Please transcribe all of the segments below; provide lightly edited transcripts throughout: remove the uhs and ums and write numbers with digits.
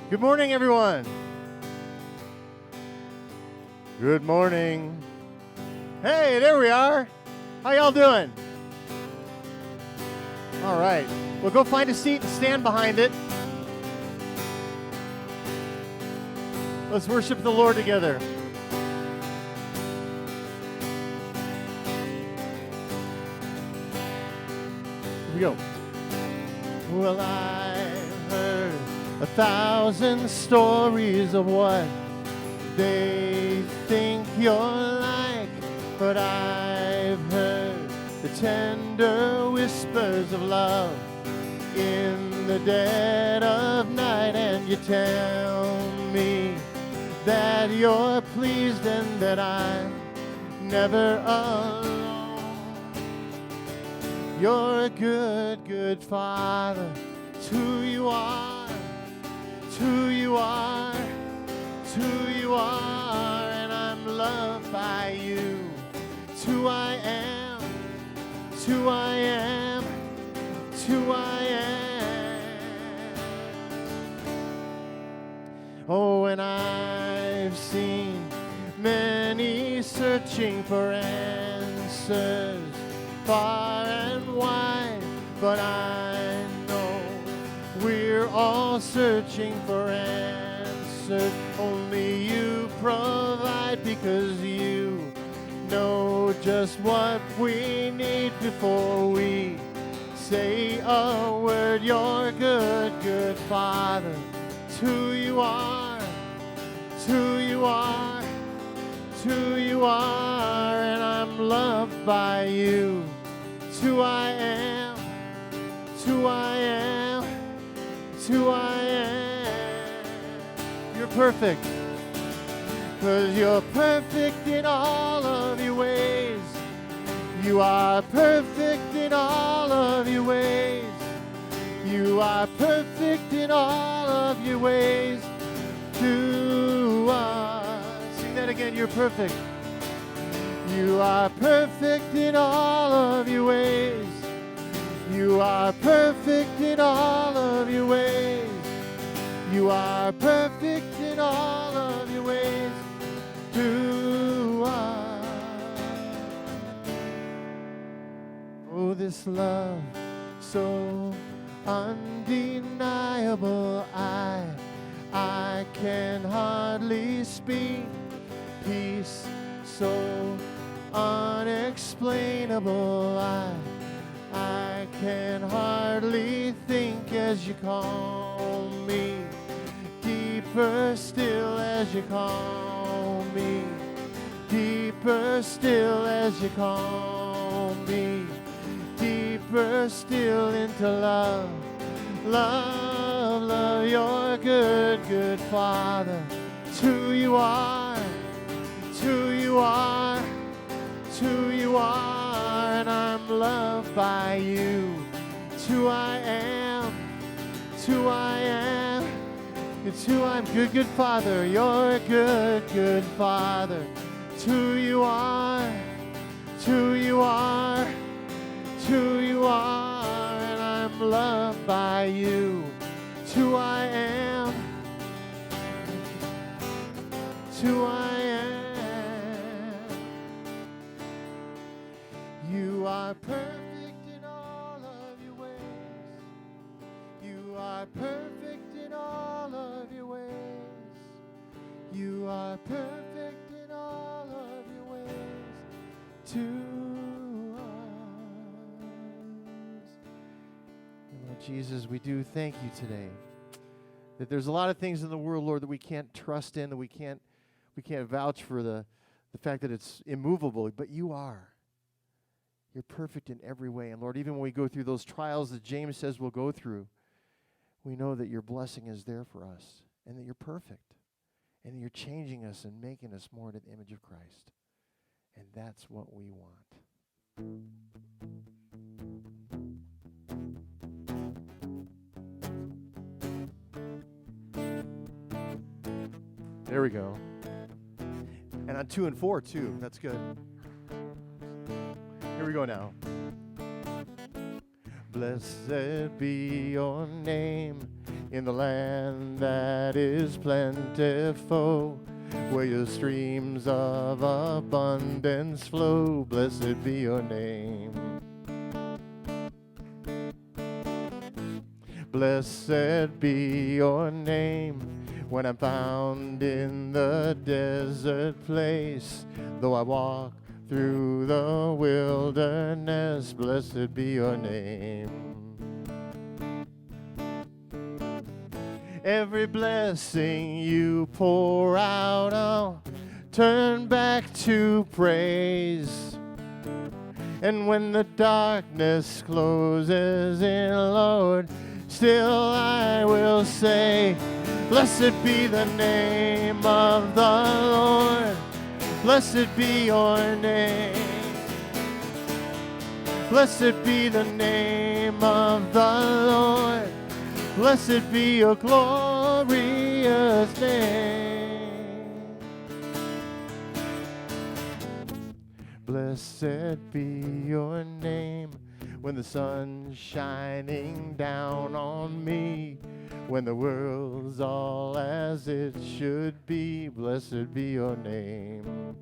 Good morning, everyone. Good morning. Hey, there we are. How y'all doing? All right. Well, go find a seat and stand behind it. Let's worship the Lord together. Here we go. Well, I've heard 1,000 stories of what they think you're like, but I've heard the tender whispers of love in the dead of night, and you tell me that you're pleased and that I'm never alone. You're a good, good Father. It's who you are. It's who you are. It's who you are, and I'm loved by you. It's who I am. It's who I am. It's who I am. Oh, and I've seen many searching for answers far and wide, but I know we're all searching for answers. Only you provide, because you know just what we need before we say a word. You're good, good Father. It's who you are. It's who you are. It's who you are, and I'm loved by you. It's who I am. It's who I am. It's who I am. You're perfect, 'cause you're perfect in all of your ways. You are perfect in all of your ways. You are perfect in all of your ways to us. Sing that again. You're perfect. You are perfect in all of your ways. You are perfect in all of your ways. You are perfect in all of your ways to us. Oh, this love so undeniable, I can hardly speak. Peace so unexplainable, I can hardly think as you call me. Deeper still as you call me. Deeper still as you call me. Deeper still into love. Love, love, you're good, good Father. It's who you are. It's who you are. It's who you are, and I'm loved by you. It's who I am. It's who I am. It's who I'm. Good, good Father. You're a good, good Father. It's who you are. It's who you are. It's who you are, and I'm loved by you. It's who I am. It's who I am. You are perfect in all of your ways. You are perfect in all of your ways. You are perfect in all of your ways to us. And Lord Jesus, we do thank you today that there's a lot of things in the world, Lord, that we can't trust in, that we can't vouch for the fact that it's immovable, but you are. You're perfect in every way. And Lord, even when we go through those trials that James says we'll go through, we know that your blessing is there for us and that you're perfect and that you're changing us and making us more to the image of Christ. And that's what we want. There we go. And on 2 and 4 too. That's good. Here we go now. Blessed be your name in the land that is plentiful, where your streams of abundance flow. Blessed be your name. Blessed be your name when I'm found in the desert place. Though I walk through the wilderness, blessed be your name. Every blessing you pour out, I'll turn back to praise. And when the darkness closes in, Lord, still I will say, blessed be the name of the Lord. Blessed be your name. Blessed be the name of the Lord. Blessed be your glorious name. Blessed be your name when the sun's shining down on me, when the world's all as it should be. Blessed be your name.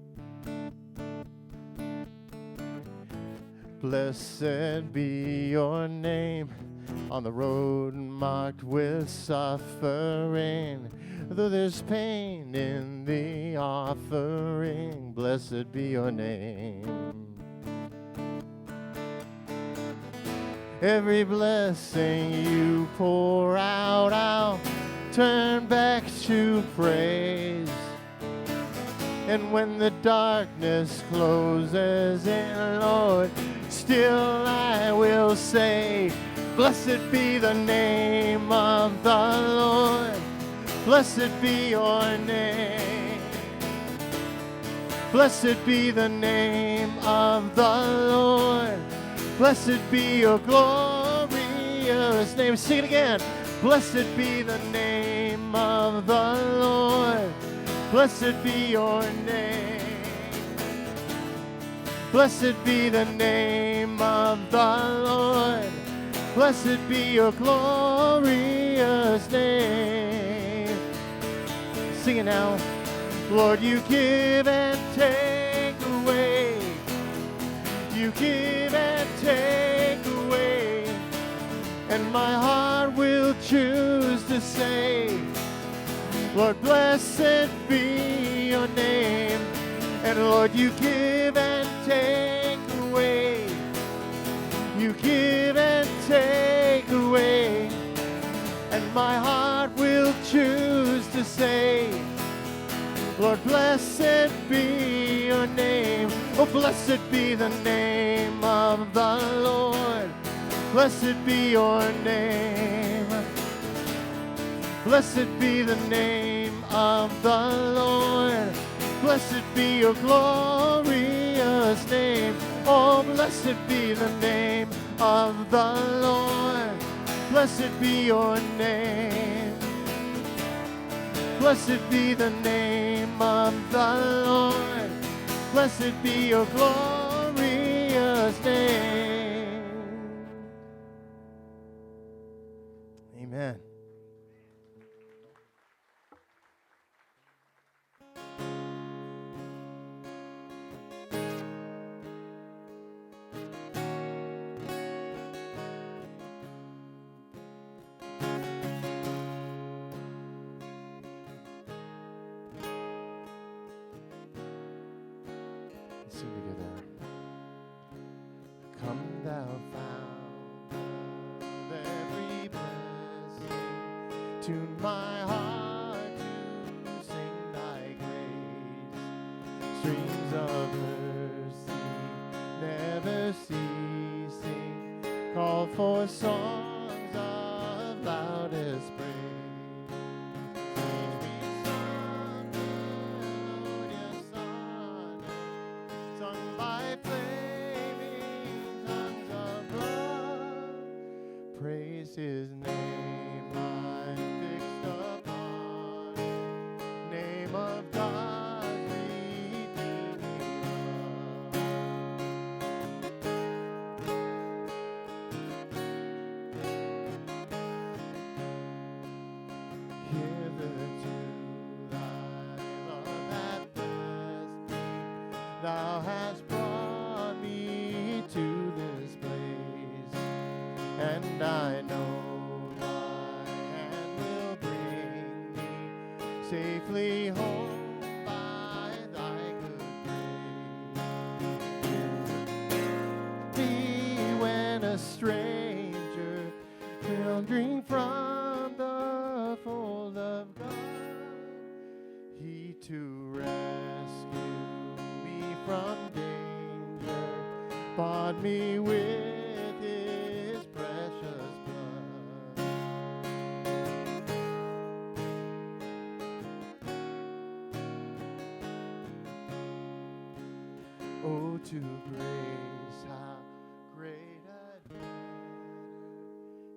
Blessed be your name on the road marked with suffering. Though there's pain in the offering, blessed be your name. Every blessing you pour out, I'll turn back to praise. And when the darkness closes in, Lord, still I will say, blessed be the name of the Lord. Blessed be your name. Blessed be the name of the Lord. Blessed be your glorious name. Sing it again. Blessed be the name of the Lord. Blessed be your name. Blessed be the name of the Lord. Blessed be your glorious name. Sing it now. Lord, you give and take away. You give and take away. And my heart will choose to say, Lord, blessed be your name. And Lord, you give and take away. You give and take away. And my heart will choose to say, Lord, blessed be your name. Oh, blessed be the name of the Lord. Blessed be your name. Blessed be the name of the Lord. Blessed be your glorious name. Oh, blessed be the name of the Lord. Blessed be your name. Blessed be the name of the Lord. Blessed be your glorious name. Amen. Sing together. Come thou fount of every blessing, tune my heart to sing thy grace. Streams of mercy never ceasing, call for songs of loudest praise. Praise his name, I fixed upon, name of God's redeeming love. safely home by thy good grace. Be when a stranger, wandering from the fold of God, he to rescue me from danger, bought me with his precious blood. Oh, to grace, how great a debtor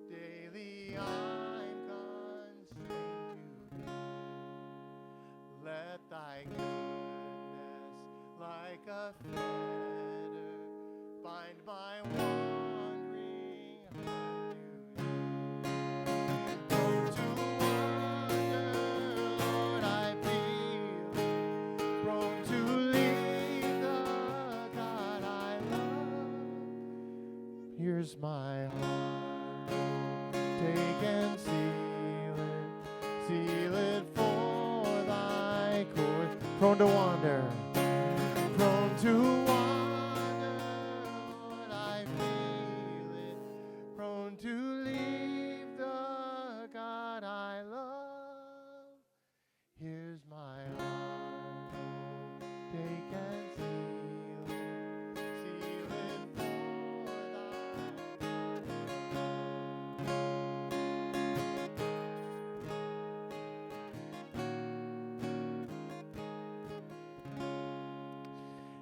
daily I'm constrained to be. Let thy goodness like a fetter bind my wandering heart to thee. Prone to wander, Lord, I feel, prone to leave the God I love. Here's my heart, take and seal it for thy course. Prone to wander, prone to wander, Lord, I feel it, prone to leave the God I love. Here's my heart, take and seal it for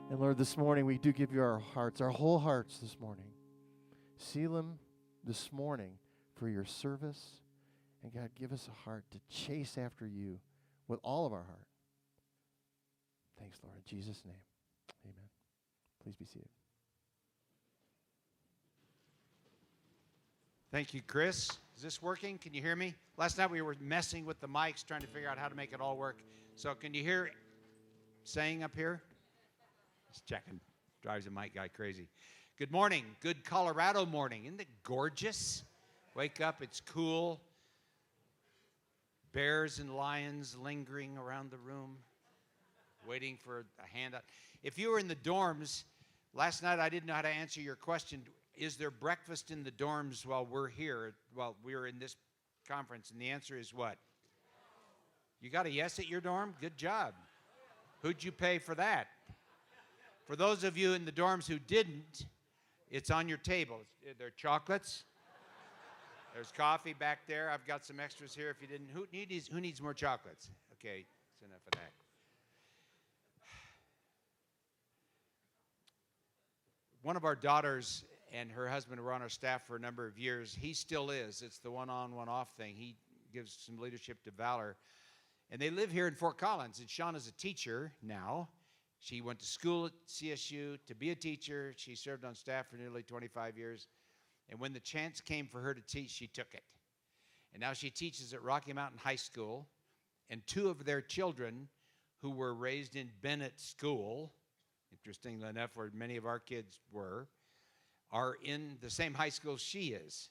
And Lord, this morning we do give you our hearts, our whole hearts this morning. Seal them this morning for your service. And God, give us a heart to chase after you with all of our heart. Thanks, Lord. In Jesus' name, amen. Please be seated. Thank you, Chris. Is this working? Can you hear me? Last night we were messing with the mics, trying to figure out how to make it all work. So can you hear saying up here? Just checking. Drives the mic guy crazy. Good morning. Good Colorado morning. Isn't it gorgeous? Wake up. It's cool. Bears and lions lingering around the room, waiting for a handout. If you were in the dorms, last night I didn't know how to answer your question. Is there breakfast in the dorms while we're here, while we're in this conference? And the answer is what? You got a yes at your dorm? Good job. Who'd you pay for that? For those of you in the dorms who didn't, it's on your table. There are chocolates. There's coffee back there. I've got some extras here if you didn't. Who needs more chocolates? Okay, that's enough of that. One of our daughters and her husband were on our staff for a number of years. He still is. It's the one-on, one-off thing. He gives some leadership to Valor. And they live here in Fort Collins. And Shauna's a teacher now. She went to school at CSU to be a teacher. She served on staff for nearly 25 years. And when the chance came for her to teach, she took it. And now she teaches at Rocky Mountain High School. And two of their children who were raised in Bennett School, interestingly enough, where many of our kids were, are in the same high school she is.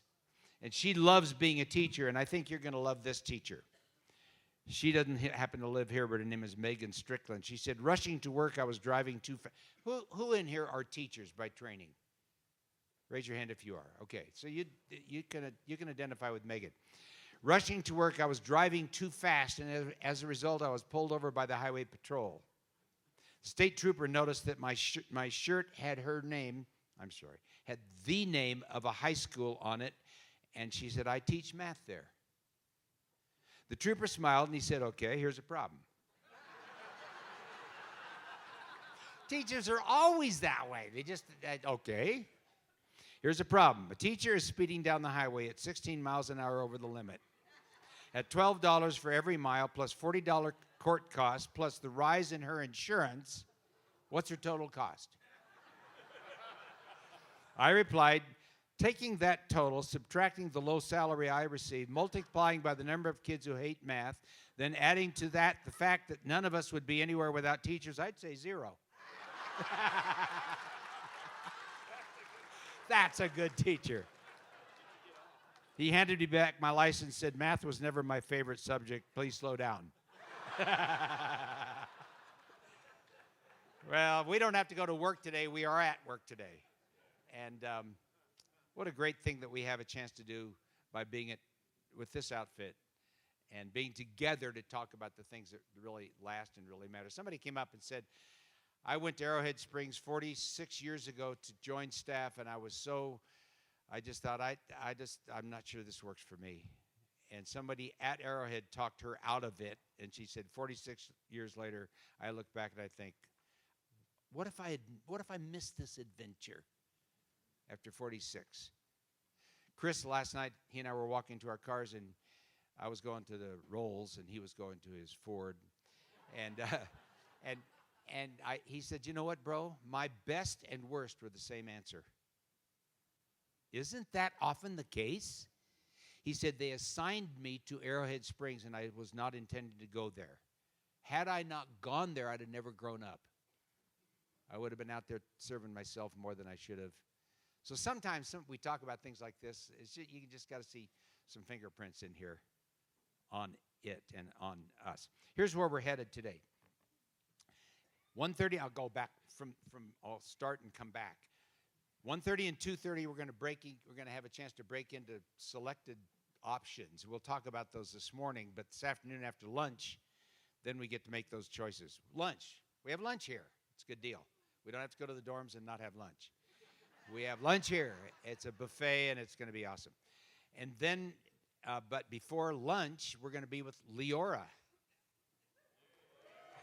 And she loves being a teacher, and I think you're going to love this teacher. She doesn't happen to live here, but her name is Megan Strickland. She said, rushing to work, I was driving too fast. Who in here are teachers by training? Raise your hand if you are. Okay, so you can identify with Megan. Rushing to work, I was driving too fast, and as a result, I was pulled over by the highway patrol. The state trooper noticed that my shirt had had the name of a high school on it, and she said, I teach math there. The trooper smiled, and he said, okay, here's a problem. Teachers are always that way. They just, okay. Here's a problem. A teacher is speeding down the highway at 16 miles an hour over the limit. At $12 for every mile, plus $40 court costs, plus the rise in her insurance, what's her total cost? I replied, taking that total, subtracting the low salary I receive, multiplying by the number of kids who hate math, then adding to that the fact that none of us would be anywhere without teachers, I'd say zero. That's a good teacher. He handed me back my license, said math was never my favorite subject. Please slow down. Well, we don't have to go to work today. We are at work today. And what a great thing that we have a chance to do by being with this outfit and being together to talk about the things that really last and really matter. Somebody came up and said, I went to Arrowhead Springs 46 years ago to join staff, and I just thought, I'm not sure this works for me. And somebody at Arrowhead talked her out of it, and she said, 46 years later, I look back and I think, what if I missed this adventure after 46? Chris, last night, he and I were walking to our cars, and I was going to the Rolls, and he was going to his Ford. And he said, you know what, bro? My best and worst were the same answer. Isn't that often the case? He said, they assigned me to Arrowhead Springs, and I was not intending to go there. Had I not gone there, I'd have never grown up. I would have been out there serving myself more than I should have. So sometimes we talk about things like this. You just got to see some fingerprints in here on it and on us. Here's where we're headed today. 1:30, I'll go back I'll start and come back. 1:30 and 2:30, we're going to have a chance to break into selected options. We'll talk about those this morning, but this afternoon after lunch, then we get to make those choices. Lunch. We have lunch here. It's a good deal. We don't have to go to the dorms and not have lunch. We have lunch here. It's a buffet, and it's going to be awesome. And then, but before lunch, we're going to be with Leora.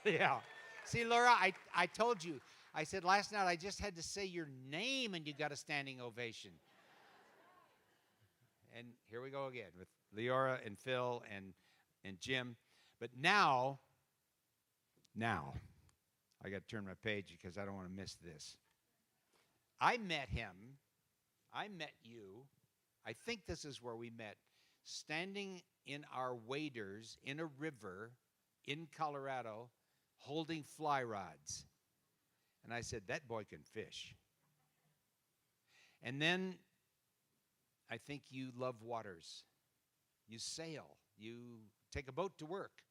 Yeah. See, Laura, I told you. I said last night I just had to say your name, and you got a standing ovation. And here we go again with Leora and Phil and Jim. But now, I got to turn my page because I don't want to miss this. I met him. I met you. I think this is where we met, standing in our waders in a river in Colorado, holding fly rods. And I said, that boy can fish. And then I think you love waters. You sail. You take a boat to work.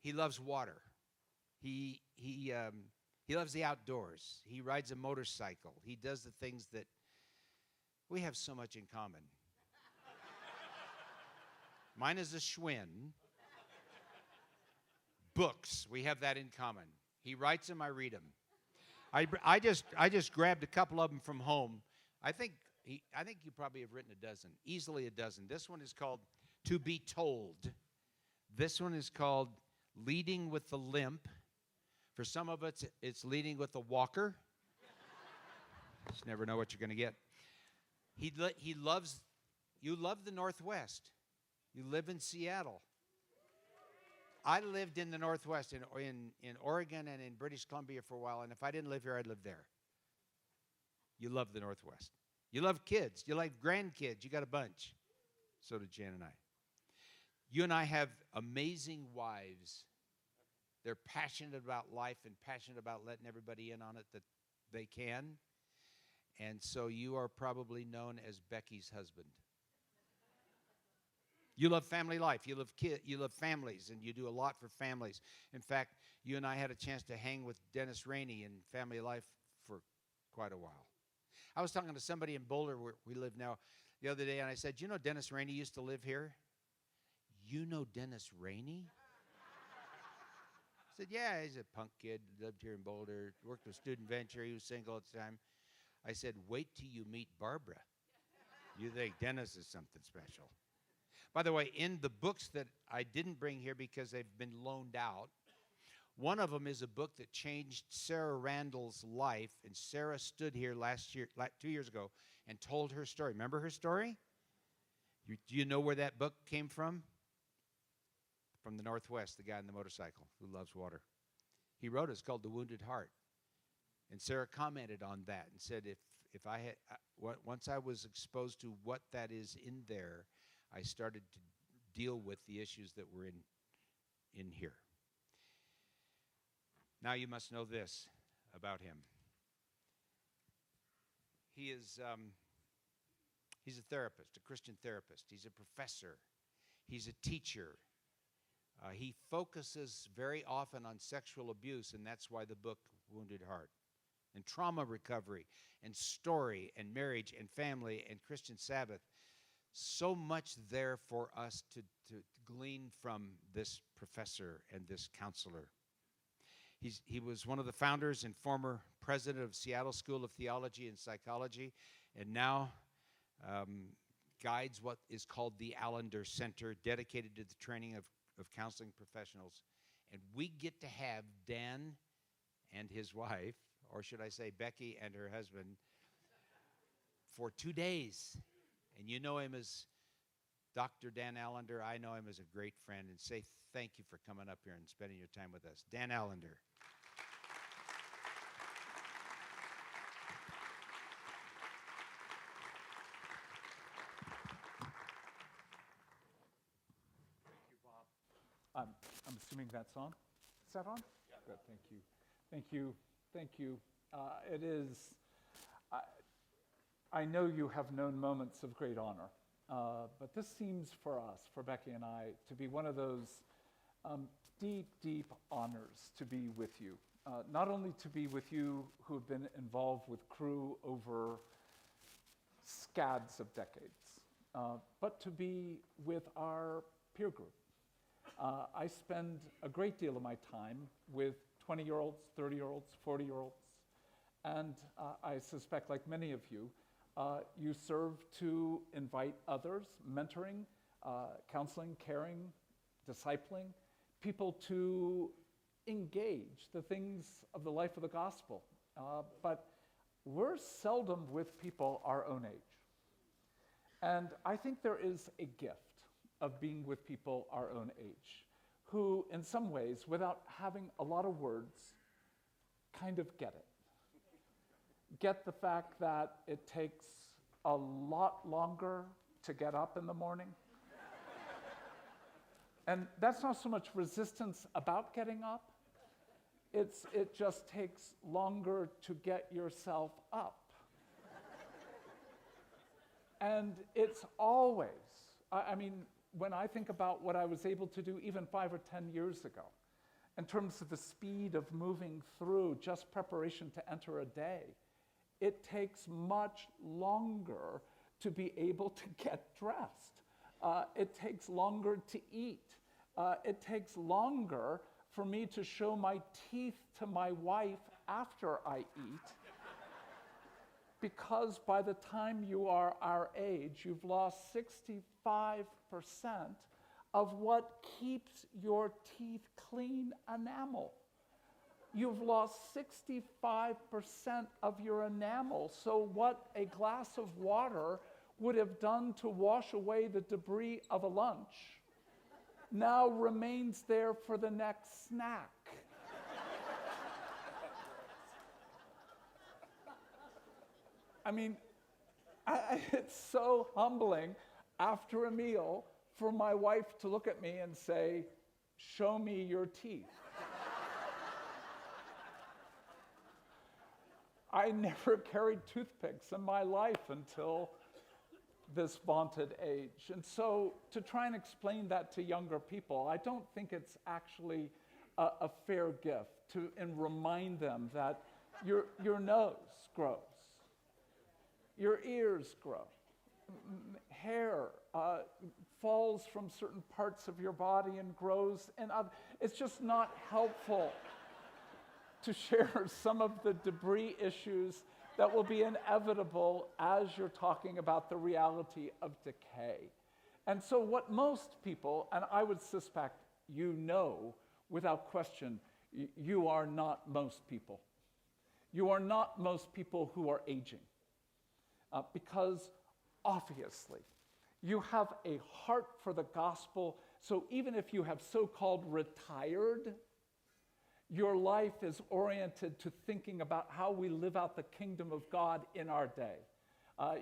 He loves water. He loves the outdoors. He rides a motorcycle. He does the things that we have so much in common. Mine is a Schwinn. Books, we have that in common. He writes them, I read them. I just grabbed a couple of them from home. I think you probably have written a dozen, easily a dozen. This one is called To Be Told. This one is called Leading with the Limp. For some of us, it's Leading with a Walker. Just never know what you're going to get. You love the Northwest. You live in Seattle. I lived in the Northwest, in Oregon and in British Columbia for a while, and if I didn't live here, I'd live there. You love the Northwest. You love kids. You like grandkids. You got a bunch. So did Jan and I. You and I have amazing wives. They're passionate about life and passionate about letting everybody in on it that they can. And so you are probably known as Becky's husband. You love family life. You love families, and you do a lot for families. In fact, you and I had a chance to hang with Dennis Rainey in family life for quite a while. I was talking to somebody in Boulder, where we live now, the other day, and I said, you know Dennis Rainey used to live here? You know Dennis Rainey? I said, yeah, he's a punk kid, lived here in Boulder, worked with Student Venture, he was single at the time. I said, wait till you meet Barbara. You think Dennis is something special. By the way, in the books that I didn't bring here because they've been loaned out, one of them is a book that changed Sarah Randall's life, and Sarah stood here 2 years ago, and told her story. Remember her story? Do you know where that book came from? From the Northwest, the guy on the motorcycle who loves water. He wrote it. It's called The Wounded Heart. And Sarah commented on that and said, if I had, once I was exposed to what that is in there, I started to deal with the issues that were in here. Now you must know this about him. He's a therapist, a Christian therapist. He's a professor. He's a teacher. He focuses very often on sexual abuse, and that's why the book Wounded Heart. And trauma recovery, and story, and marriage, and family, and Christian Sabbath. So much there for us to glean from this professor and this counselor. He was one of the founders and former president of Seattle School of Theology and Psychology, and now guides what is called the Allender Center, dedicated to the training of counseling professionals. And we get to have Dan and his wife, or should I say Becky and her husband, for 2 days. And you know him as Dr. Dan Allender. I know him as a great friend. And say thank you for coming up here and spending your time with us. Dan Allender. I'm assuming that's on. Is that on? Yeah. Good. Thank you. Thank you. Thank you. It is. I know you have known moments of great honor, but this seems for us, for Becky and I, to be one of those deep, deep honors to be with you. Not only to be with you who have been involved with Cru over scads of decades, but to be with our peer group. I spend a great deal of my time with 20-year-olds, 30-year-olds, 40-year-olds, and I suspect, like many of you, you serve to invite others, mentoring, counseling, caring, discipling, people to engage the things of the life of the gospel. But we're seldom with people our own age. And I think there is a gift of being with people our own age, who in some ways, without having a lot of words, kind of get it. Get the fact that it takes a lot longer to get up in the morning. And that's not so much resistance about getting up, it just takes longer to get yourself up. And it's always, I mean, when I think about what I was able to do even 5 or 10 years ago, in terms of the speed of moving through just preparation to enter a day, it takes much longer to be able to get dressed. It takes longer to eat. It takes longer for me to show my teeth to my wife after I eat. Because by the time you are our age, you've lost 65% of what keeps your teeth clean enamel. You've lost 65% of your enamel. So what a glass of water would have done to wash away the debris of a lunch now remains there for the next snack. I mean, it's so humbling after a meal for my wife to look at me and say, "Show me your teeth." I never carried toothpicks in my life until this vaunted age. And so to try and explain that to younger people, I don't think it's actually a fair gift and remind them that your nose grows. Your ears grow. Hair falls from certain parts of your body and grows. And it's just not helpful to share some of the debris issues that will be inevitable as you're talking about the reality of decay. And so what most people, and I would suspect you know without question, you are not most people. You are not most people who are aging. Because obviously, you have a heart for the gospel, so even if you have so-called retired, your life is oriented to thinking about how we live out the kingdom of God in our day.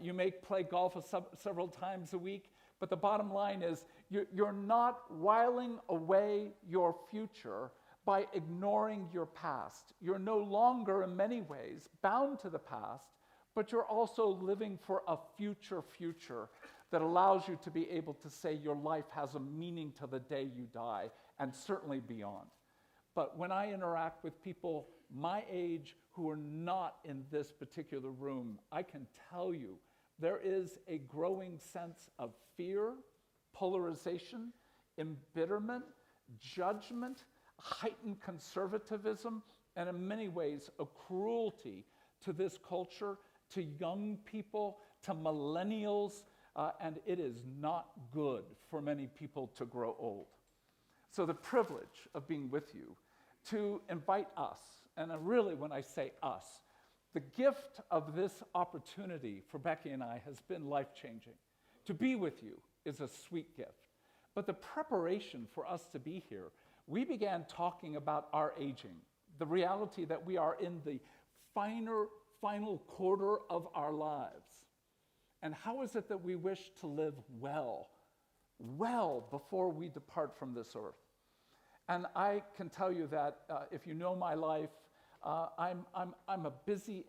You may play golf several times a week, but the bottom line is you're not whiling away your future by ignoring your past. You're no longer, in many ways, bound to the past, but you're also living for a future that allows you to be able to say your life has a meaning to the day you die, and certainly beyond. But when I interact with people my age who are not in this particular room, I can tell you there is a growing sense of fear, polarization, embitterment, judgment, heightened conservatism, and in many ways a cruelty to this culture, to young people, to millennials, and it is not good for many people to grow old. So the privilege of being with you, to invite us, and really when I say us, the gift of this opportunity for Becky and I has been life-changing. To be with you is a sweet gift. But the preparation for us to be here, we began talking about our aging, the reality that we are in the final quarter of our lives. And how is it that we wish to live well before we depart from this earth? And I can tell you that if you know my life, I'm a busy,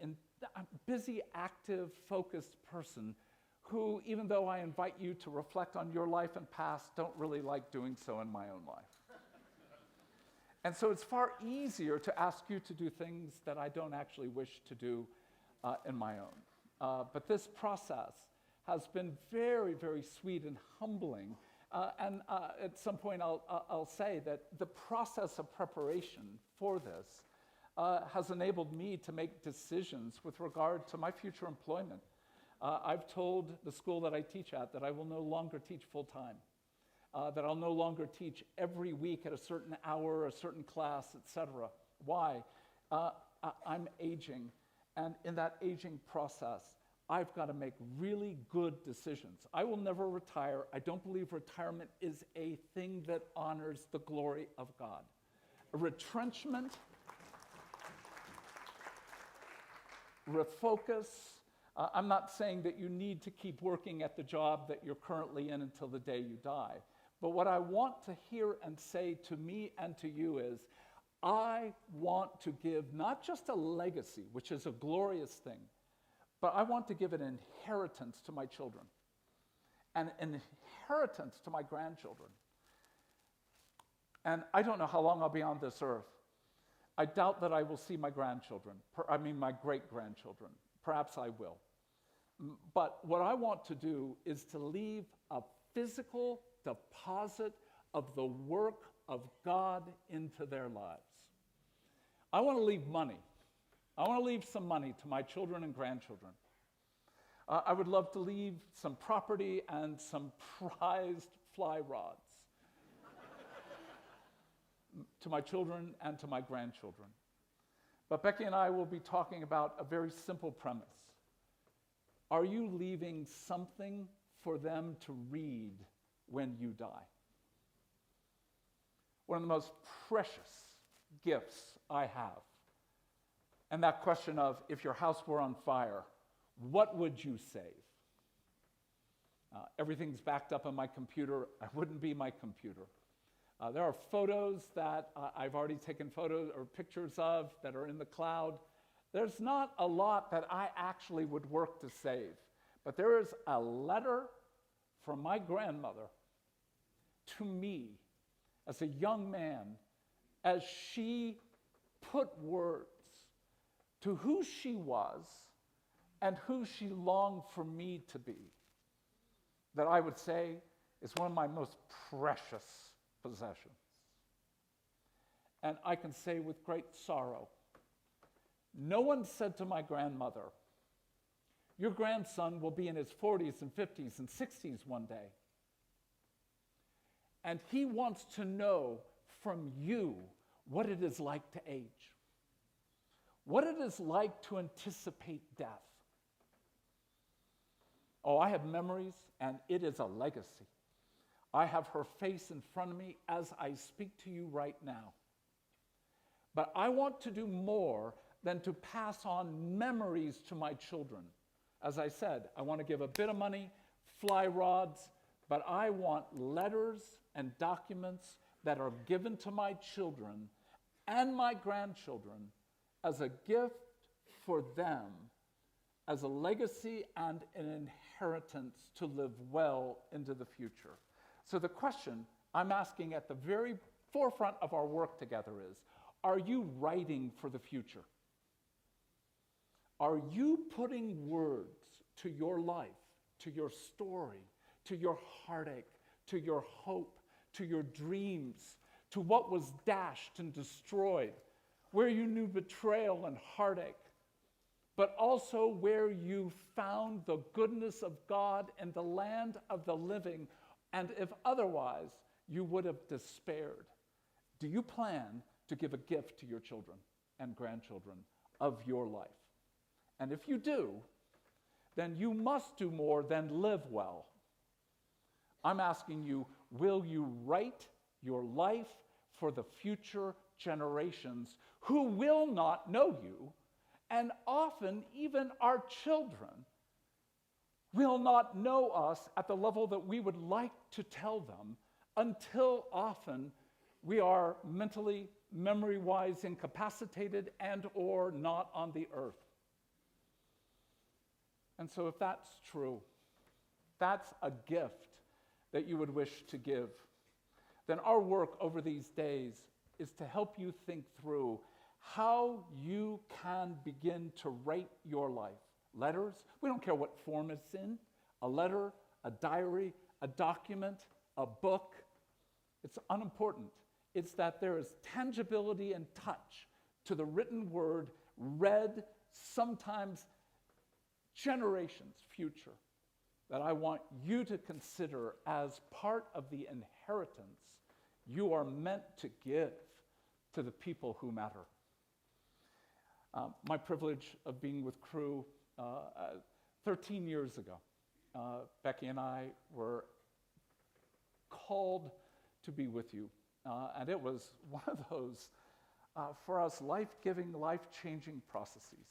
active, focused person who, even though I invite you to reflect on your life and past, don't really like doing so in my own life. And so it's far easier to ask you to do things that I don't actually wish to do in my own. But this process has been very, very sweet and humbling. And at some point I'll say that the process of preparation for this has enabled me to make decisions with regard to my future employment. I've told the school that I teach at that I will no longer teach full-time, that I'll no longer teach every week at a certain hour, a certain class, etc. Why? I'm aging, and in that aging process, I've got to make really good decisions. I will never retire. I don't believe retirement is a thing that honors the glory of God. A retrenchment, refocus. I'm not saying that you need to keep working at the job that you're currently in until the day you die. But what I want to hear and say to me and to you is, I want to give not just a legacy, which is a glorious thing, but I want to give an inheritance to my children, and an inheritance to my grandchildren. And I don't know how long I'll be on this earth. I doubt that I will see my grandchildren, my great-grandchildren. Perhaps I will. But what I want to do is to leave a physical deposit of the work of God into their lives. I want to leave money. I want to leave some money to my children and grandchildren. I would love to leave some property and some prized fly rods to my children and to my grandchildren. But Becky and I will be talking about a very simple premise. Are you leaving something for them to read when you die? One of the most precious gifts I have. And that question of, if your house were on fire, what would you save? Everything's backed up on my computer. I wouldn't be my computer. There are photos that I've already taken photos or pictures of that are in the cloud. There's not a lot that I actually would work to save. But there is a letter from my grandmother to me as a young man, as she put words to who she was and who she longed for me to be, that I would say is one of my most precious possessions. And I can say with great sorrow, no one said to my grandmother, your grandson will be in his 40s and 50s and 60s one day. And he wants to know from you what it is like to age, what it is like to anticipate death. Oh, I have memories, and it is a legacy. I have her face in front of me as I speak to you right now. But I want to do more than to pass on memories to my children. As I said, I want to give a bit of money, fly rods, but I want letters and documents that are given to my children and my grandchildren as a gift for them as a legacy and an inheritance to live well into the future. So the question I'm asking at the very forefront of our work together is, are you writing for the future? Are you putting words to your life, to your story, to your heartache, to your hope, to your dreams, to what was dashed and destroyed, where you knew betrayal and heartache, but also where you found the goodness of God in the land of the living, and if otherwise, you would have despaired? Do you plan to give a gift to your children and grandchildren of your life? And if you do, then you must do more than live well. I'm asking you, will you write your life for the future generations who will not know you, and often even our children will not know us at the level that we would like to tell them, until often we are mentally, memory-wise incapacitated and or not on the earth. And so if that's true, that's a gift that you would wish to give, then our work over these days is to help you think through how you can begin to write your life. Letters, we don't care what form it's in, a letter, a diary, a document, a book. It's unimportant. It's that there is tangibility and touch to the written word, read sometimes generations future, that I want you to consider as part of the inheritance you are meant to give to the people who matter. My privilege of being with Cru 13 years ago, Becky and I were called to be with you. And it was one of those, for us, life-giving, life-changing processes.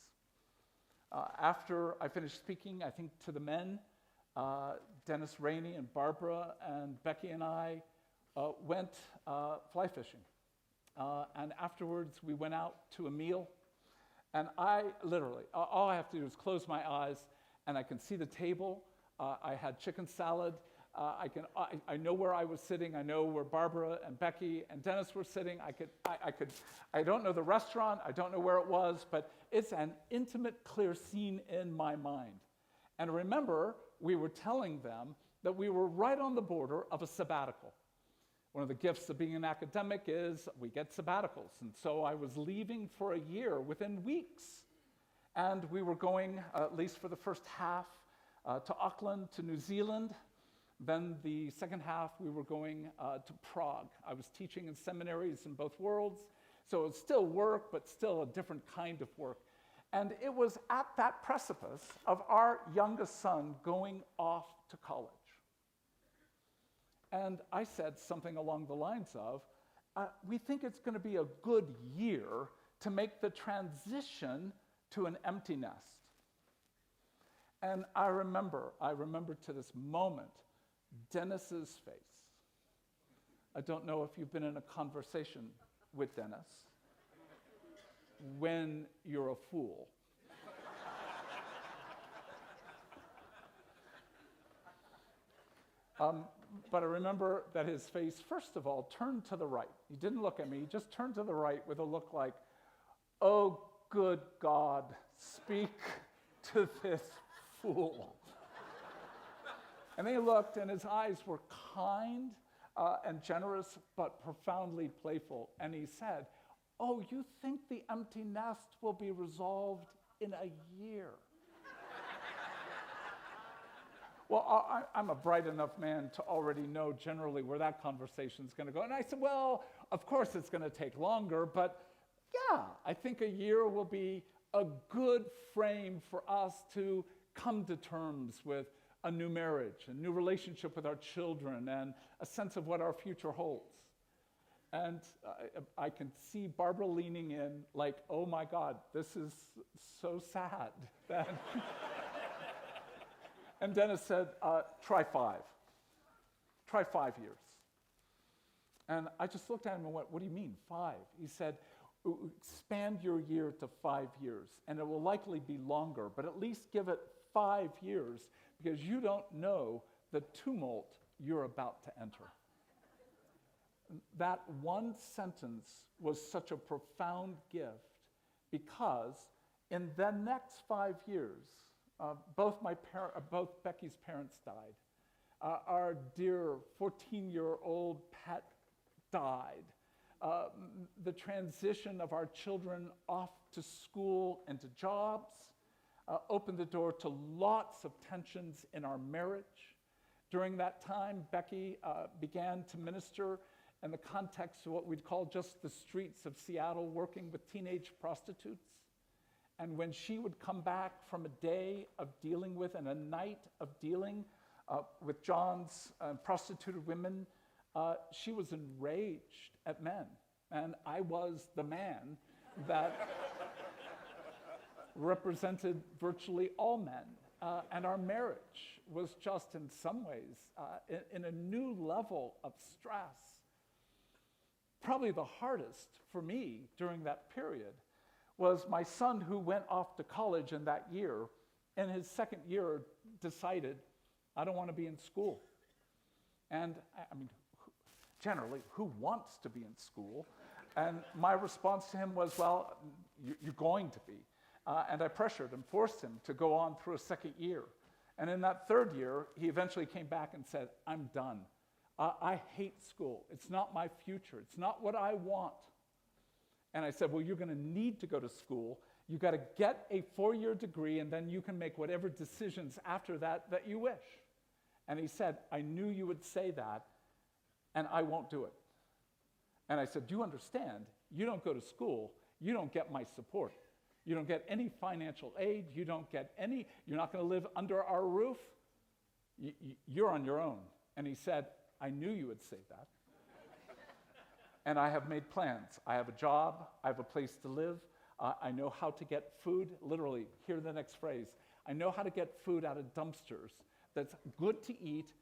After I finished speaking, I think to the men, Dennis Rainey and Barbara and Becky and I went fly fishing. And afterwards, we went out to a meal. And I literally, all I have to do is close my eyes, and I can see the table. I had chicken salad. I know where I was sitting. I know where Barbara and Becky and Dennis were sitting. I don't know the restaurant. I don't know where it was, but it's an intimate, clear scene in my mind. And remember, we were telling them that we were right on the border of a sabbatical. One of the gifts of being an academic is we get sabbaticals. And so I was leaving for a year within weeks. And we were going, at least for the first half, to Auckland, to New Zealand. Then the second half, we were going to Prague. I was teaching in seminaries in both worlds, so it was still work, but still a different kind of work. And it was at that precipice of our youngest son going off to college. And I said something along the lines of, we think it's going to be a good year to make the transition to an empty nest. And I remember to this moment, Dennis's face. I don't know if you've been in a conversation with Dennis when you're a fool. But I remember that his face, first of all, turned to the right. He didn't look at me, he just turned to the right with a look like, oh, good God, speak to this fool. And he looked, and his eyes were kind and generous, but profoundly playful. And he said, oh, you think the empty nest will be resolved in a year? Well, I'm a bright enough man to already know generally where that conversation's going to go. And I said, well, of course it's going to take longer, but yeah, I think a year will be a good frame for us to come to terms with a new marriage, a new relationship with our children, and a sense of what our future holds. And I can see Barbara leaning in like, oh my God, this is so sad. And Dennis said, try 5. Try 5 years. And I just looked at him and went, what do you mean, 5? He said, expand your year to 5 years, and it will likely be longer, but at least give it 5 years because you don't know the tumult you're about to enter. That one sentence was such a profound gift because in the next 5 years, both Becky's parents died. Our dear 14-year-old pet died. The transition of our children off to school and to jobs opened the door to lots of tensions in our marriage. During that time, Becky began to minister in the context of what we'd call just the streets of Seattle, working with teenage prostitutes. And when she would come back from a day of dealing with and a night of dealing with John's prostituted women, she was enraged at men. And I was the man that represented virtually all men. And our marriage was just in some ways in a new level of stress. Probably the hardest for me during that period was my son, who went off to college in that year, in his second year decided, I don't want to be in school. And I mean, generally, who wants to be in school? And my response to him was, well, you're going to be. And I pressured and forced him to go on through a second year. And in that third year, he eventually came back and said, I'm done. I hate school. It's not my future. It's not what I want. And I said, well, you're going to need to go to school. You've got to get a 4-year degree, and then you can make whatever decisions after that that you wish. And he said, I knew you would say that, and I won't do it. And I said, do you understand? You don't go to school. You don't get my support. You don't get any financial aid. You don't get any, you're not going to live under our roof. You're on your own. And he said, I knew you would say that. And I have made plans. I have a job. I have a place to live. I know how to get food. Literally, hear the next phrase. I know how to get food out of dumpsters that's good to eat,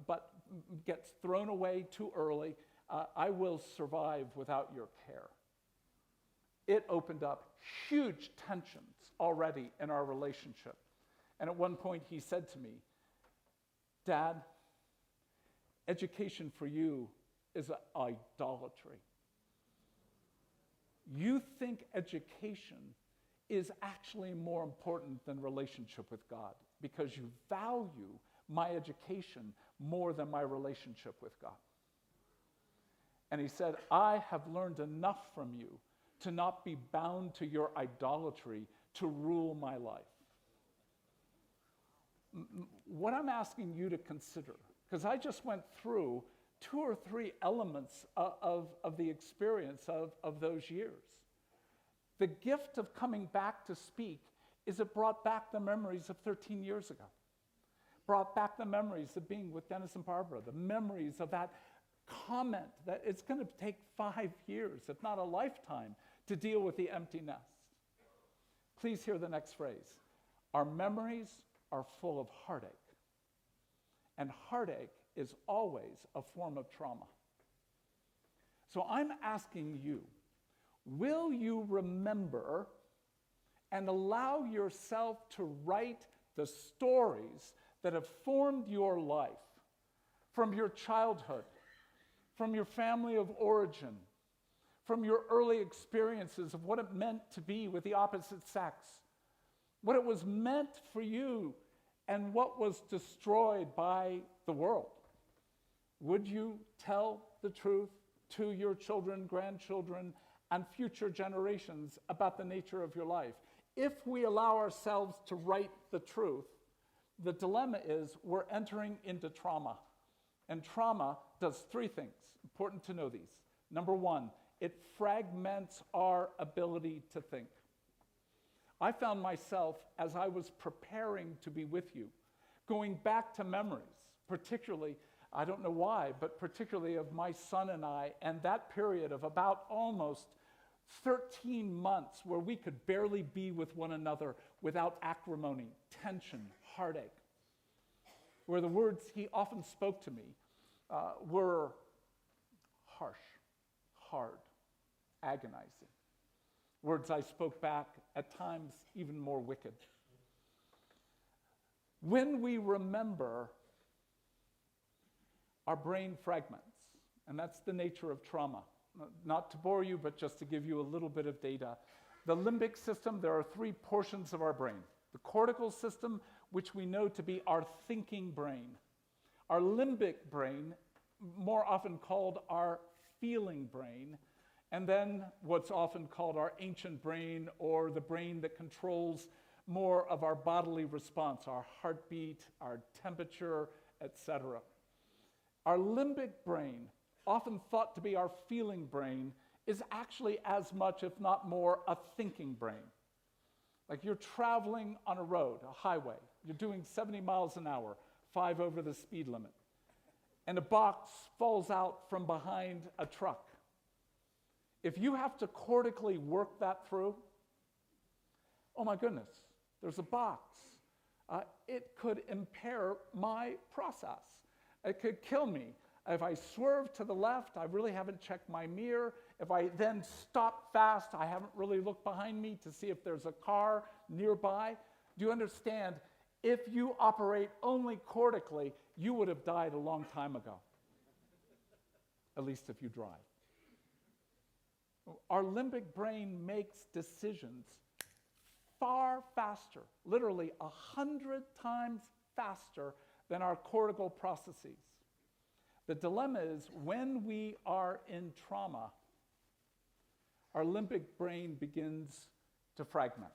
but gets thrown away too early. I will survive without your care. It opened up huge tensions already in our relationship. And at one point he said to me, Dad, education for you is idolatry. You think education is actually more important than relationship with God because you value my education more than my relationship with God. And he said, I have learned enough from you to not be bound to your idolatry to rule my life. What I'm asking you to consider, because I just went through 2 or 3 elements of the experience of those years. The gift of coming back to speak is it brought back the memories of 13 years ago. Brought back the memories of being with Dennis and Barbara, the memories of that comment that it's going to take 5 years, if not a lifetime, to deal with the empty nest. Please hear the next phrase. Our memories are full of heartache. And heartache is always a form of trauma. So I'm asking you, will you remember and allow yourself to write the stories that have formed your life from your childhood, from your family of origin, from your early experiences of what it meant to be with the opposite sex, what it was meant for you, and what was destroyed by the world? Would you tell the truth to your children, grandchildren, and future generations about the nature of your life? If we allow ourselves to write the truth, the dilemma is we're entering into trauma. And trauma does 3 things. Important to know these. Number 1, it fragments our ability to think. I found myself, as I was preparing to be with you, going back to memories, particularly, I don't know why, but particularly of my son and I, and that period of about almost 13 months where we could barely be with one another without acrimony, tension, heartache, where the words he often spoke to me were harsh, hard, agonizing. Words I spoke back, at times even more wicked. When we remember, our brain fragments, and that's the nature of trauma. Not to bore you, but just to give you a little bit of data. The limbic system, there are three portions of our brain. The cortical system, which we know to be our thinking brain. Our limbic brain, more often called our feeling brain, and then what's often called our ancient brain, or the brain that controls more of our bodily response, our heartbeat, our temperature, etc. Our limbic brain, often thought to be our feeling brain, is actually as much, if not more, a thinking brain. Like you're traveling on a road, a highway, you're doing 70 miles an hour, 5 over the speed limit, and a box falls out from behind a truck. If you have to cortically work that through, oh my goodness, there's a box. It could impair my process. It could kill me. If I swerve to the left, I really haven't checked my mirror. If I then stop fast, I haven't really looked behind me to see if there's a car nearby. Do you understand? If you operate only cortically, you would have died a long time ago. At least if you drive. Our limbic brain makes decisions far faster, literally 100 times faster than our cortical processes. The dilemma is when we are in trauma, our limbic brain begins to fragment.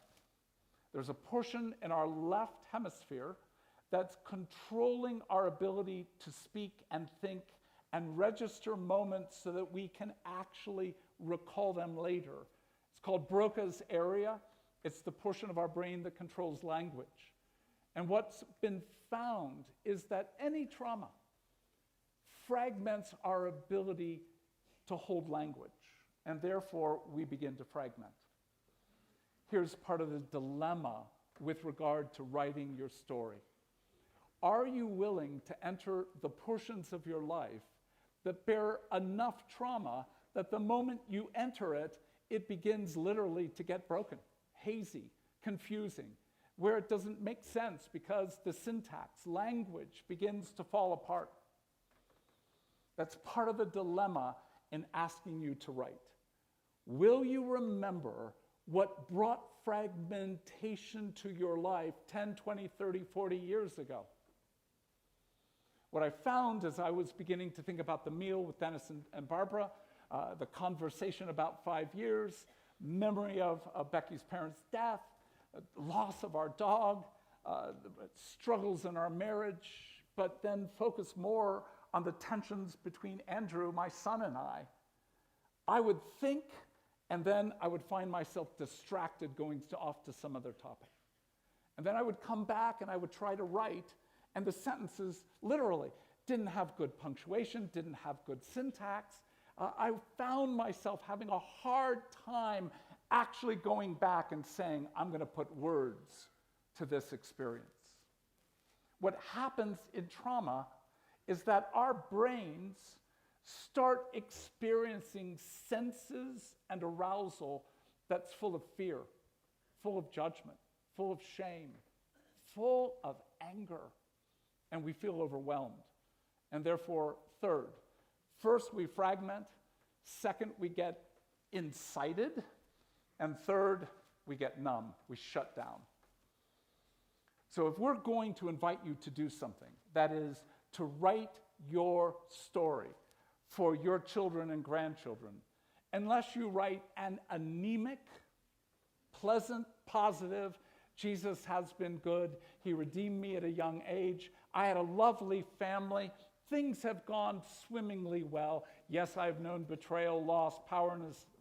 There's a portion in our left hemisphere that's controlling our ability to speak and think and register moments so that we can actually recall them later. It's called Broca's area. It's the portion of our brain that controls language. And what's been found is that any trauma fragments our ability to hold language, and therefore we begin to fragment. Here's part of the dilemma with regard to writing your story. Are you willing to enter the portions of your life that bear enough trauma that the moment you enter it, it begins literally to get broken, hazy, confusing, where it doesn't make sense because the syntax, language begins to fall apart? That's part of the dilemma in asking you to write. Will you remember what brought fragmentation to your life 10, 20, 30, 40 years ago? What I found as I was beginning to think about the meal with Dennis and Barbara, the conversation about 5 years, memory of Becky's parents' death, loss of our dog, struggles in our marriage, but then focus more on the tensions between Andrew, my son, and I would think, and then I would find myself distracted going off to some other topic. And then I would come back and I would try to write, and the sentences literally didn't have good punctuation, didn't have good syntax. I found myself having a hard time actually going back and saying, I'm going to put words to this experience. What happens in trauma is that our brains start experiencing senses and arousal that's full of fear, full of judgment, full of shame, full of anger, and we feel overwhelmed. And therefore, third, first we fragment, second we get incited, and third we get numb, we shut down. So if we're going to invite you to do something, that is to write your story for your children and grandchildren, unless you write an anemic, pleasant, positive, Jesus has been good, he redeemed me at a young age, I had a lovely family, things have gone swimmingly well. Yes, I've known betrayal, loss,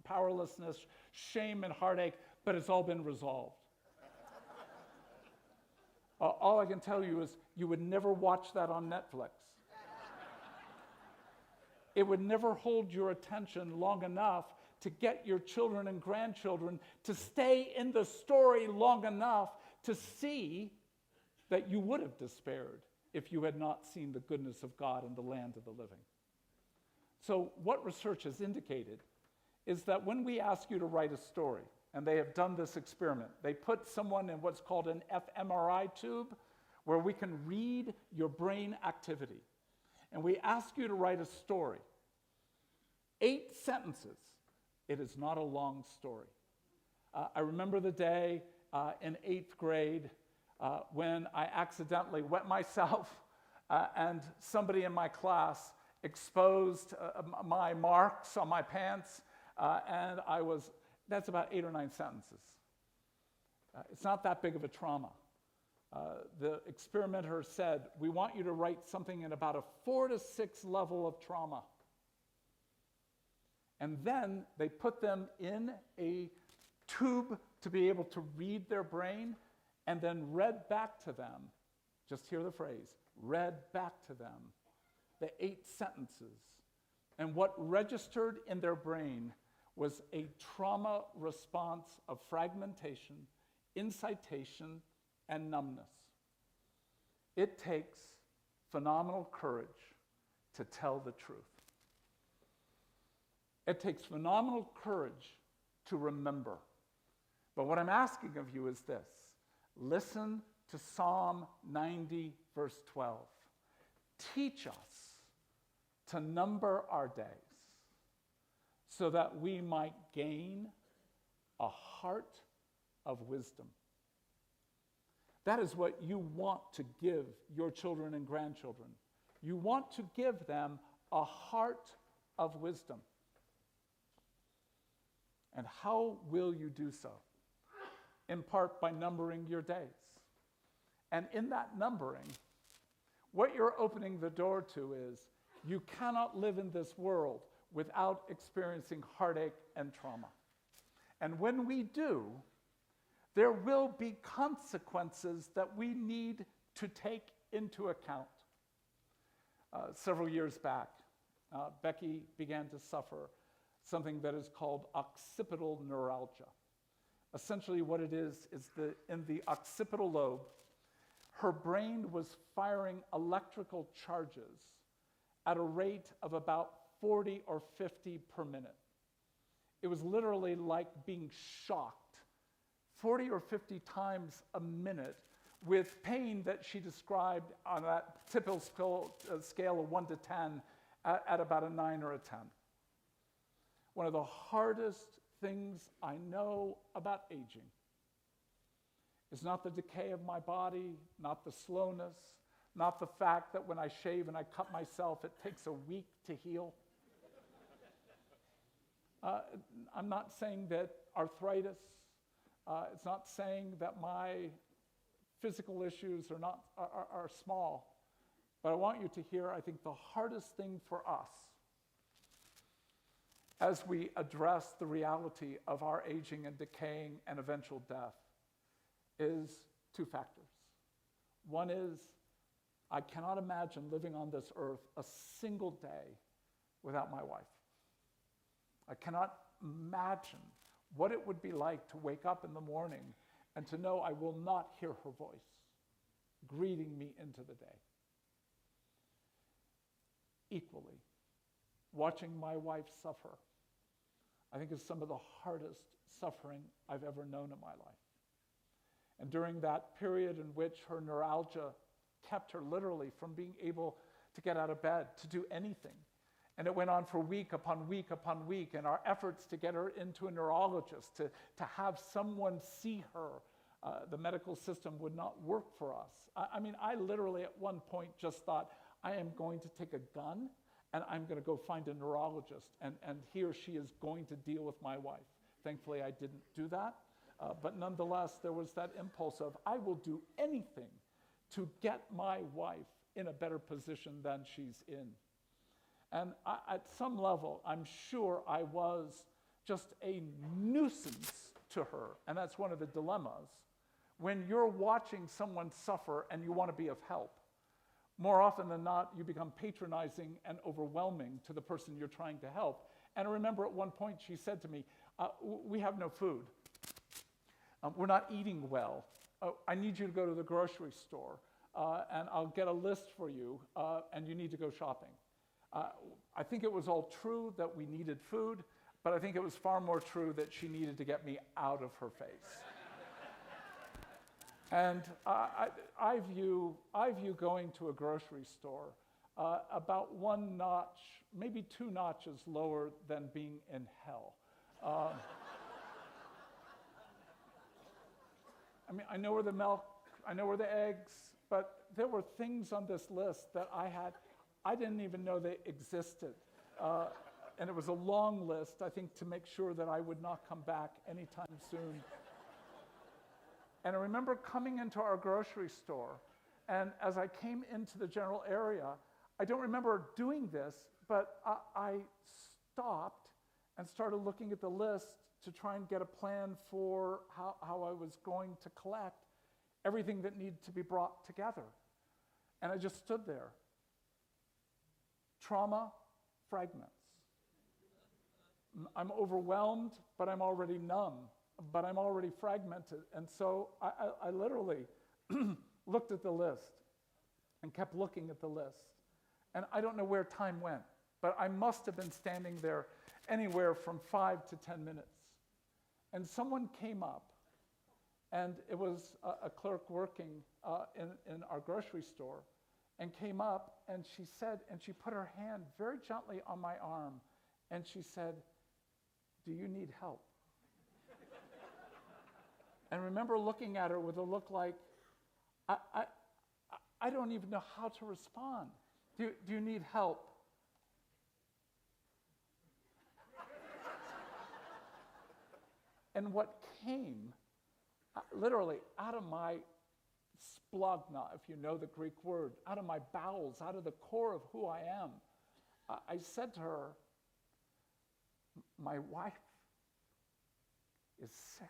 powerlessness, shame, and heartache, but it's all been resolved. All I can tell you is you would never watch that on Netflix. It would never hold your attention long enough to get your children and grandchildren to stay in the story long enough to see that you would have despaired if you had not seen the goodness of God in the land of the living. So what research has indicated is that when we ask you to write a story, and they have done this experiment, they put someone in what's called an fMRI tube, where we can read your brain activity. And we ask you to write a story. 8 sentences. It is not a long story. I remember the day in 8th grade when I accidentally wet myself and somebody in my class exposed my marks on my pants, and that's about 8 or 9 sentences. It's not that big of a trauma. The experimenter said, we want you to write something in about a 4 to 6 level of trauma. And then they put them in a tube to be able to read their brain, and then read back to them, just hear the phrase, read back to them the 8 sentences. And what registered in their brain was a trauma response of fragmentation, incitation, and numbness. It takes phenomenal courage to tell the truth. It takes phenomenal courage to remember. But what I'm asking of you is this. Listen to Psalm 90, verse 12. Teach us to number our days so that we might gain a heart of wisdom. That is what you want to give your children and grandchildren. You want to give them a heart of wisdom. And how will you do so? In part by numbering your days. And in that numbering, what you're opening the door to is you cannot live in this world without experiencing heartache and trauma. And when we do, there will be consequences that we need to take into account. Several years back, Becky began to suffer something that is called occipital neuralgia. Essentially what it is in the occipital lobe, her brain was firing electrical charges at a rate of about 40 or 50 per minute. It was literally like being shocked 40 or 50 times a minute with pain that she described on that typical scale of 1 to 10 at about a 9 or a 10. One of the hardest things I know about aging is not the decay of my body, not the slowness, not the fact that when I shave and I cut myself, it takes a week to heal. I'm not saying that arthritis, it's not saying that my physical issues are small, but I want you to hear, I think the hardest thing for us as we address the reality of our aging and decaying and eventual death is 2 factors. One is, I cannot imagine living on this earth a single day without my wife. I cannot imagine what it would be like to wake up in the morning and to know I will not hear her voice greeting me into the day. Equally, watching my wife suffer, I think, is some of the hardest suffering I've ever known in my life. And during that period in which her neuralgia kept her literally from being able to get out of bed, to do anything, and it went on for week upon week upon week, and our efforts to get her into a neurologist, to have someone see her, the medical system would not work for us. I literally at one point just thought, I am going to take a gun and I'm going to go find a neurologist, and he or she is going to deal with my wife. Thankfully, I didn't do that, but nonetheless, there was that impulse of, I will do anything to get my wife in a better position than she's in. And at some level, I'm sure I was just a nuisance to her, and that's one of the dilemmas. When you're watching someone suffer and you want to be of help, more often than not, you become patronizing and overwhelming to the person you're trying to help. And I remember at one point she said to me, we have no food. We're not eating well. I need you to go to the grocery store, and I'll get a list for you, and you need to go shopping. I think it was all true that we needed food, But I think it was far more true that she needed to get me out of her face. And I view going to a grocery store about one notch, maybe two notches lower than being in hell. I mean, I know where the milk, I know where the eggs, but there were things on this list that I didn't even know they existed. And it was a long list, I think, to make sure that I would not come back anytime soon. And I remember coming into our grocery store, and as I came into the general area, I don't remember doing this, but I stopped and started looking at the list to try and get a plan for how I was going to collect everything that needed to be brought together. And I just stood there. Trauma, fragments. I'm overwhelmed, but I'm already numb, but I'm already fragmented. And so I literally looked at the list and kept looking at the list. And I don't know where time went, but I must have been standing there anywhere from 5 to 10 minutes. And someone came up, and it was a clerk working in our grocery store, and came up, and she said, and she put her hand very gently on my arm, and she said, "Do you need help?" And I remember looking at her with a look like, I don't even know how to respond. Do you need help? And what came, literally, out of my splagna, if you know the Greek word, out of my bowels, out of the core of who I am, I said to her, "My wife is sick."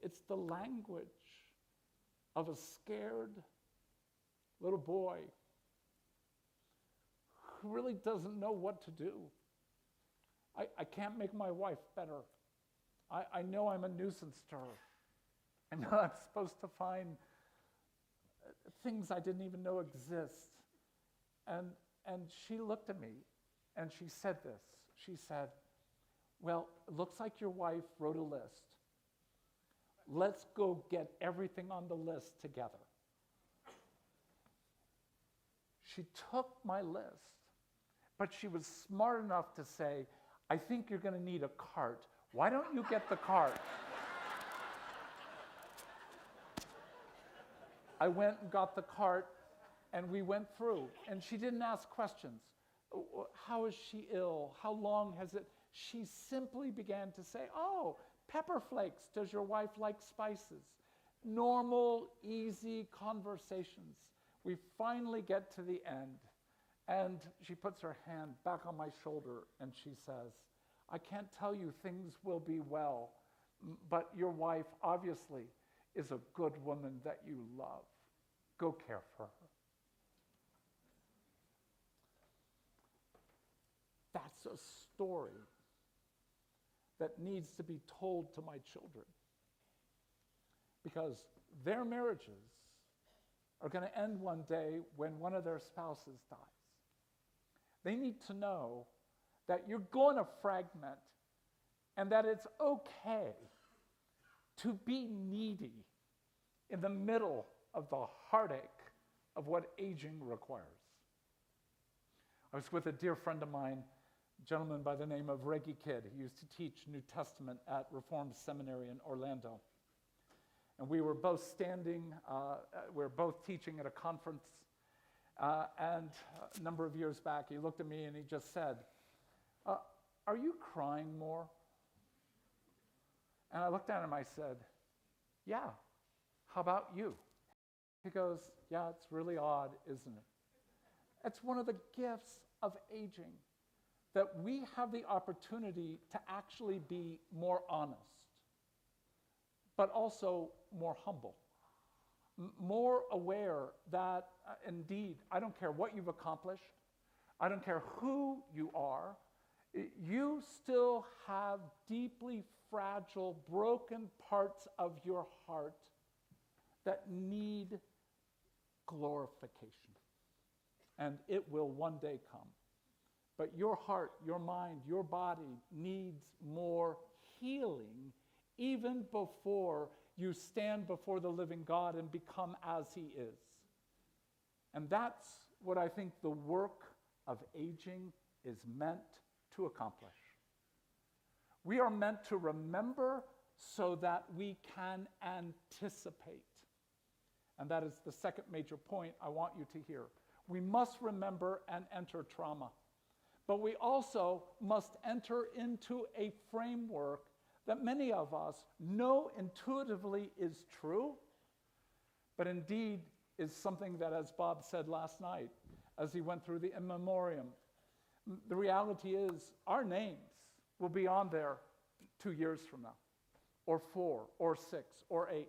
It's the language of a scared little boy who really doesn't know what to do. I can't make my wife better. I know I'm a nuisance to her. I know I'm supposed to find things I didn't even know exist. And she looked at me and she said this. She said, "Well, it looks like your wife wrote a list. Let's go get everything on the list together." She took my list, but she was smart enough to say, "I think you're going to need a cart. Why don't you get the cart?" I went and got the cart, and we went through. And she didn't ask questions. How is she ill? How long has it? She simply began to say, "Oh, pepper flakes. Does your wife like spices?" Normal, easy conversations. We finally get to the end. And she puts her hand back on my shoulder and she says, "I can't tell you things will be well, but your wife obviously is a good woman that you love. Go care for her." That's a story that needs to be told to my children, because their marriages are going to end one day when one of their spouses dies. They need to know that you're going to fragment and that it's okay to be needy in the middle of the heartache of what aging requires. I was with a dear friend of mine, a gentleman by the name of Reggie Kidd. He used to teach New Testament at Reformed Seminary in Orlando. And we were both standing, we were both teaching at a conference. And a number of years back, he looked at me and he just said, "Are you crying more?" And I looked at him, I said, "Yeah, how about you?" He goes, "Yeah, it's really odd, isn't it?" It's one of the gifts of aging, that we have the opportunity to actually be more honest, but also more humble. More aware that, indeed, I don't care what you've accomplished, I don't care who you are, you still have deeply fragile, broken parts of your heart that need glorification. And it will one day come. But your heart, your mind, your body needs more healing even before you stand before the living God and become as he is. And that's what I think the work of aging is meant to accomplish. We are meant to remember so that we can anticipate. And that is the second major point I want you to hear. We must remember and enter trauma. But we also must enter into a framework that many of us know intuitively is true, but indeed is something that, as Bob said last night, as he went through the in memoriam, the reality is our names will be on there 2 years from now, or 4, or 6, or 8.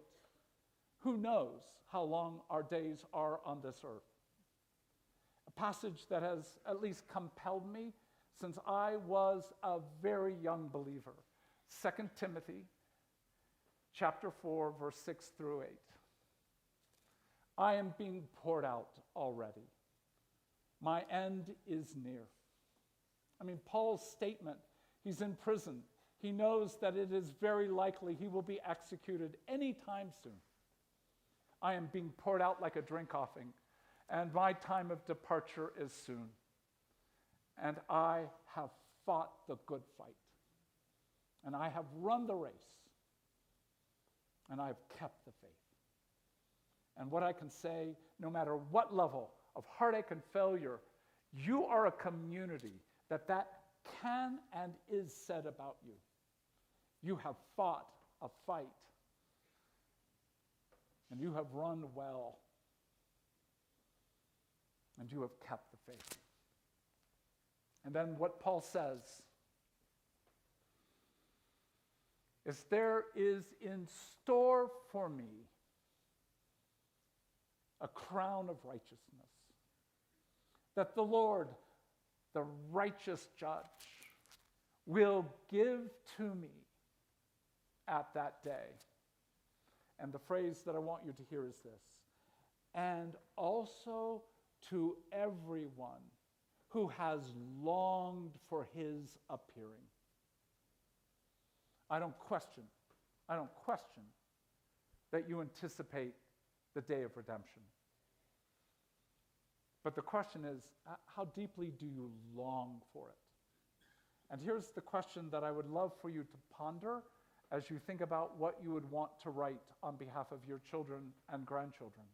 Who knows how long our days are on this earth? A passage that has at least compelled me since I was a very young believer. 2 Timothy chapter 4, verse 6 through 8. I am being poured out already. My end is near. I mean, Paul's statement, he's in prison. He knows that it is very likely he will be executed anytime soon. I am being poured out like a drink offering, and my time of departure is soon. And I have fought the good fight, and I have run the race, and I have kept the faith. And what I can say, no matter what level of heartache and failure, you are a community that can and is said about you. You have fought a fight, and you have run well, and you have kept the faith. And then what Paul says is, there is in store for me a crown of righteousness, that the Lord, the righteous judge, will give to me at that day. And the phrase that I want you to hear is this: and also to everyone who has longed for his appearing. I don't question that you anticipate the day of redemption. But the question is, how deeply do you long for it? And here's the question that I would love for you to ponder as you think about what you would want to write on behalf of your children and grandchildren.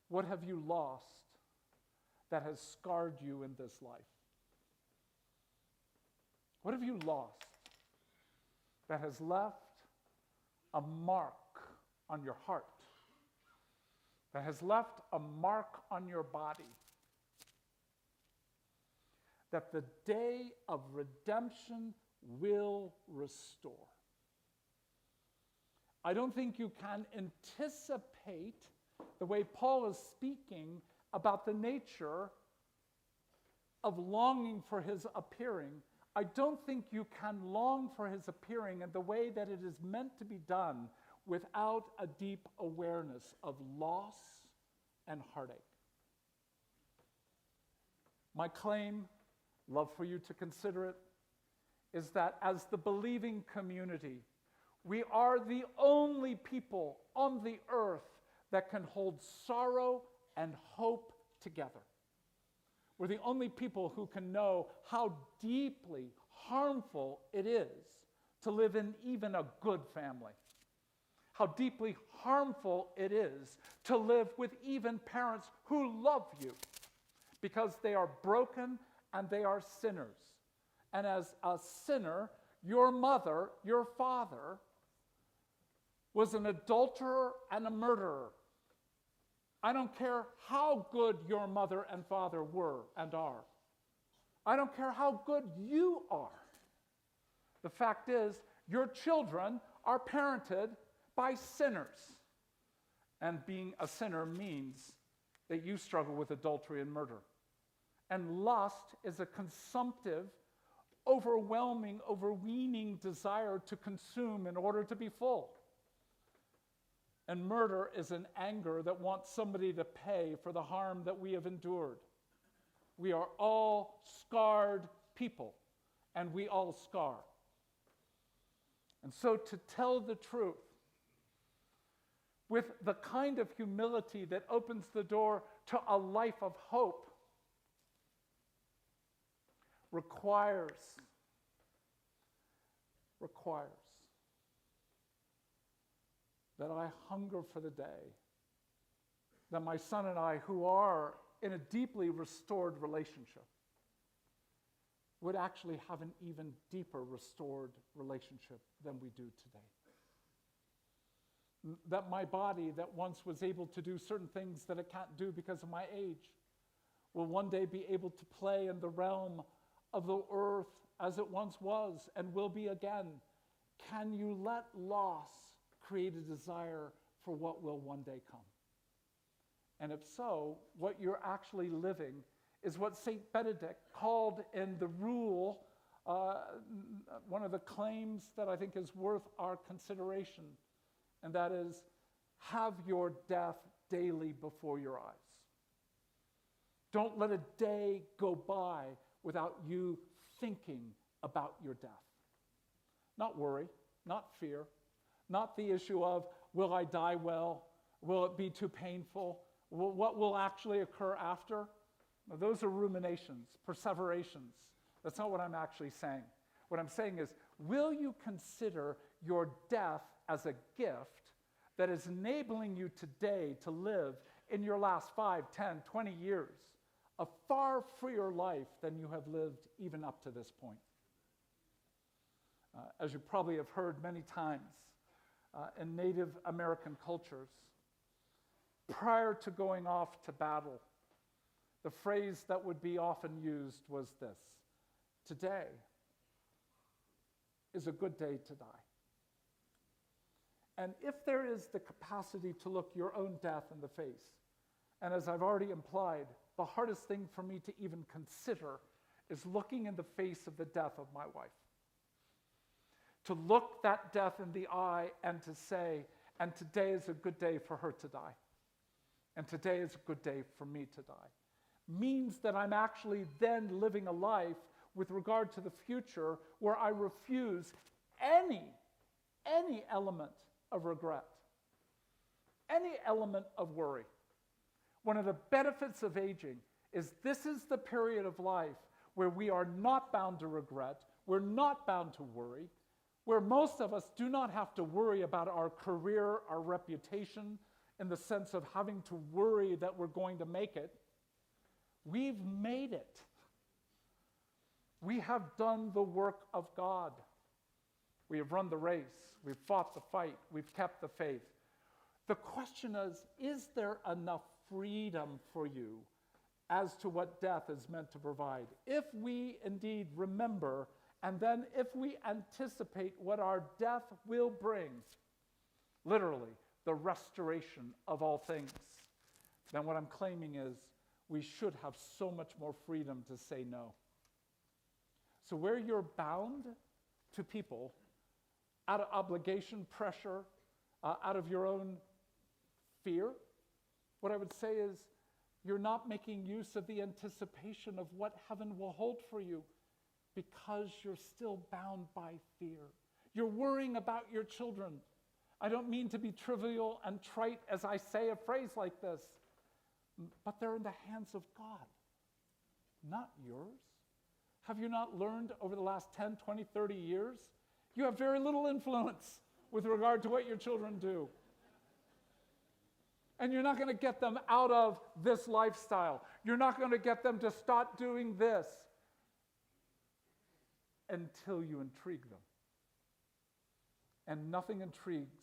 What have you lost that has scarred you in this life? What have you lost that has left a mark on your heart, that has left a mark on your body, that the day of redemption will restore? I don't think you can anticipate the way Paul is speaking about the nature of longing for his appearing. I don't think you can long for his appearing in the way that it is meant to be done without a deep awareness of loss and heartache. My claim, love for you to consider it, is that as the believing community, we are the only people on the earth that can hold sorrow and hope together. We're the only people who can know how deeply harmful it is to live in even a good family. How deeply harmful it is to live with even parents who love you, because they are broken and they are sinners. And as a sinner, your mother, your father, was an adulterer and a murderer. I don't care how good your mother and father were and are. I don't care how good you are. The fact is, your children are parented by sinners. And being a sinner means that you struggle with adultery and murder. And lust is a consumptive, overwhelming, overweening desire to consume in order to be full. And murder is an anger that wants somebody to pay for the harm that we have endured. We are all scarred people, and we all scar. And so to tell the truth with the kind of humility that opens the door to a life of hope requires that I hunger for the day that my son and I, who are in a deeply restored relationship, would actually have an even deeper restored relationship than we do today. That my body that once was able to do certain things that it can't do because of my age will one day be able to play in the realm of the earth as it once was and will be again. Can you let loss create a desire for what will one day come? And if so, what you're actually living is what St. Benedict called in the rule, one of the claims that I think is worth our consideration, and that is, have your death daily before your eyes. Don't let a day go by without you thinking about your death. Not worry, not fear, not the issue of, will I die well? Will it be too painful? What will actually occur after? Now, those are ruminations, perseverations. That's not what I'm actually saying. What I'm saying is, will you consider your death as a gift that is enabling you today to live in your last 5, 10, 20 years a far freer life than you have lived even up to this point? As you probably have heard many times in Native American cultures, prior to going off to battle, the phrase that would be often used was this: today is a good day to die. And if there is the capacity to look your own death in the face, and as I've already implied, the hardest thing for me to even consider is looking in the face of the death of my wife. To look that death in the eye and to say, and today is a good day for her to die. And today is a good day for me to die. Means that I'm actually then living a life with regard to the future where I refuse any element of regret, any element of worry. One of the benefits of aging is this is the period of life where we are not bound to regret, we're not bound to worry, where most of us do not have to worry about our career, our reputation, in the sense of having to worry that we're going to make it. We've made it. We have done the work of God. We have run the race. We've fought the fight. We've kept the faith. The question is there enough freedom for you as to what death is meant to provide? If we indeed remember, and then if we anticipate what our death will bring, literally, the restoration of all things, then what I'm claiming is we should have so much more freedom to say no. So where you're bound to people out of obligation, pressure, out of your own fear, what I would say is you're not making use of the anticipation of what heaven will hold for you because you're still bound by fear. You're worrying about your children. I don't mean to be trivial and trite as I say a phrase like this, but they're in the hands of God, not yours. Have you not learned over the last 10, 20, 30 years? You have very little influence with regard to what your children do. And you're not going to get them out of this lifestyle. You're not going to get them to stop doing this until you intrigue them. And nothing intrigues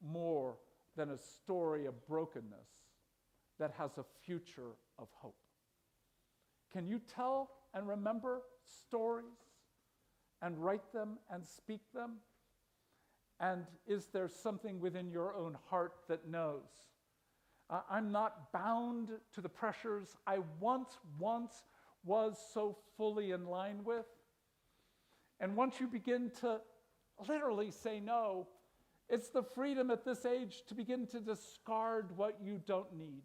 more than a story of brokenness that has a future of hope. Can you tell and remember stories and write them and speak them? And is there something within your own heart that knows? I'm not bound to the pressures I once was so fully in line with. And once you begin to literally say no, it's the freedom at this age to begin to discard what you don't need.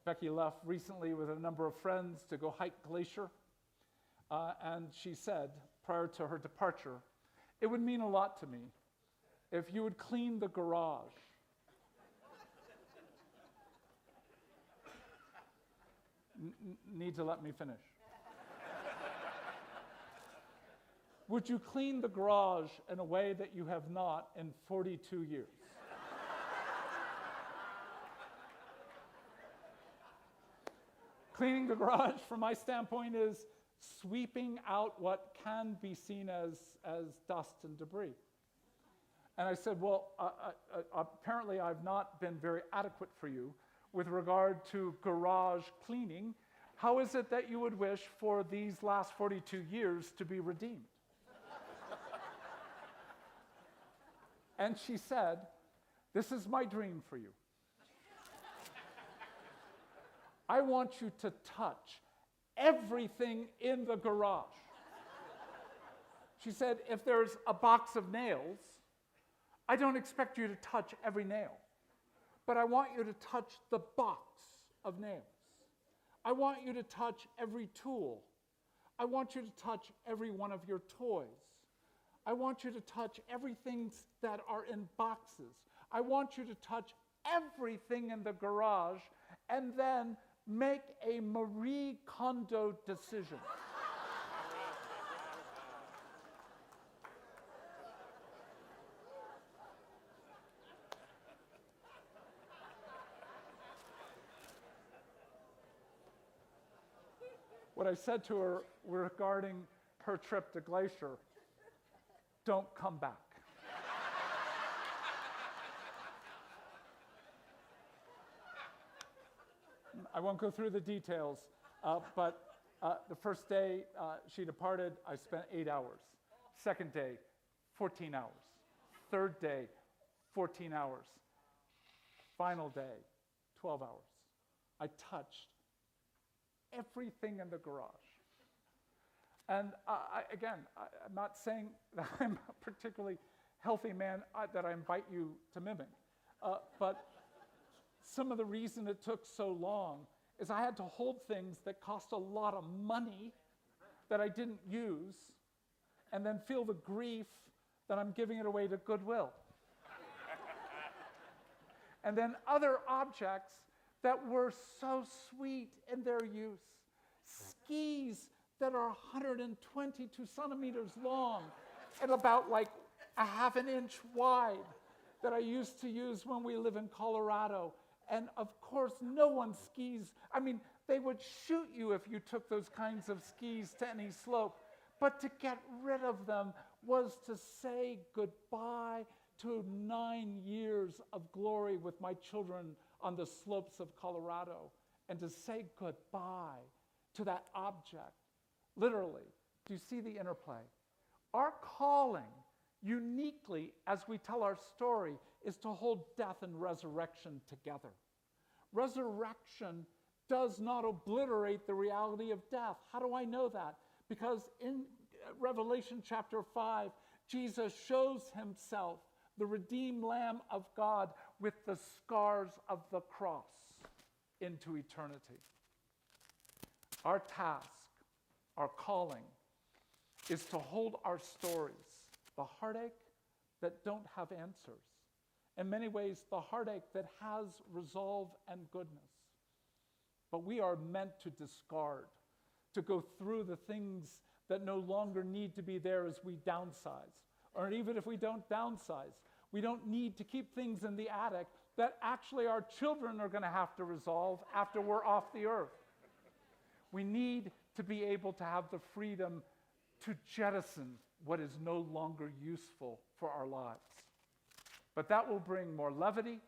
Becky left recently with a number of friends to go hike Glacier, and she said, prior to her departure, it would mean a lot to me if you would clean the garage. Need to let me finish. Would you clean the garage in a way that you have not in 42 years? Cleaning the garage, from my standpoint, is sweeping out what can be seen as dust and debris. And I said, well, apparently I've not been very adequate for you with regard to garage cleaning. How is it that you would wish for these last 42 years to be redeemed? And she said, this is my dream for you. I want you to touch everything in the garage. She said, if there's a box of nails, I don't expect you to touch every nail, but I want you to touch the box of nails. I want you to touch every tool. I want you to touch every one of your toys. I want you to touch everything that are in boxes. I want you to touch everything in the garage and then make a Marie Kondo decision. What I said to her regarding her trip to Glacier, don't come back. I won't go through the details, but the first day she departed, I spent 8 hours. Second day, 14 hours. Third day, 14 hours. Final day, 12 hours. I touched everything in the garage. And I'm not saying that I'm a particularly healthy man that I invite you to mimic, but some of the reason it took so long is I had to hold things that cost a lot of money that I didn't use, and then feel the grief that I'm giving it away to Goodwill. And then other objects that were so sweet in their use. Skis that are 122 centimeters long and about like a half an inch wide that I used to use when we live in Colorado. And of course, no one skis. I mean, they would shoot you if you took those kinds of skis to any slope. But to get rid of them was to say goodbye to 9 years of glory with my children on the slopes of Colorado, and to say goodbye to that object. Literally, do you see the interplay? Our calling, uniquely, as we tell our story, is to hold death and resurrection together. Resurrection does not obliterate the reality of death. How do I know that? Because in Revelation chapter 5, Jesus shows himself, the redeemed Lamb of God, with the scars of the cross into eternity. Our task, our calling, is to hold our stories, the heartache that don't have answers. In many ways, the heartache that has resolve and goodness. But we are meant to discard, to go through the things that no longer need to be there as we downsize. Or even if we don't downsize, we don't need to keep things in the attic that actually our children are going to have to resolve after we're off the earth. We need to be able to have the freedom to jettison what is no longer useful for our lives. But that will bring more levity,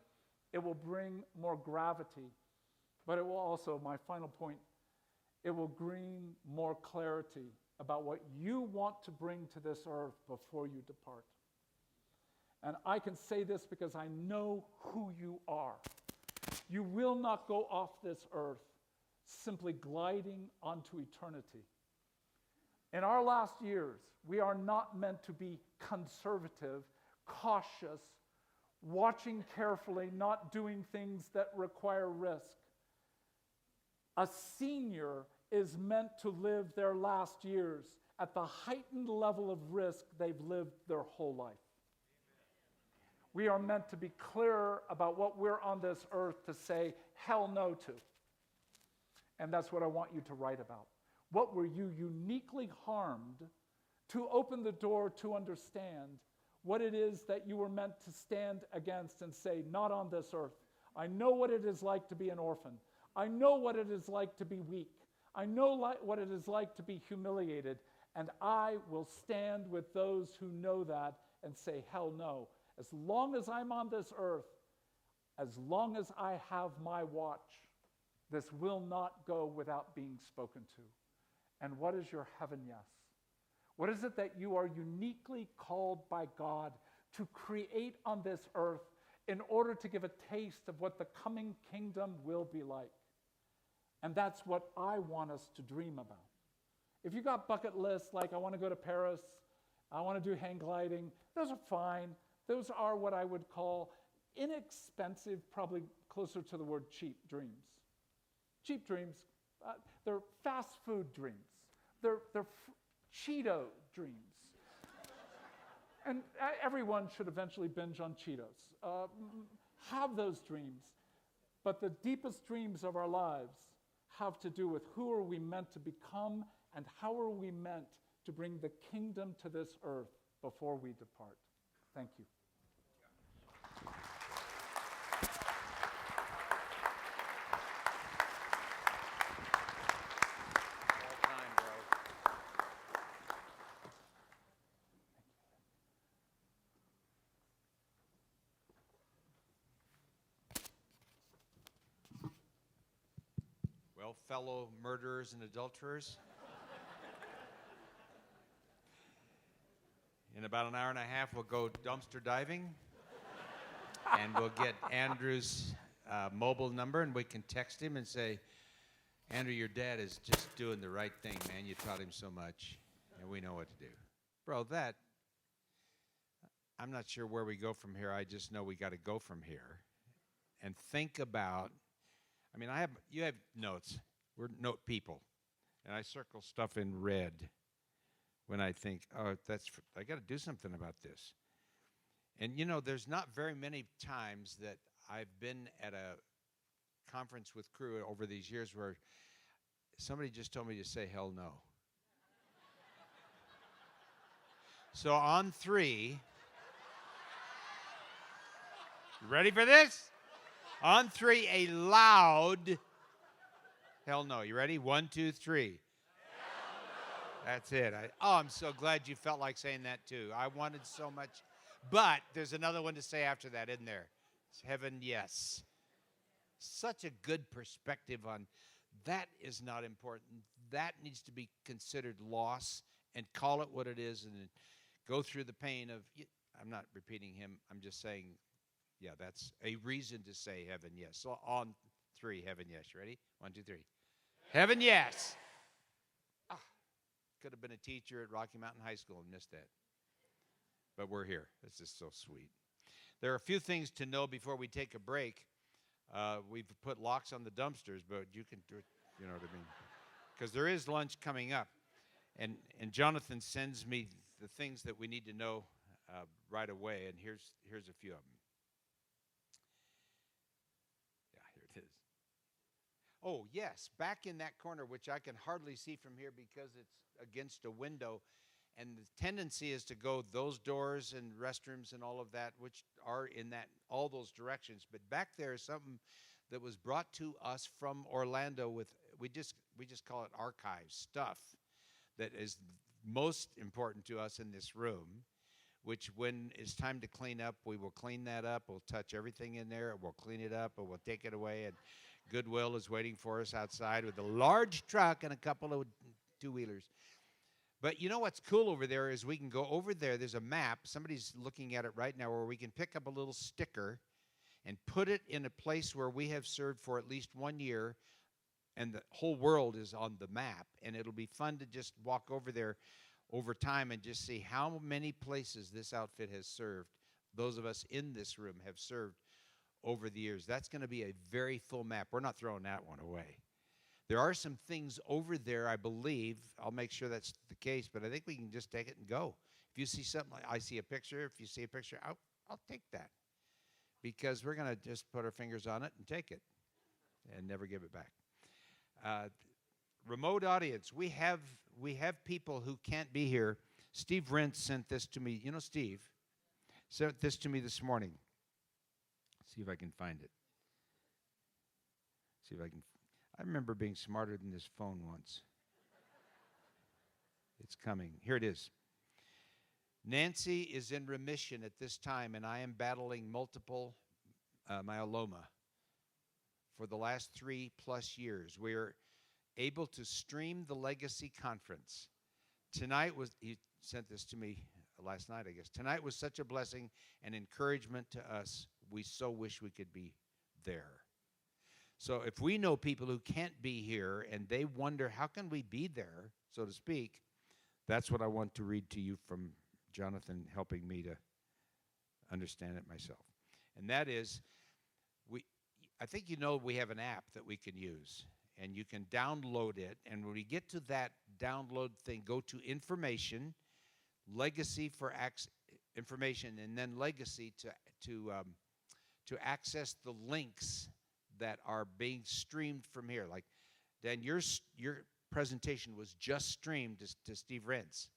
it will bring more gravity, but it will also, my final point, it will bring more clarity about what you want to bring to this earth before you depart. And I can say this because I know who you are. You will not go off this earth simply gliding onto eternity. In our last years, we are not meant to be conservative, cautious, watching carefully, not doing things that require risk. A senior is meant to live their last years at the heightened level of risk they've lived their whole life. We are meant to be clearer about what we're on this earth to say hell no to. And that's what I want you to write about. What were you uniquely harmed to open the door to understand what it is that you were meant to stand against and say, not on this earth. I know what it is like to be an orphan. I know what it is like to be weak. I know what it is like to be humiliated. And I will stand with those who know that and say, hell no. As long as I'm on this earth, as long as I have my watch, this will not go without being spoken to. And what is your heaven yes? What is it that you are uniquely called by God to create on this earth in order to give a taste of what the coming kingdom will be like? And that's what I want us to dream about. If you got bucket lists like I want to go to Paris, I want to do hang gliding, those are fine. Those are what I would call inexpensive, probably closer to the word cheap dreams. Cheap dreams, they're fast food dreams. They're Cheeto dreams. And everyone should eventually binge on Cheetos. Have those dreams. But the deepest dreams of our lives have to do with who are we meant to become and how are we meant to bring the kingdom to this earth before we depart. Thank you. Well, fellow murderers and adulterers, in about an hour and a half, we'll go dumpster diving, and we'll get Andrew's mobile number, and we can text him and say, Andrew, your dad is just doing the right thing, man. You taught him so much, and we know what to do. Bro, I'm not sure where we go from here. I just know we got to go from here and think about, you have notes. We're note people. And I circle stuff in red when I think, I got to do something about this. And there's not very many times that I've been at a conference with Cru over these years where somebody just told me to say hell no. So on 3, you ready for this? On 3, a loud hell no. You ready? 1, 2, 3. Hell no. That's it. I'm so glad you felt like saying that too. I wanted so much. But there's another one to say after that, isn't there? It's heaven yes. Such a good perspective on that is not important. That needs to be considered loss and call it what it is and go through the pain of, I'm not repeating him. I'm just saying, yeah, that's a reason to say heaven yes. So on 3, heaven yes. You ready? 1, 2, 3. Heaven yes. Could have been a teacher at Rocky Mountain High School and missed that. But we're here. This is so sweet. There are a few things to know before we take a break. We've put locks on the dumpsters, but you can do it, you know what I mean? Because there is lunch coming up. And Jonathan sends me the things that we need to know right away, and here's a few of them. Yeah, here it is. Oh, yes, back in that corner, which I can hardly see from here because it's against a window, and the tendency is to go those doors and restrooms and all of that, which are in all those directions. But back there is something that was brought to us from Orlando with, we just call it archive stuff that is most important to us in this room, which when it's time to clean up, we will clean that up. We'll touch everything in there. We'll clean it up, and we'll take it away. And Goodwill is waiting for us outside with a large truck and a couple of two-wheelers. But you know what's cool over there is we can go over there. There's a map. Somebody's looking at it right now where we can pick up a little sticker and put it in a place where we have served for at least 1 year, and the whole world is on the map. And it'll be fun to just walk over there over time and just see how many places this outfit has served. Those of us in this room have served over the years. That's going to be a very full map. We're not throwing that one away. There are some things over there, I believe. I'll make sure that's the case, but I think we can just take it and go. If you see something like I see a picture, if you see a picture, I'll take that. Because we're going to just put our fingers on it and take it and never give it back. Remote audience. We have people who can't be here. Steve Rentz sent this to me. You know Steve sent this to me this morning. See if I can find it. See if I can. I remember being smarter than this phone once. It's coming. Here it is. Nancy is in remission at this time, and I am battling multiple myeloma for the last 3+ years. We're able to stream the Legacy Conference. Tonight was, he sent this to me last night, I guess. Tonight was such a blessing and encouragement to us. We so wish we could be there. So if we know people who can't be here and they wonder, how can we be there, so to speak, that's what I want to read to you from Jonathan helping me to understand it myself. And that is, I think you know we have an app that we can use, and you can download it. And when we get to that download thing, go to information, legacy for information, and then legacy to access the links that are being streamed from here. Like, Dan, your presentation was just streamed to Steve Rentz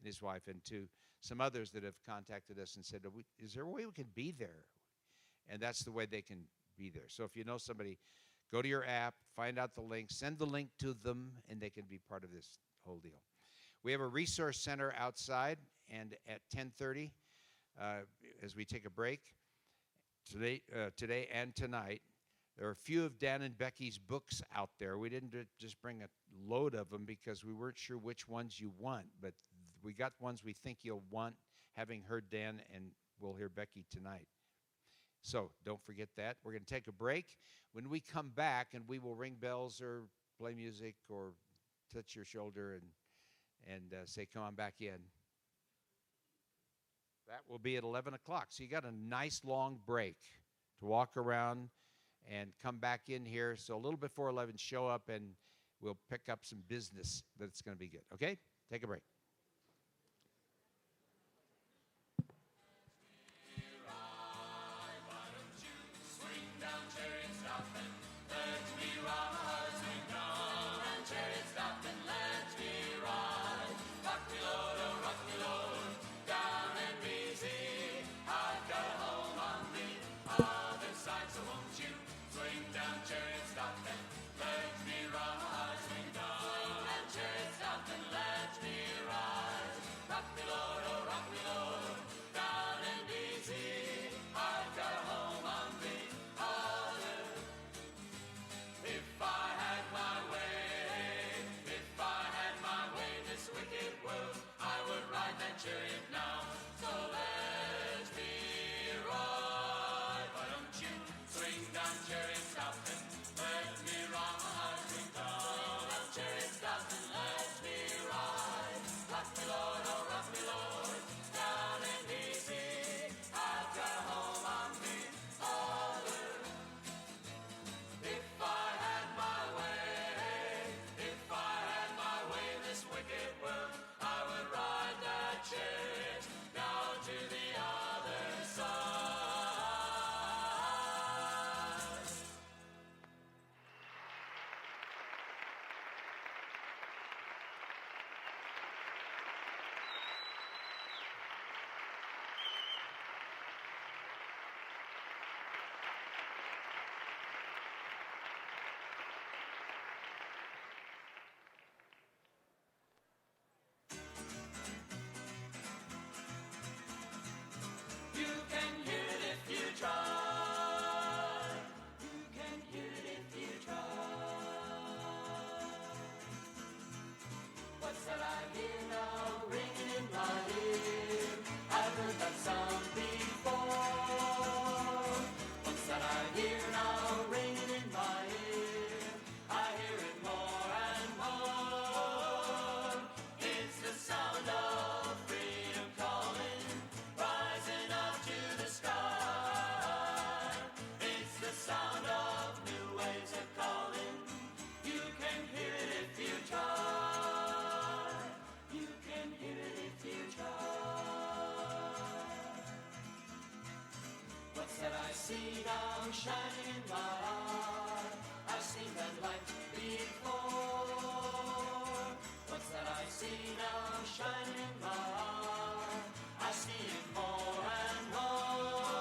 and his wife, and to some others that have contacted us and said, is there a way we can be there? And that's the way they can be there. So if you know somebody, go to your app, find out the link, send the link to them, and they can be part of this whole deal. We have a resource center outside, and at 10:30, as we take a break, today and tonight, there are a few of Dan and Becky's books out there. We didn't just bring a load of them because we weren't sure which ones you want, but we got ones we think you'll want, having heard Dan, and we'll hear Becky tonight. So don't forget that. We're going to take a break. When we come back, and we will ring bells or play music or touch your shoulder and say, come on back in. That will be at 11 o'clock. So you got a nice long break to walk around and come back in here. So a little before 11, show up, and we'll pick up some business that's going to be good. Okay? Take a break. Rock me, Lord, oh, rock me, Lord, down see now shining in my heart? I've seen that light before. What's that I see now shining in my heart? I see it more and more.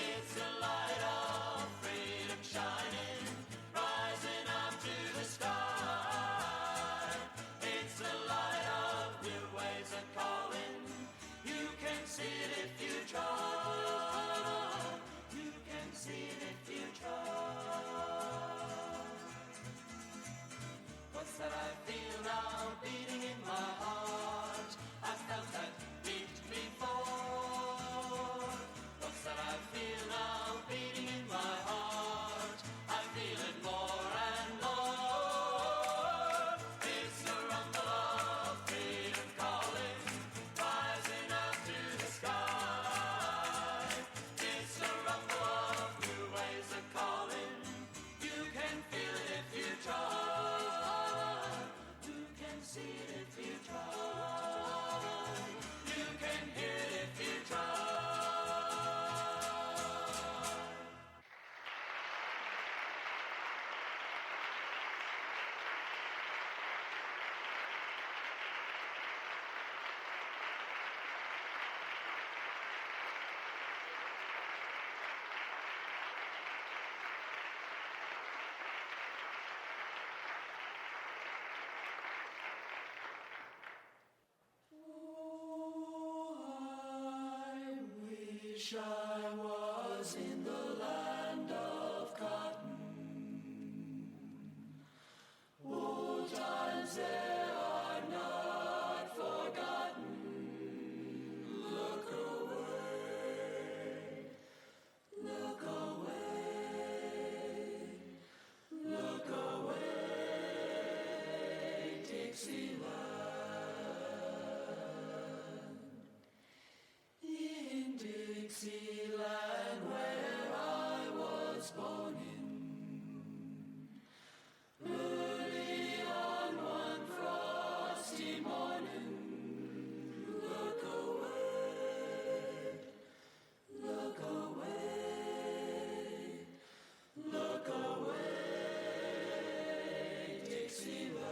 It's the light of freedom shining, rising up to the sky. It's the light of new ways of calling. You can see it if you try. You can see it if you try. What's that I feel now beating in my heart? I felt that beat before. What's that I feel now beating in my heart? I feel it more and more. It's the rumble of freedom calling, rising up to the sky. It's the rumble of new ways of calling. You can feel it if you try. You can see it if you try. You can hear it if you try. Wish I was in the land of cotton. Old times there are not forgotten. Look away, look away, look away, Dixieland. In Dixieland, where I was born early on one frosty morning. Look away, look away, look away, Dixieland.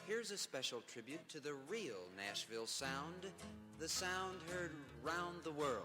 here's a special tribute to the real Nashville sound, the sound heard round the world.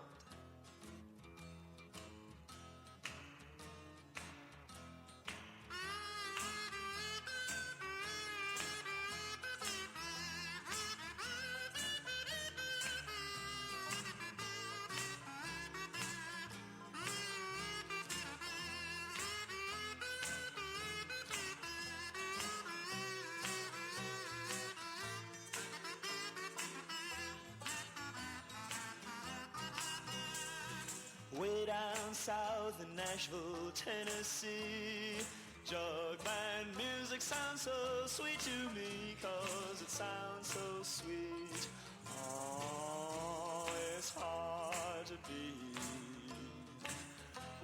Way down south in Nashville, Tennessee, jug band music sounds so sweet to me, 'cause it sounds so sweet. Oh, it's hard to beat.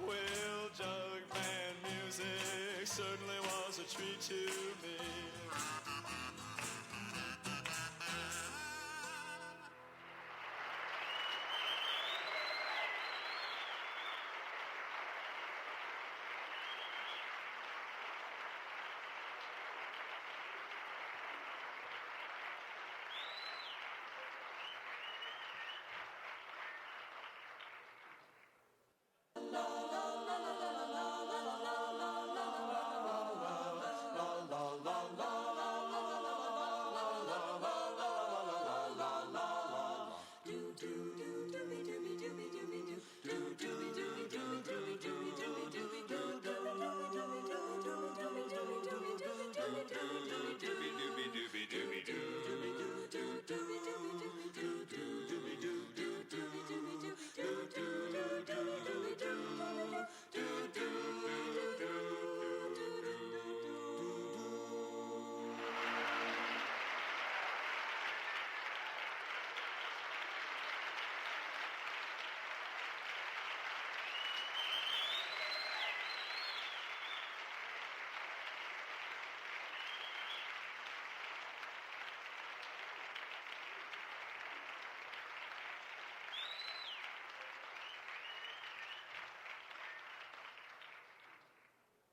Well, jug band music certainly was a treat to me.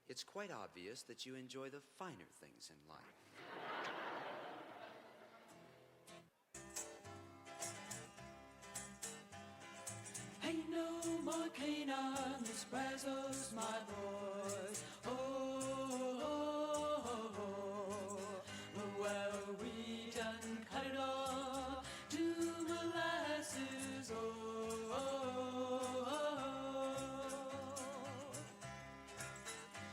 It's quite obvious that you enjoy the finer things in life. Ain't no more canine desprezos, my boys. Oh, oh, oh, oh. Well, we done cut it all to molasses. Oh, oh, oh.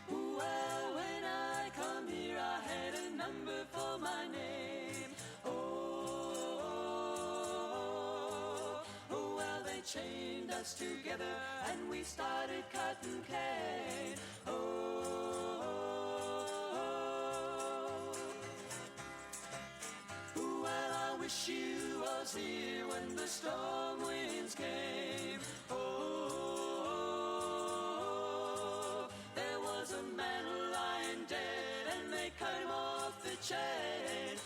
Well, when I come here, I had a number for my name. Chained us together and we started cutting cane. Oh, well, I wish you was here when the storm winds came. Oh, there was a man lying dead and they cut him off the chain.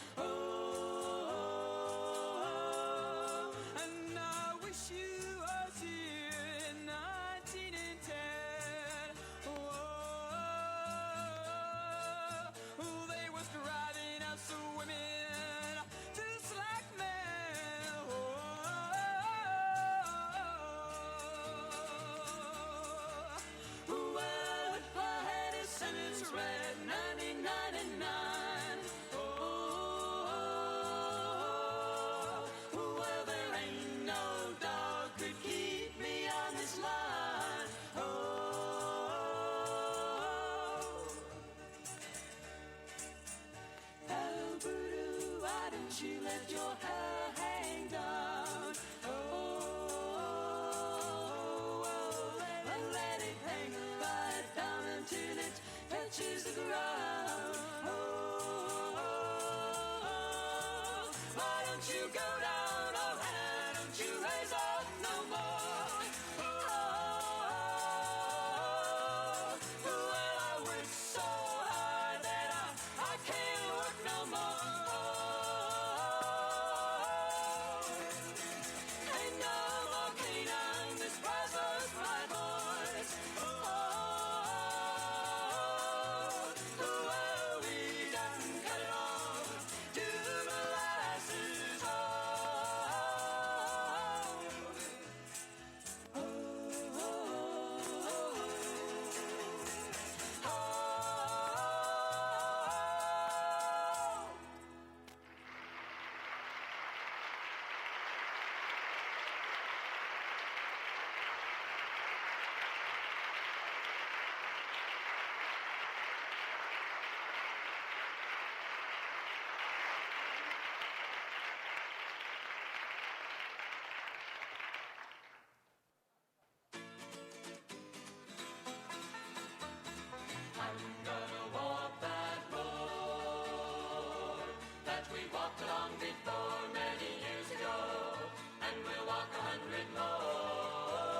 You let your hair hang down. Oh, let it hang right down until it touches the ground. Oh, why don't you go down? Oh, why don't you raise up no more? Oh, well, I work so hard that I can't work no more. Do 100 more.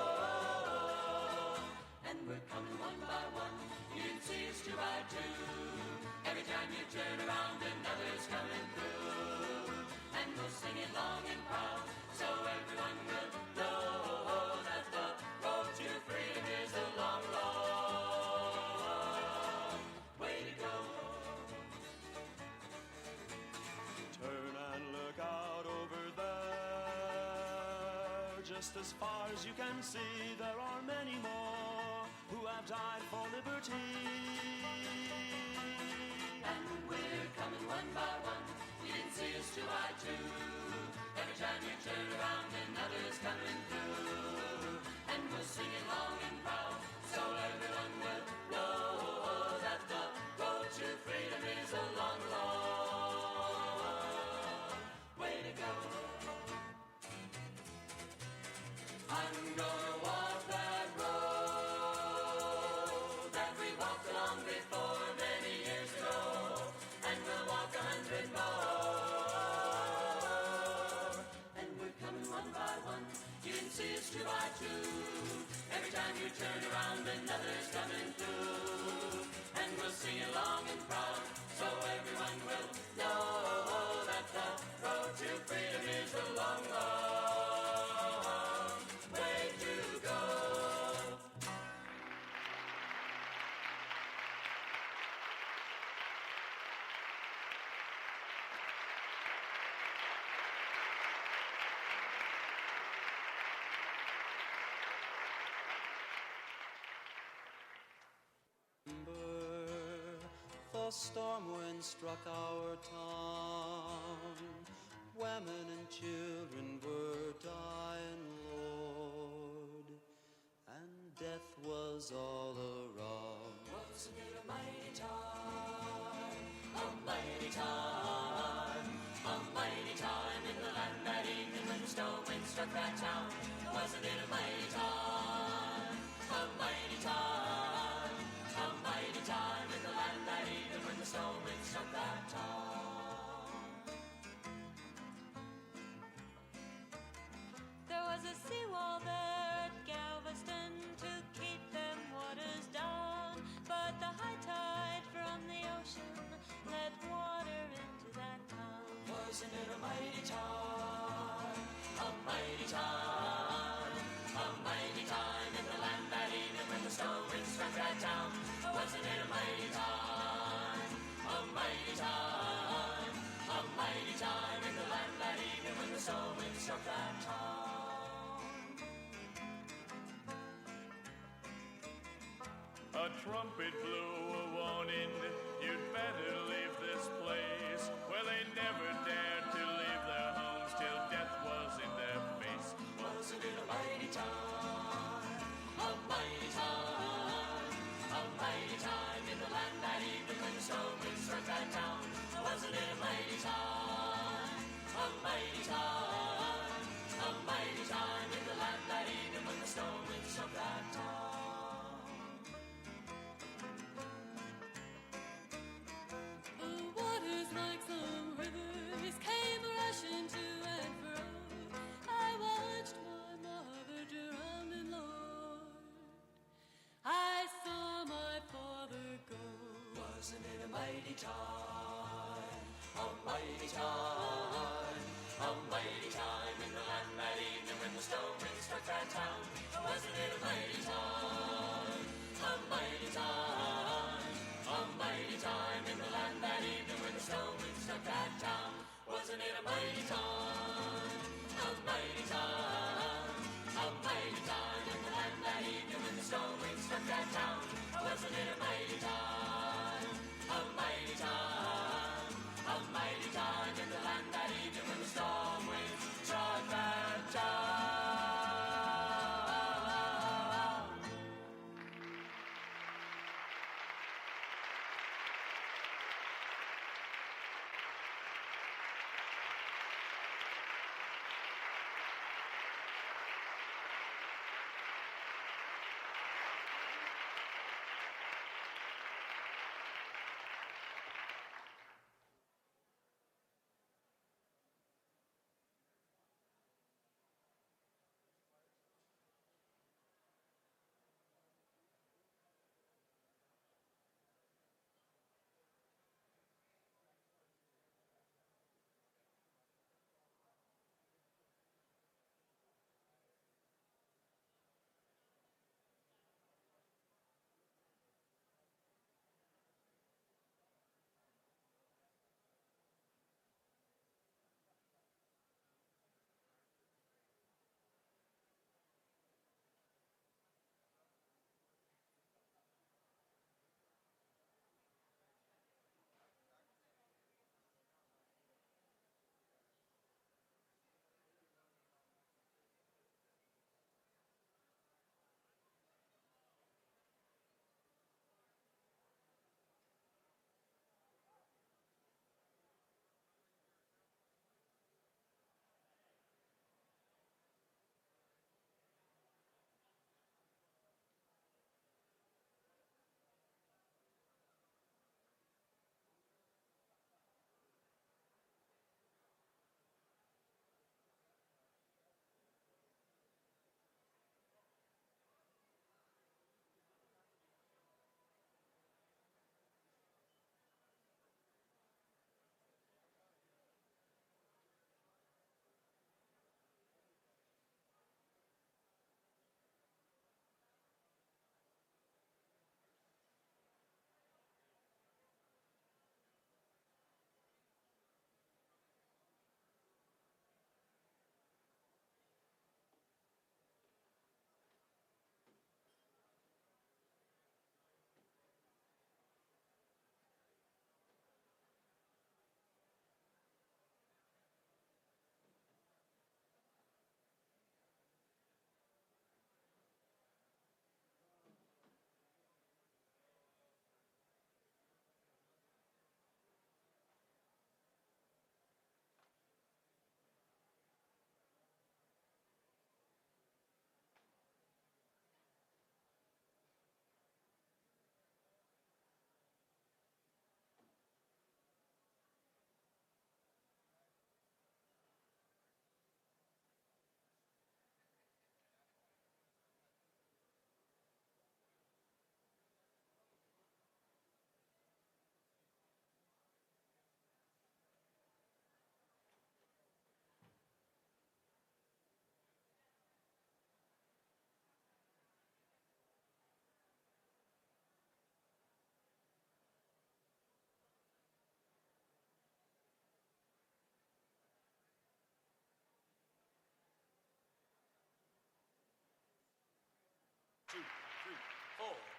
And we're coming one by one. You can see us two by two. Every time you turn around, another's coming through. And we'll sing it long and proud, so everyone will know that the road to freedom is a long, long way to go. Turn and look out over there. Just as far as you can see, there are many more who have died for liberty. And we're coming one by one. You can see us two by two. Every time you turn around, another's coming through. And we'll sing it long and proud, so everyone will know that the road to freedom is a long, long way to go. I'm gonna walk that road that we walked along before many years ago, and we'll walk 100 more. And we're coming one by one. You can see us two by two. Every time you turn around, another's coming through. And we'll sing it long and proud, so everyone will know that the road to freedom is a long, long way to go. The storm wind struck our town. Women and children were dying, Lord, and death was all around. Wasn't it a mighty time? A mighty time. A mighty time in the land that evening when the storm wind struck that town. Wasn't it a mighty time? A mighty time. A mighty time in the land that evening when the storm wind struck that town. There was a seawall there at Galveston to keep them waters down, but the high tide from the ocean let water into that town. Wasn't it a mighty time? A mighty time. A mighty time in the land that evening when the storm wind struck that town. Wasn't it a mighty time? A mighty time. A mighty time in the land that evening when the storm wind struck that town. A trumpet blew a warning, you'd better leave this place. Well, they never dared to leave their homes till death was in their face. Wasn't it a mighty time? A mighty time. A mighty time in the land that evening when the storm wind struck that town. Wasn't it a mighty time? A mighty time. A mighty time in the land that evening when the storm wind struck that town. The waters like some rivers came rushing to and fro. I watched my mother drown in Lord. I saw my father go. Wasn't it a mighty time? A mighty time. A mighty time in the land that evening when the storm wind struck that town. Wasn't it a mighty time? A mighty time. A mighty time in the land that evening when the storm wind struck that town. Wasn't it a mighty time? A mighty time. A mighty time in the land that evening when the storm wind struck that town. Wasn't it a mighty time? A mighty time. A mighty time in the land that evening when the storm wind struck that town.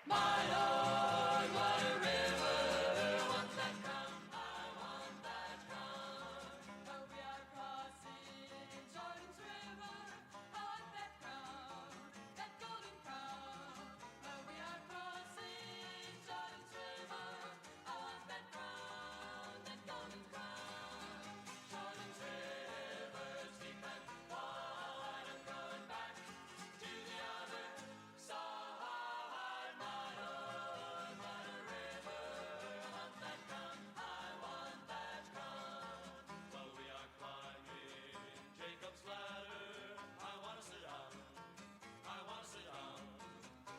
My Lord, what a river. I want that crown, I want that crown. Oh, we are crossing Jordan's river. I want that crown, that golden crown. Oh, we are crossing Jordan's river. I want that crown, that golden crown. Jordan's river's deep and wide. I'm going back to the other side. My Lord, what a river. I want that crown, I want that crown. Well, we are climbing Jacob's ladder. I want to sit down, I want to sit down.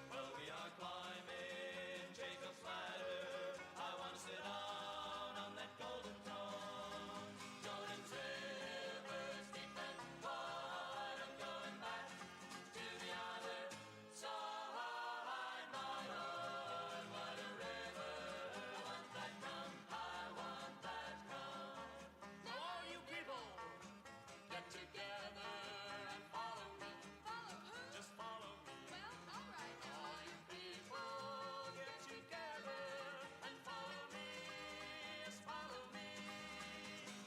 Well, we are climbing Jacob's ladder. I want to sit down on that golden throne. Jordan's river's deep and wide. I'm going back to the other side. My Lord, what a river. I want that crown, I want that crown. Now all you people, get together and follow me. Follow who? Just follow me. Well, all right now. All you people, get together and follow me. Yes, follow me.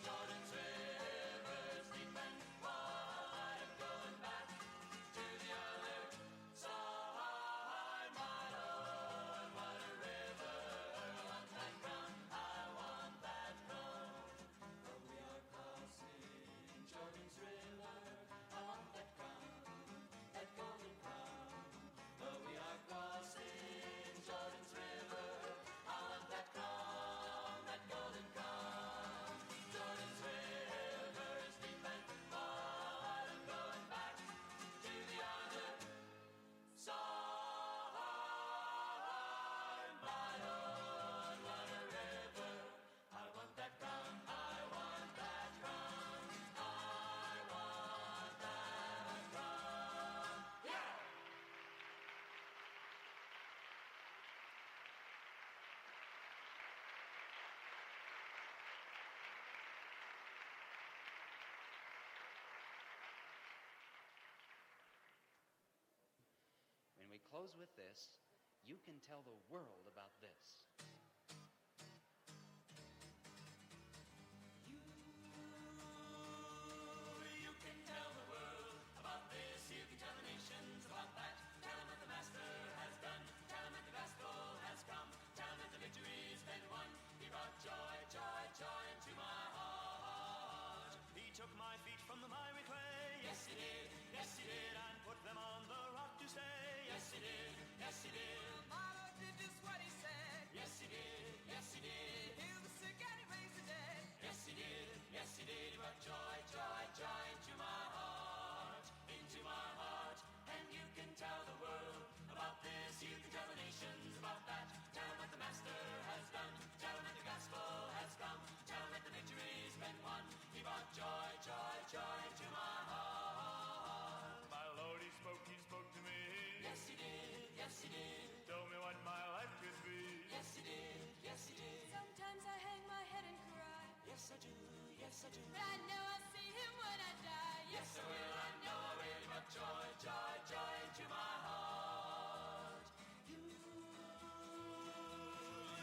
Jordan's river's deep and wide. I'm going back to the other side. My Lord, what a river. I want that crown, I want that crown. Oh, we are crossing Jordan's river. I want that crown, that golden crown. Oh, we are crossing Jordan's river. I want that crown, that golden crown. Jordan's river is deep and wide. I'm going back to the other side. My Lord, what a river. I want that crown, I want that crown. I want that crown. Yeah! When we close with this, you can tell the world about this. You can tell the world about this. You can tell the nations about that. Tell them what the Master has done. Tell them that the gospel has come. Tell them that the victory's been won. He brought joy, joy, joy into my heart. He took my feet from the miry clay. Yes, he did. Yes, he did. And put them on the rock to stay. Yes, he did. Yes, he did. My Lord did just what he said. Yes, he did. Yes, he did. Heal the sick and he raised the dead. Yes, he did. Yes, he did. He brought joy, joy, joy into my heart. Into my heart. And you can tell the world about this. You can tell the nations about that. Tell them what the Master has done. Tell them that the gospel has come. Tell them that the victory's been won. He brought joy, joy, joy into my heart. My Lord, he spoke to me. Yes, he did. Yes, he did. Told me what my life could be. Yes, he did. Yes, he did. Sometimes I hang my head and cry. Yes, I do. Yes, I do. But I know I'll see him when I die. Yes, I will. I know I will. But joy, joy, joy into my heart.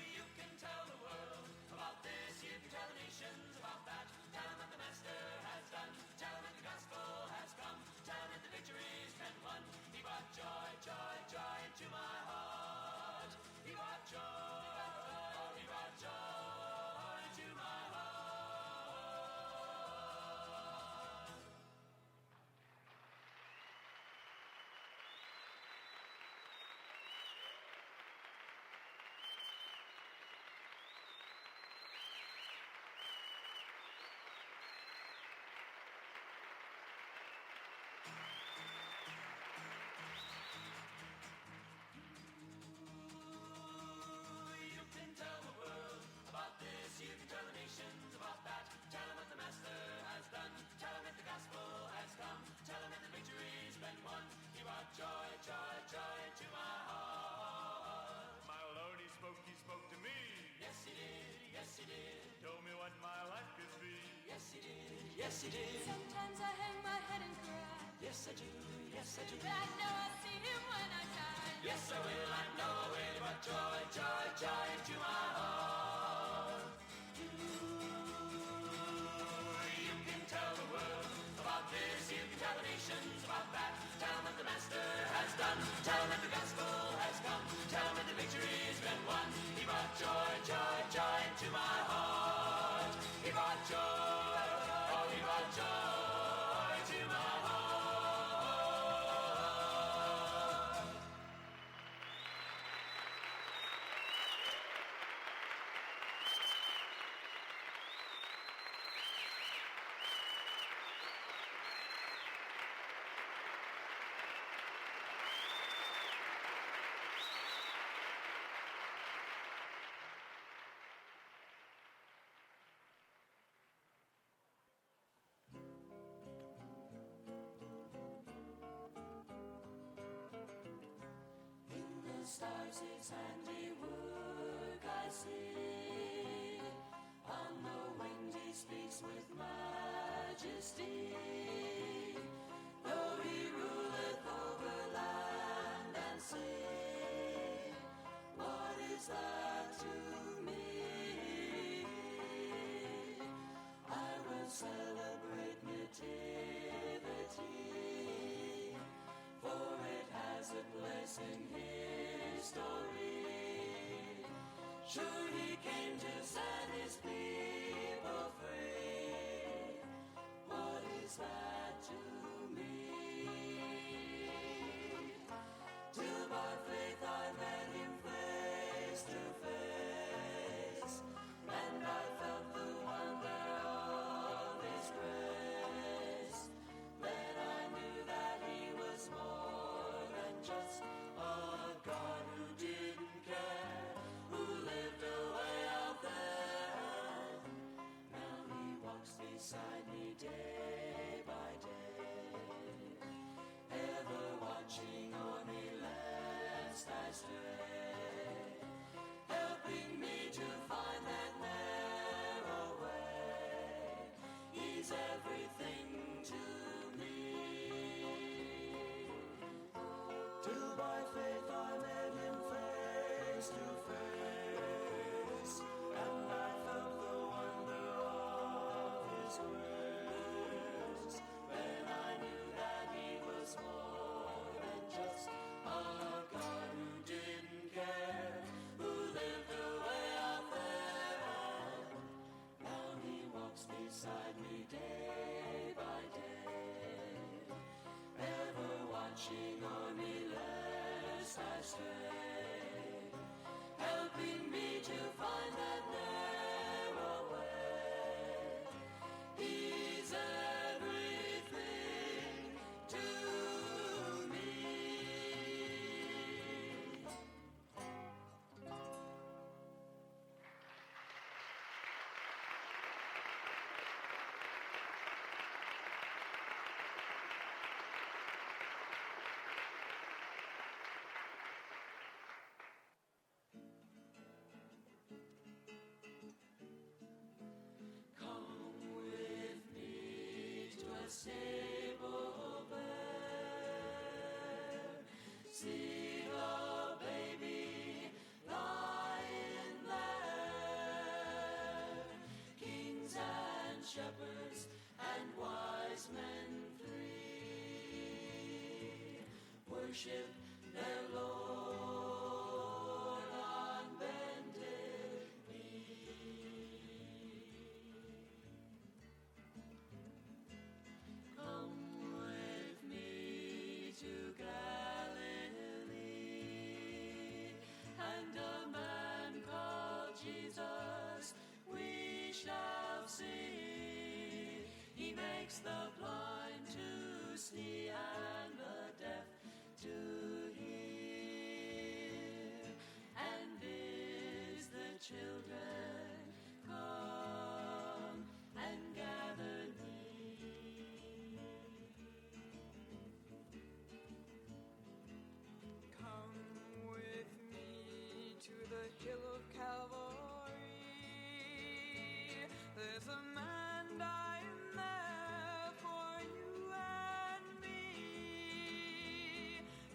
You can tell the world about this. You can tell the nations about that. Tell them what the Master has done. Tell them that the gospel has come. Tell them that the victory's been won. He brought joy, joy, joy into my heart. He brought joy. He brought joy into my heart. You can tell the world about this. You can tell the nations about that. Tell them what the Master has done. Tell them that the gospel has come. Tell them that the victory's been won. He brought joy, joy, joy into my heart. My Lord, he spoke to me. Yes, he did. Yes, he did. Told me what my life could be. Yes, he did. Yes, he did. Sometimes I hang my head and cry. Yes, I do. Yes, I do. But I know I'll see him when I die. Yes, I will, I know I will. But joy, joy, joy into my heart. You can tell the world about this. You can tell the nations about that. Tell them the Master has done. Tell them the gospel has come. Tell them the victory's been won. He brought joy, joy, joy into my heart. He brought joy, oh, he brought joy to my heart. In the stars its handiwork I see. On the wind he speaks with majesty. Though he ruleth over land and sea, what is that to me? I will celebrate nativity, for it has a place in history. Sure, he came to set his people free. What is that to me? Till by faith I met him face to face, and I felt the wonder of his grace. Then I knew that he was more than just a God who didn't care, who lived away out there. Now he walks beside me day by day, ever watching o'er me lest I stray, helping me to find that narrow way. He's everything to me. Till by faith I met him face to face, and I felt the wonder of his grace. Then I knew that he was more than just a God who didn't care, who lived away out there. Now he walks beside me day by day, ever watching on me lest I stray, helping me to find that narrow way. He's everything to me. Come with me to a stable bare. See the baby lying there. Kings and shepherds and wise men three worship their Lord on bended knee. Come with me to Galilee, and a man called Jesus we shall see. He makes the blind to see and the deaf to hear, and bids the children come and gather near. Come with me to the hill of Calvary. There's a man dying there for you and me.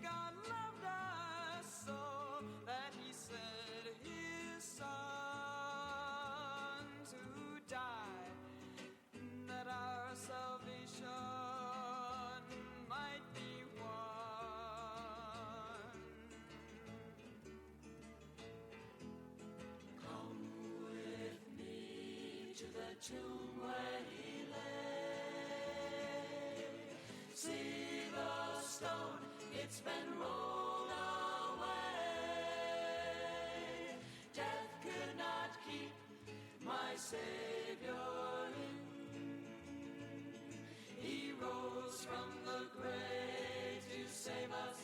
God loved us tomb where he lay. See the stone, it's been rolled away. Death could not keep my Savior in. He rose from the grave to save us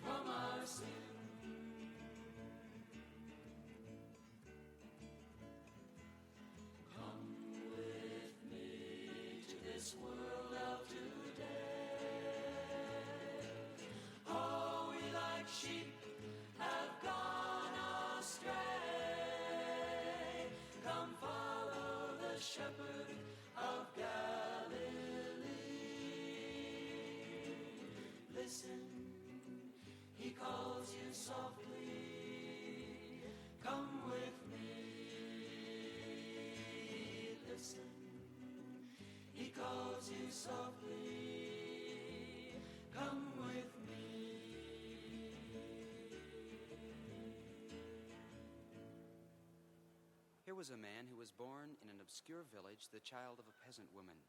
from our sin. Come with me to this world of today. Oh, we like sheep have gone astray. Come follow the shepherd of Galilee. Listen, he calls you softly. Come with me. Listen, he calls you softly. Come with me. Here was a man who was born in an obscure village, the child of a peasant woman.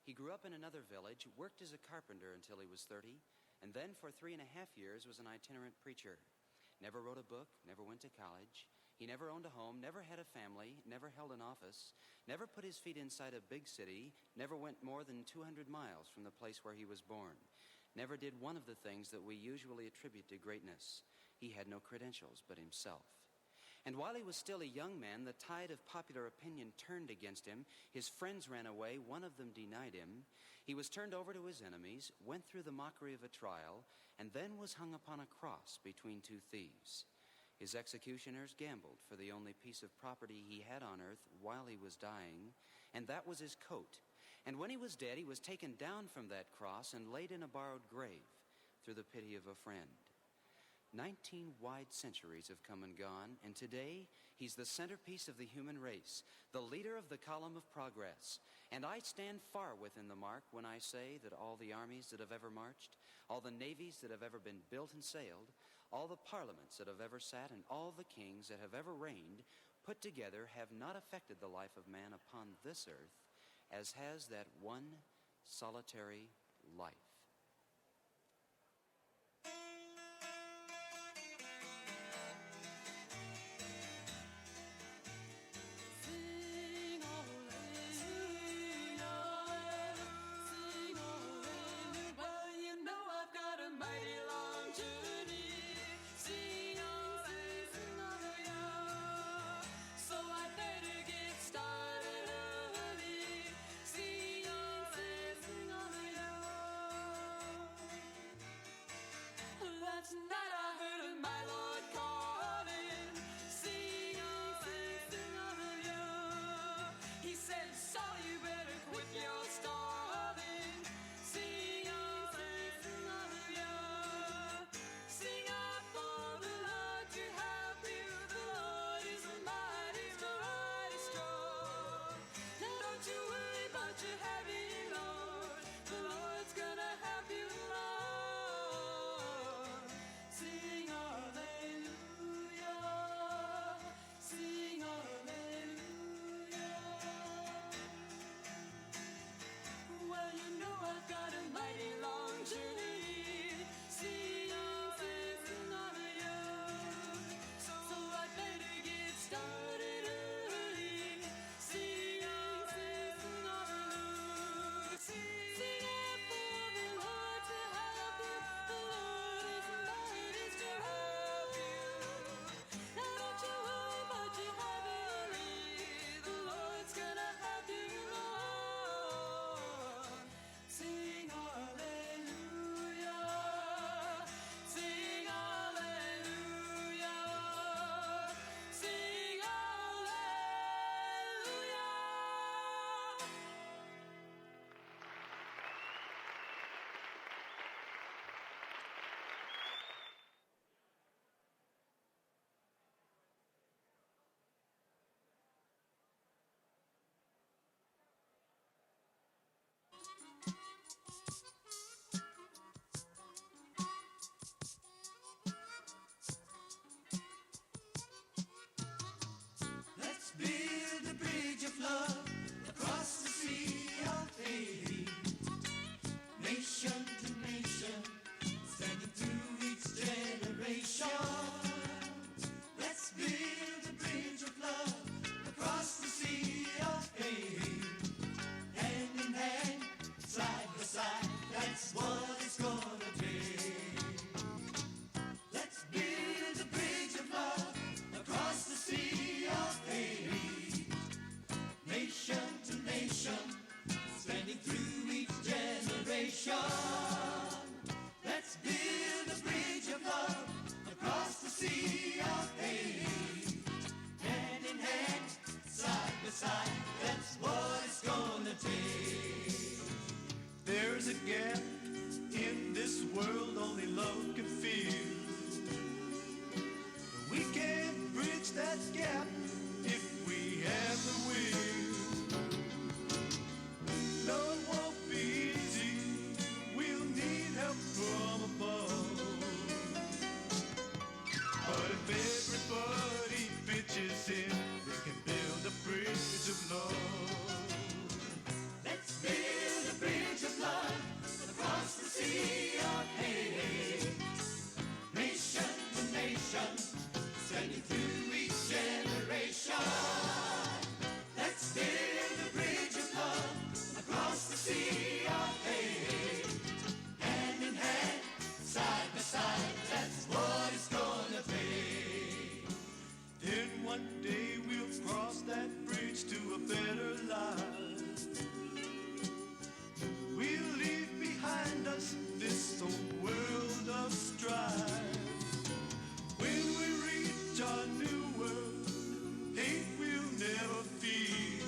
He grew up in another village, worked as a carpenter until he was 30, and then for 3.5 years was an itinerant preacher. Never wrote a book, never went to college. He never owned a home, never had a family, never held an office, never put his feet inside a big city, never went more than 200 miles from the place where he was born, never did one of the things that we usually attribute to greatness. He had no credentials but himself. And while he was still a young man, the tide of popular opinion turned against him. His friends ran away. One of them denied him. He was turned over to his enemies, went through the mockery of a trial, and then was hung upon a cross between two thieves. His executioners gambled for the only piece of property he had on earth while he was dying, and that was his coat. And when he was dead, he was taken down from that cross and laid in a borrowed grave through the pity of a friend. 19 wide centuries have come and gone, and today he's the centerpiece of the human race, the leader of the column of progress. And I stand far within the mark when I say that all the armies that have ever marched, all the navies that have ever been built and sailed, all the parliaments that have ever sat, and all the kings that have ever reigned, put together have not affected the life of man upon this earth as has that one solitary life. Sing away, sing away, sing away. Well, you know I've got a mighty long journey. Sing away, so I better get started early. Sing away, world only love can feel. We can't bridge that gap if we have the will. No, it won't be easy. We'll need help from above. But if everybody pitches in, we can build a bridge of love. Let's build a bridge of love across the sea of hate. Nation to nation, sending through each generation. Let's build a bridge of love across the sea of hate. Hand in hand, side by side, that's what it's gonna be. Then one day we'll cross that bridge to a better life. We'll leave behind us this old world of strife. When we reach our new world, hate will never feel.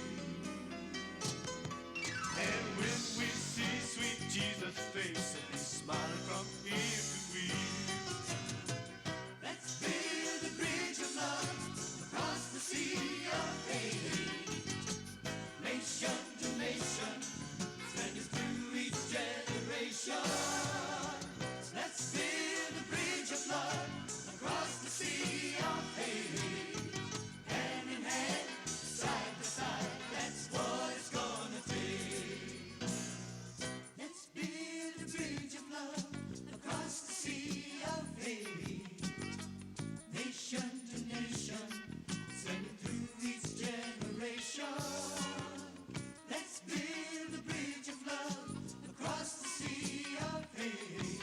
And when we see sweet Jesus' face and he's smiling from ear to ear, let's build a bridge of love across the sea of hate. Nation to nation, sending through each generation. Let's build a bridge of love across the sea of hate. Hand in hand, side by side, that's what it's gonna take. Let's build a bridge of love across the sea of hate. Nation to nation, sending through each generation. Let's build a bridge of love across the sea of hate.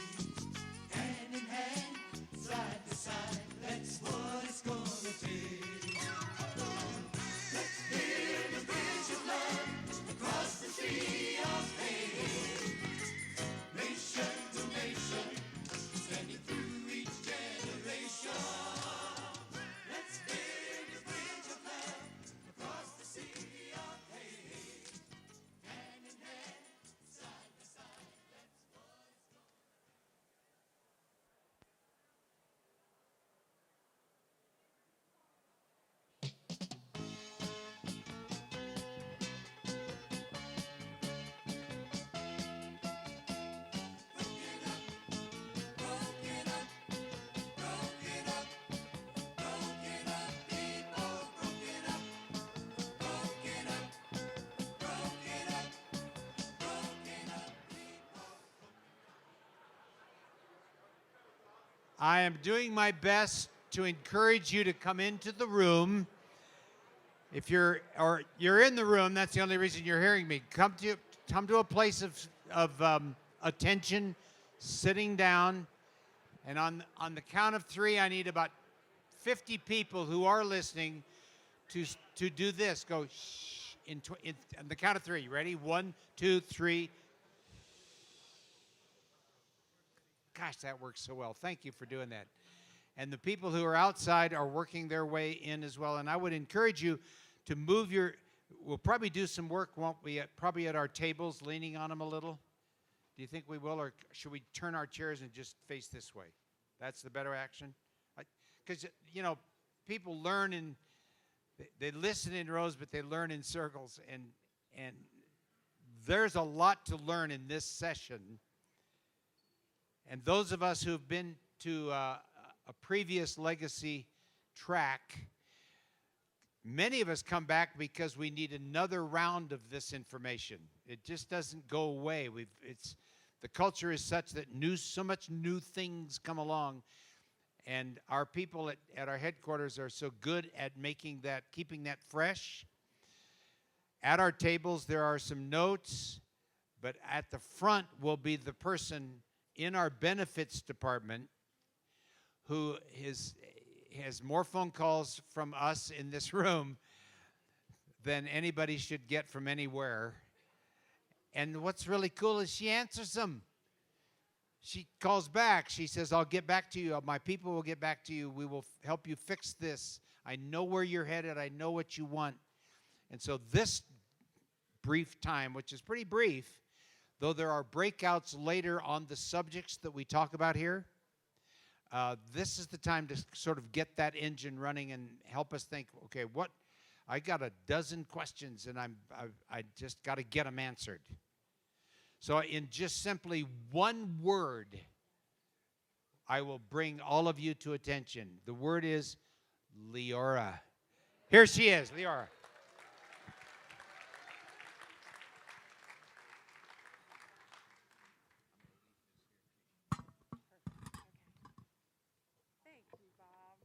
Hand in hand, side by side, that's what it's gonna take. Let's build a bridge of love across the sea of hate. Nation to nation, standing through each generation. Let's build a bridge of love across the sea of hate. Hand in hand, side by side, that's what it's gonna take. I am doing my best to encourage you to come into the room. If you're in the room, that's the only reason you're hearing me. Come to a place of attention, sitting down, and on the count of 3, I need about 50 people who are listening to do this. Go shh on the count of 3. You ready? 1, 2, 3. Gosh, that works so well. Thank you for doing that. And the people who are outside are working their way in as well. And I would encourage you to move we'll probably do some work, won't we? Probably at our tables, leaning on them a little. Do you think we will, or should we turn our chairs and just face this way? That's the better action? Because, people learn they listen in rows, but they learn in circles. And there's a lot to learn in this session. And those of us who've been to a previous legacy track, many of us come back because we need another round of this information. It just doesn't go away. The culture is such that so much new things come along, and our people at our headquarters are so good at keeping that fresh. At our tables, there are some notes, but at the front will be the person in our benefits department who has more phone calls from us in this room than anybody should get from anywhere. And what's really cool is she answers them. She calls back. She says, I'll get back to you. My people will get back to you. We will help you fix this. I know where you're headed. I know what you want. And so this brief time, which is pretty brief, Though there are breakouts later on the subjects that we talk about here, this is the time to sort of get that engine running and help us think, okay, I got a dozen questions and I just got to get them answered. So in just simply one word, I will bring all of you to attention. The word is Leora. Here she is, Leora. Thank you, Bob.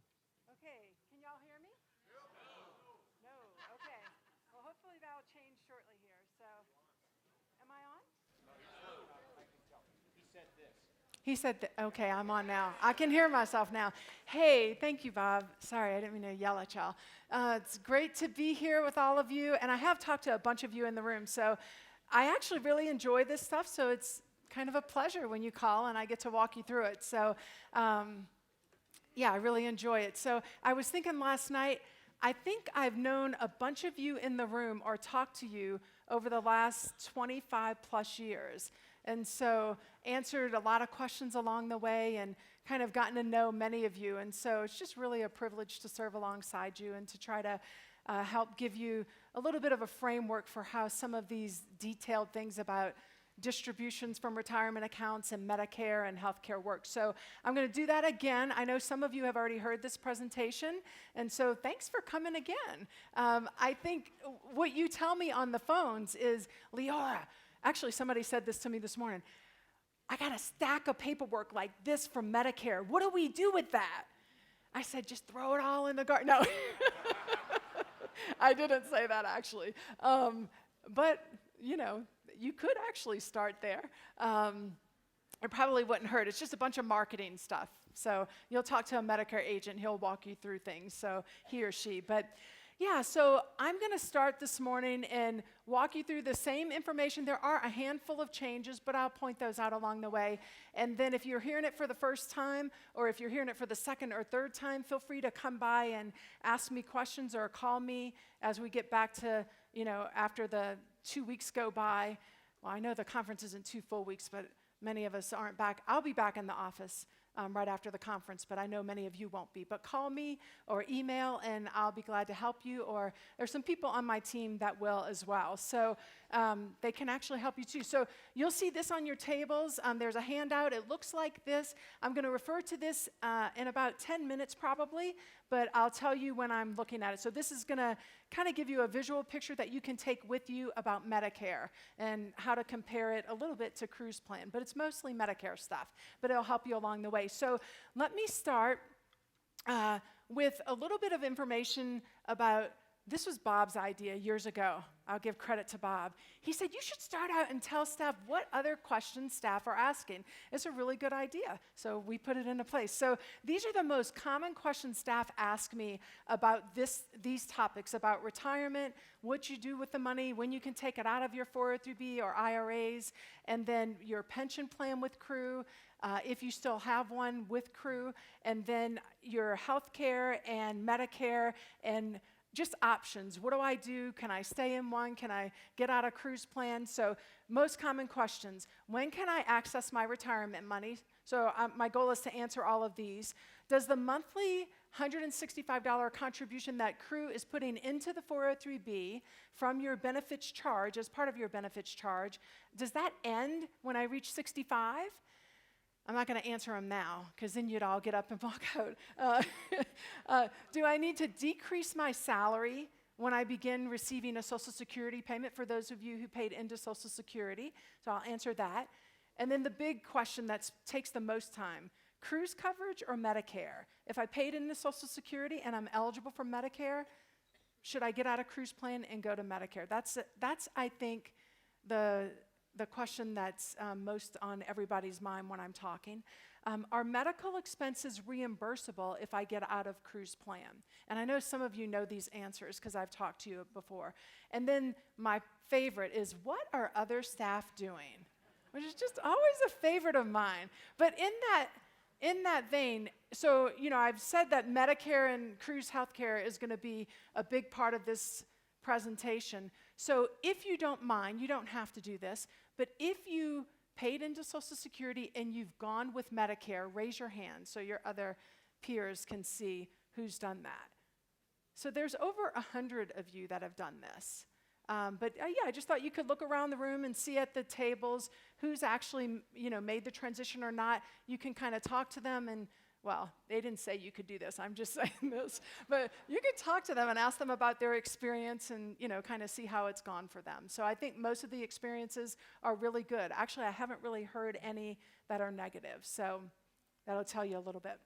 Okay, can y'all hear me? No. Okay. Well, hopefully that'll change shortly here. So, am I on? He said, okay, I'm on now. I can hear myself now. Hey, thank you, Bob. Sorry, I didn't mean to yell at y'all. It's great to be here with all of you, and I have talked to a bunch of you in the room, so I actually really enjoy this stuff, so it's kind of a pleasure when you call and I get to walk you through it. So, yeah, I really enjoy it. So I was thinking last night, I think I've known a bunch of you in the room or talked to you over the last 25 plus years. And so answered a lot of questions along the way and kind of gotten to know many of you. And so it's just really a privilege to serve alongside you and to try to help give you a little bit of a framework for how some of these detailed things about distributions from retirement accounts and Medicare and healthcare work. So I'm going to do that again. I know some of you have already heard this presentation, and so thanks for coming again. I think what you tell me on the phones is, Leora, actually somebody said this to me this morning, I got a stack of paperwork like this from Medicare. What do we do with that? I said, just throw it all in the garden. No, I didn't say that actually. But, you know, you could actually start there. It probably wouldn't hurt. It's just a bunch of marketing stuff. So you'll talk to a Medicare agent. He'll walk you through things, so he or she. But yeah, so I'm going to start this morning and walk you through the same information. There are a handful of changes, but I'll point those out along the way. And then if you're hearing it for the first time, or if you're hearing it for the second or third time, feel free to come by and ask me questions or call me as we get back to, you know, after the 2 weeks go by. Well, I know the conference isn't 2 full weeks, but many of us aren't back. I'll be back in the office right after the conference, but I know many of you won't be. But call me or email, and I'll be glad to help you. Or there's some people on my team that will as well. So they can actually help you too. So you'll see this on your tables. There's a handout. It looks like this. I'm going to refer to this in about 10 minutes probably, but I'll tell you when I'm looking at it. So this is going to kind of give you a visual picture that you can take with you about Medicare and how to compare it a little bit to Cru's plan. But it's mostly Medicare stuff, but it'll help you along the way. So let me start with a little bit of information about, this was Bob's idea years ago. I'll give credit to Bob. He said, you should start out and tell staff what other questions staff are asking. It's a really good idea. So we put it into place. So these are the most common questions staff ask me about these topics, about retirement, what you do with the money, when you can take it out of your 403B or IRAs, and then your pension plan with Cru, if you still have one with Cru, and then your health care and Medicare and just options. What do I do? Can I stay in one? Can I get out of Cru's plan? So most common questions. When can I access my retirement money? So my goal is to answer all of these. Does the monthly $165 contribution that Cru is putting into the 403B from your benefits charge, as part of your benefits charge, does that end when I reach 65? I'm not going to answer them now, because then you'd all get up and walk out. Do I need to decrease my salary when I begin receiving a Social Security payment, for those of you who paid into Social Security? So I'll answer that. And then the big question that takes the most time, Cru's coverage or Medicare? If I paid into Social Security and I'm eligible for Medicare, should I get out of Cru's plan and go to Medicare? That's I think, the question that's most on everybody's mind when I'm talking. Are medical expenses reimbursable if I get out of Cru's plan? And I know some of you know these answers because I've talked to you before. And then my favorite is, what are other staff doing? Which is just always a favorite of mine. But in that vein, so, you know, I've said that Medicare and Cru's healthcare is going to be a big part of this presentation. So if you don't mind, you don't have to do this, But if you paid into Social Security and you've gone with Medicare, raise your hand so your other peers can see who's done that. So there's over 100 of you that have done this. But yeah, I just thought you could look around the room and see at the tables who's actually, made the transition or not. You can kind of talk to them and, well, they didn't say you could do this. I'm just saying this. But you could talk to them and ask them about their experience and, kind of see how it's gone for them. So I think most of the experiences are really good. Actually, I haven't really heard any that are negative. So that'll tell you a little bit.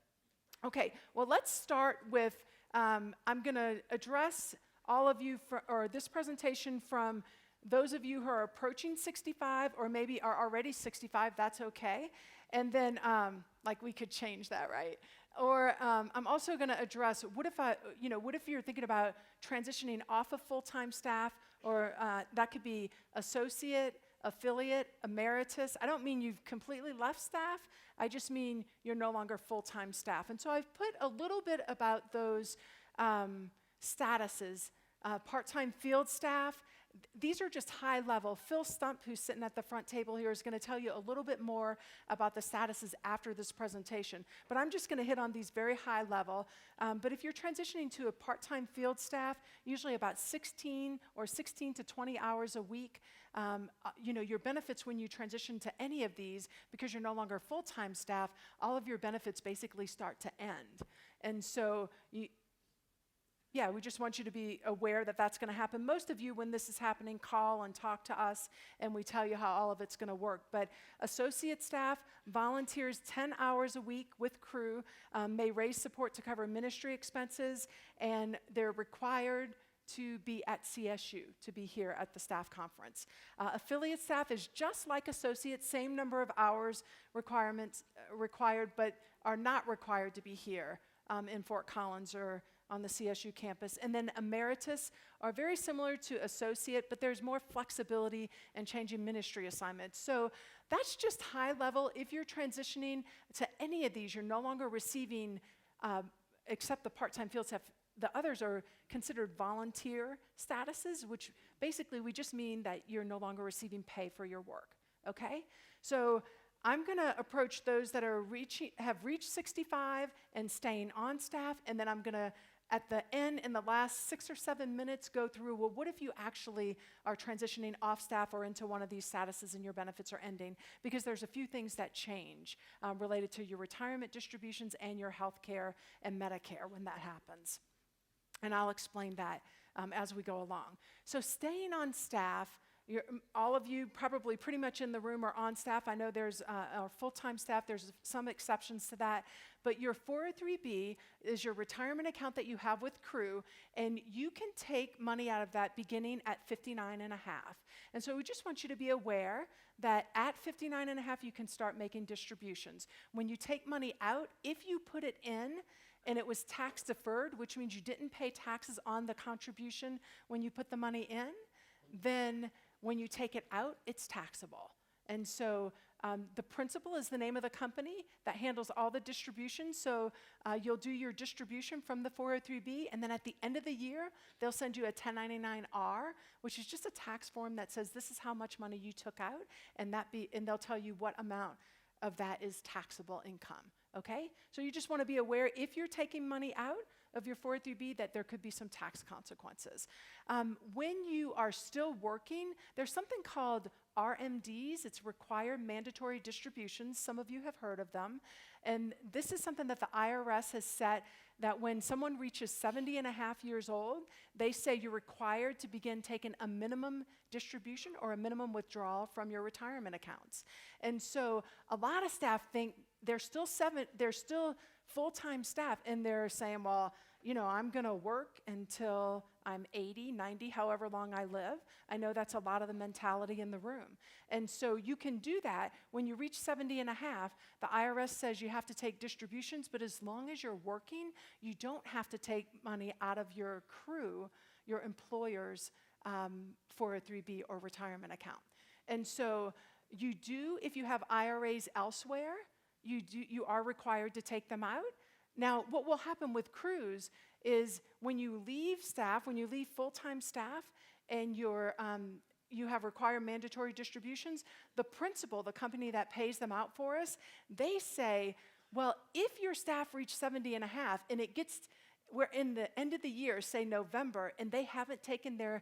Okay, well, let's start with, I'm going to address all of you, or this presentation from those of you who are approaching 65 or maybe are already 65, that's okay. And then, we could change that, right? Or I'm also going to address, what if you're thinking about transitioning off of full-time staff, or that could be associate, affiliate, emeritus. I don't mean you've completely left staff. I just mean you're no longer full-time staff. And so I've put a little bit about those statuses. Part-time field staff, these are just high level. Phil Stump, who's sitting at the front table here, is going to tell you a little bit more about the statuses after this presentation. But I'm just going to hit on these very high level. But if you're transitioning to a part-time field staff, usually about 16 to 20 hours a week, your benefits when you transition to any of these, because you're no longer full-time staff, all of your benefits basically start to end. And so we just want you to be aware that that's going to happen. Most of you, when this is happening, call and talk to us, and we tell you how all of it's going to work. But associate staff, volunteers 10 hours a week with Cru, may raise support to cover ministry expenses, and they're required to be at CSU, to be here at the staff conference. Affiliate staff is just like associates, same number of hours required, but are not required to be here in Fort Collins or on the CSU campus. And then emeritus are very similar to associate, but there's more flexibility and changing ministry assignments. So that's just high level. If you're transitioning to any of these, you're no longer receiving, except the part-time field staff, the others are considered volunteer statuses, which basically we just mean that you're no longer receiving pay for your work, okay? So I'm going to approach those that have reached 65 and staying on staff, and then I'm going to, at the end, in the last 6 or 7 minutes, go through, well, what if you actually are transitioning off staff or into one of these statuses and your benefits are ending? Because there's a few things that change related to your retirement distributions and your health care and Medicare when that happens. And I'll explain that as we go along. So staying on staff, all of you probably pretty much in the room are on staff. I know there's our full-time staff. There's some exceptions to that. But your 403B is your retirement account that you have with Cru, and you can take money out of that beginning at 59 and a half. And so we just want you to be aware that at 59 and a half, you can start making distributions. When you take money out, if you put it in, and it was tax deferred, which means you didn't pay taxes on the contribution when you put the money in, then when you take it out, it's taxable. And so the principal is the name of the company that handles all the distributions. So you'll do your distribution from the 403B, and then at the end of the year, they'll send you a 1099-R, which is just a tax form that says this is how much money you took out, and they'll tell you what amount of that is taxable income. Okay? So you just want to be aware if you're taking money out of your 403B that there could be some tax consequences. When you are still working, there's something called RMDs. It's required mandatory distributions. Some of you have heard of them. And this is something that the IRS has set that when someone reaches 70 and a half years old, they say you're required to begin taking a minimum distribution or a minimum withdrawal from your retirement accounts. And so a lot of staff think they're still full-time staff, and they're saying, well, I'm going to work until I'm 80, 90, however long I live. I know that's a lot of the mentality in the room. And so you can do that. When you reach 70 and a half, the IRS says you have to take distributions, but as long as you're working, you don't have to take money out of your Cru, your employer's 403B or retirement account. And so you do, if you have IRAs elsewhere, you are required to take them out. Now, what will happen with Crus is when you leave staff, when you leave full-time staff, and you have required mandatory distributions, the principal, the company that pays them out for us, they say, well, if your staff reach 70 and a half and we're in the end of the year, say November, and they haven't taken their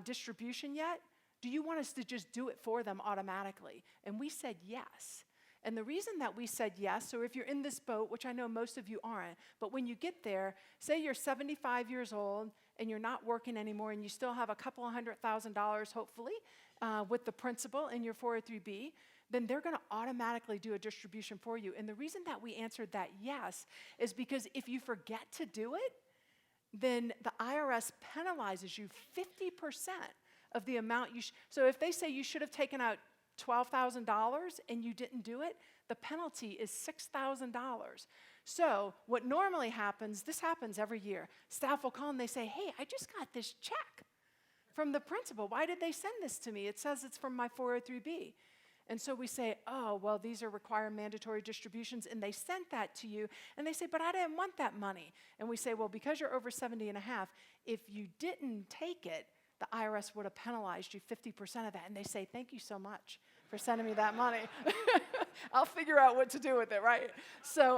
distribution yet, do you want us to just do it for them automatically? And we said yes. And the reason that we said yes, so if you're in this boat, which I know most of you aren't, but when you get there, say you're 75 years old and you're not working anymore and you still have a couple of $100,000, hopefully, with the principal in your 403B, then they're going to automatically do a distribution for you. And the reason that we answered that yes is because if you forget to do it, then the IRS penalizes you 50% of the amount you so if they say you should have taken out $12,000 and you didn't do it, the penalty is $6,000. So what normally happens, this happens every year, staff will call and they say, hey, I just got this check from the principal. Why did they send this to me? It says it's from my 403B. And so we say, oh, well, these are required mandatory distributions, and they sent that to you. And they say, but I didn't want that money. And we say, well, because you're over 70 and a half, if you didn't take it, the IRS would have penalized you 50% of that. And they say, thank you so much for sending me that money. I'll figure out what to do with it, right? So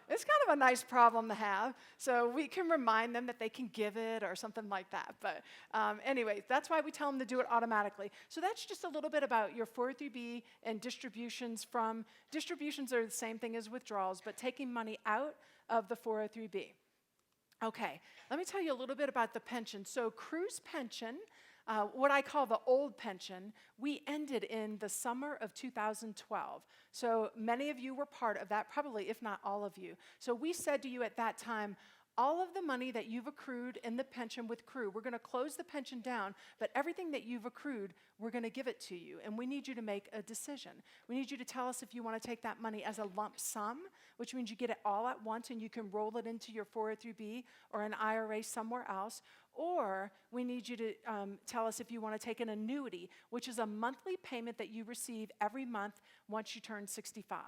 it's kind of a nice problem to have. So we can remind them that they can give it or something like that. But anyway, that's why we tell them to do it automatically. So that's just a little bit about your 403B and distributions from, distributions are the same thing as withdrawals, but taking money out of the 403B. Okay, let me tell you a little bit about the pension. So Cru's pension, what I call the old pension, we ended in the summer of 2012. So many of you were part of that, probably if not all of you. So we said to you at that time, all of the money that you've accrued in the pension with Cru, we're going to close the pension down, but everything that you've accrued, we're going to give it to you. And we need you to make a decision. We need you to tell us if you want to take that money as a lump sum, which means you get it all at once and you can roll it into your 403B or an IRA somewhere else. Or we need you to tell us if you want to take an annuity, which is a monthly payment that you receive every month once you turn 65.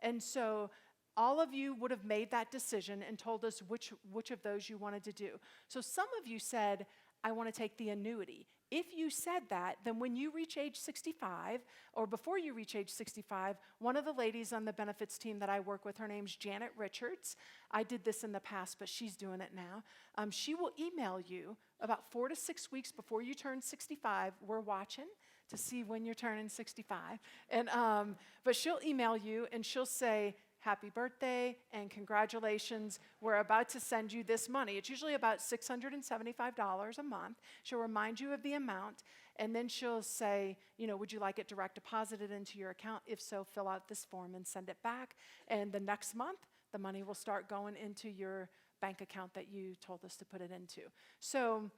And so all of you would have made that decision and told us which of those you wanted to do. So some of you said, I want to take the annuity. If you said that, then when you reach age 65, or before you reach age 65, one of the ladies on the benefits team that I work with, her name's Janet Richards. I did this in the past, but she's doing it now. She will email you about 4 to 6 weeks before you turn 65. We're watching to see when you're turning 65. And, but she'll email you and she'll say, happy birthday and congratulations, we're about to send you this money. It's usually about $675 a month. She'll remind you of the amount, and then she'll say, you know, would you like it direct deposited into your account? If so, fill out this form and send it back. And the next month, the money will start going into your bank account that you told us to put it into. So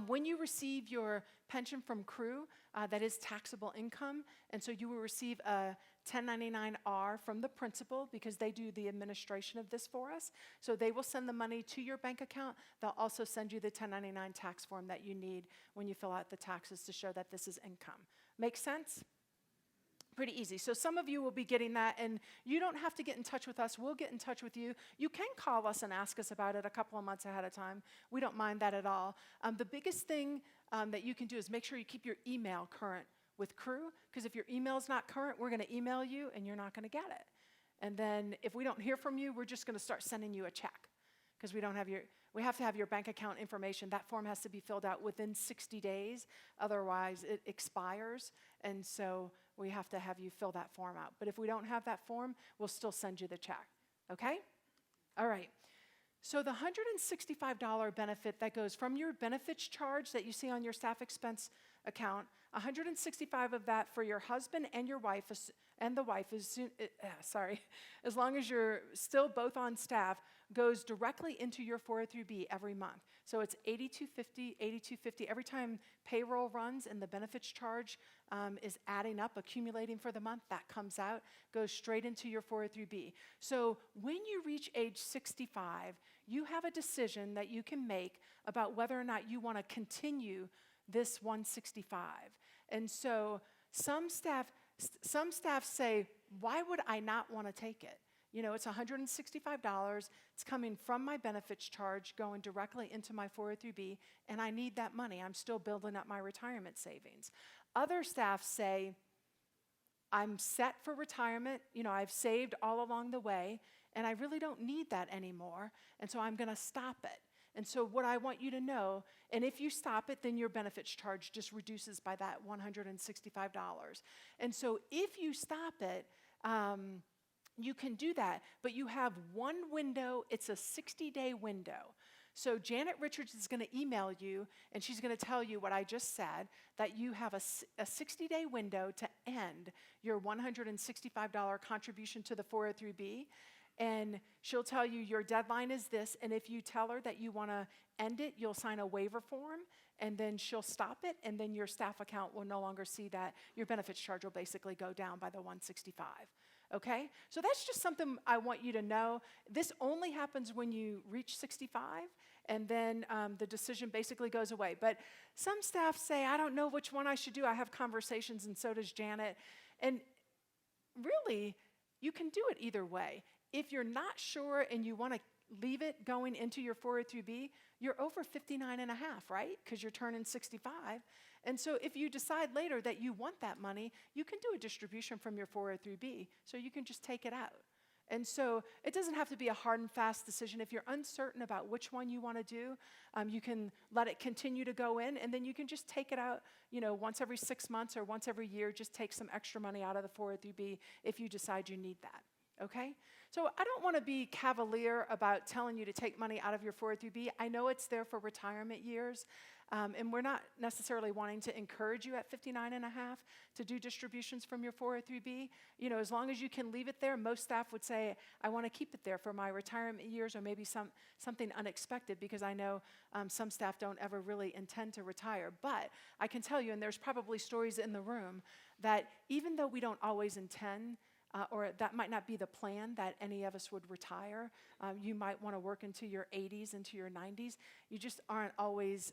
when you receive your pension from Cru, that is taxable income, and so you will receive a 1099-R from the principal because they do the administration of this for us. So they will send the money to your bank account. They'll also send you the 1099 tax form that you need when you fill out the taxes to show that this is income. Make sense? Pretty easy. So some of you will be getting that, and you don't have to get in touch with us. We'll get in touch with you. You can call us and ask us about it a couple of months ahead of time. We don't mind that at all. The biggest thing that you can do is make sure you keep your email current with Cru, because if your email is not current, we're going to email you, and you're not going to get it. And then if we don't hear from you, we're just going to start sending you a check, because we have to have your bank account information. That form has to be filled out within 60 days. Otherwise, it expires. And so we have to have you fill that form out. But if we don't have that form, we'll still send you the check. Okay? All right. So the $165 benefit that goes from your benefits charge that you see on your staff expense account, $165 of that for your husband and your wife, and the wife, as long as you're still both on staff, goes directly into your 403B every month. So it's $82.50 every time payroll runs and the benefits charge is adding up, accumulating for the month, that comes out, goes straight into your 403B. So when you reach age 65, you have a decision that you can make about whether or not you want to continue this 165. And so some staff say, why would I not want to take it? It's $165. It's coming from my benefits charge, going directly into my 403B, and I need that money. I'm still building up my retirement savings. Other staff say, I'm set for retirement. I've saved all along the way, and I really don't need that anymore, and so I'm going to stop it. And so what I want you to know, and if you stop it, then your benefits charge just reduces by that $165. And so if you stop it, you can do that, but you have one window. It's a 60-day window. So Janet Richards is going to email you, and she's going to tell you what I just said, that you have a 60-day window to end your $165 contribution to the 403B. And she'll tell you your deadline is this, and if you tell her that you want to end it, you'll sign a waiver form, and then she'll stop it, and then your staff account will no longer see that. Your benefits charge will basically go down by the $165. Okay? So that's just something I want you to know. This only happens when you reach 65, and then the decision basically goes away. But some staff say, I don't know which one I should do. I have conversations, and so does Janet. And really, you can do it either way. If you're not sure and you want to leave it going into your 403B, you're over 59 and a half, right? Because you're turning 65. And so if you decide later that you want that money, you can do a distribution from your 403B, so you can just take it out. And so it doesn't have to be a hard and fast decision. If you're uncertain about which one you want to do, you can let it continue to go in, and then you can just take it out, once every 6 months or once every year. Just take some extra money out of the 403B if you decide you need that. Okay? So I don't want to be cavalier about telling you to take money out of your 403B. I know it's there for retirement years, and we're not necessarily wanting to encourage you at 59 and a half to do distributions from your 403B. As long as you can leave it there, most staff would say, I want to keep it there for my retirement years, or maybe something unexpected, because I know some staff don't ever really intend to retire. But I can tell you, and there's probably stories in the room, that even though we don't always intend, or that might not be the plan that any of us would retire. You might want to work into your 80s, into your 90s. You just aren't always,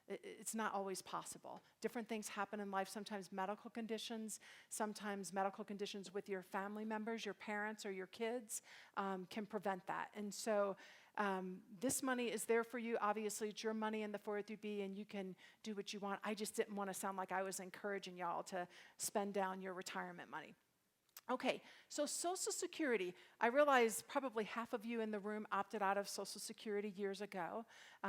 it's not always possible. Different things happen in life, sometimes medical conditions with your family members, your parents or your kids can prevent that. And so this money is there for you. Obviously, it's your money in the 403B, and you can do what you want. I just didn't want to sound like I was encouraging y'all to spend down your retirement money. Okay, so Social Security. I realize probably half of you in the room opted out of Social Security years ago,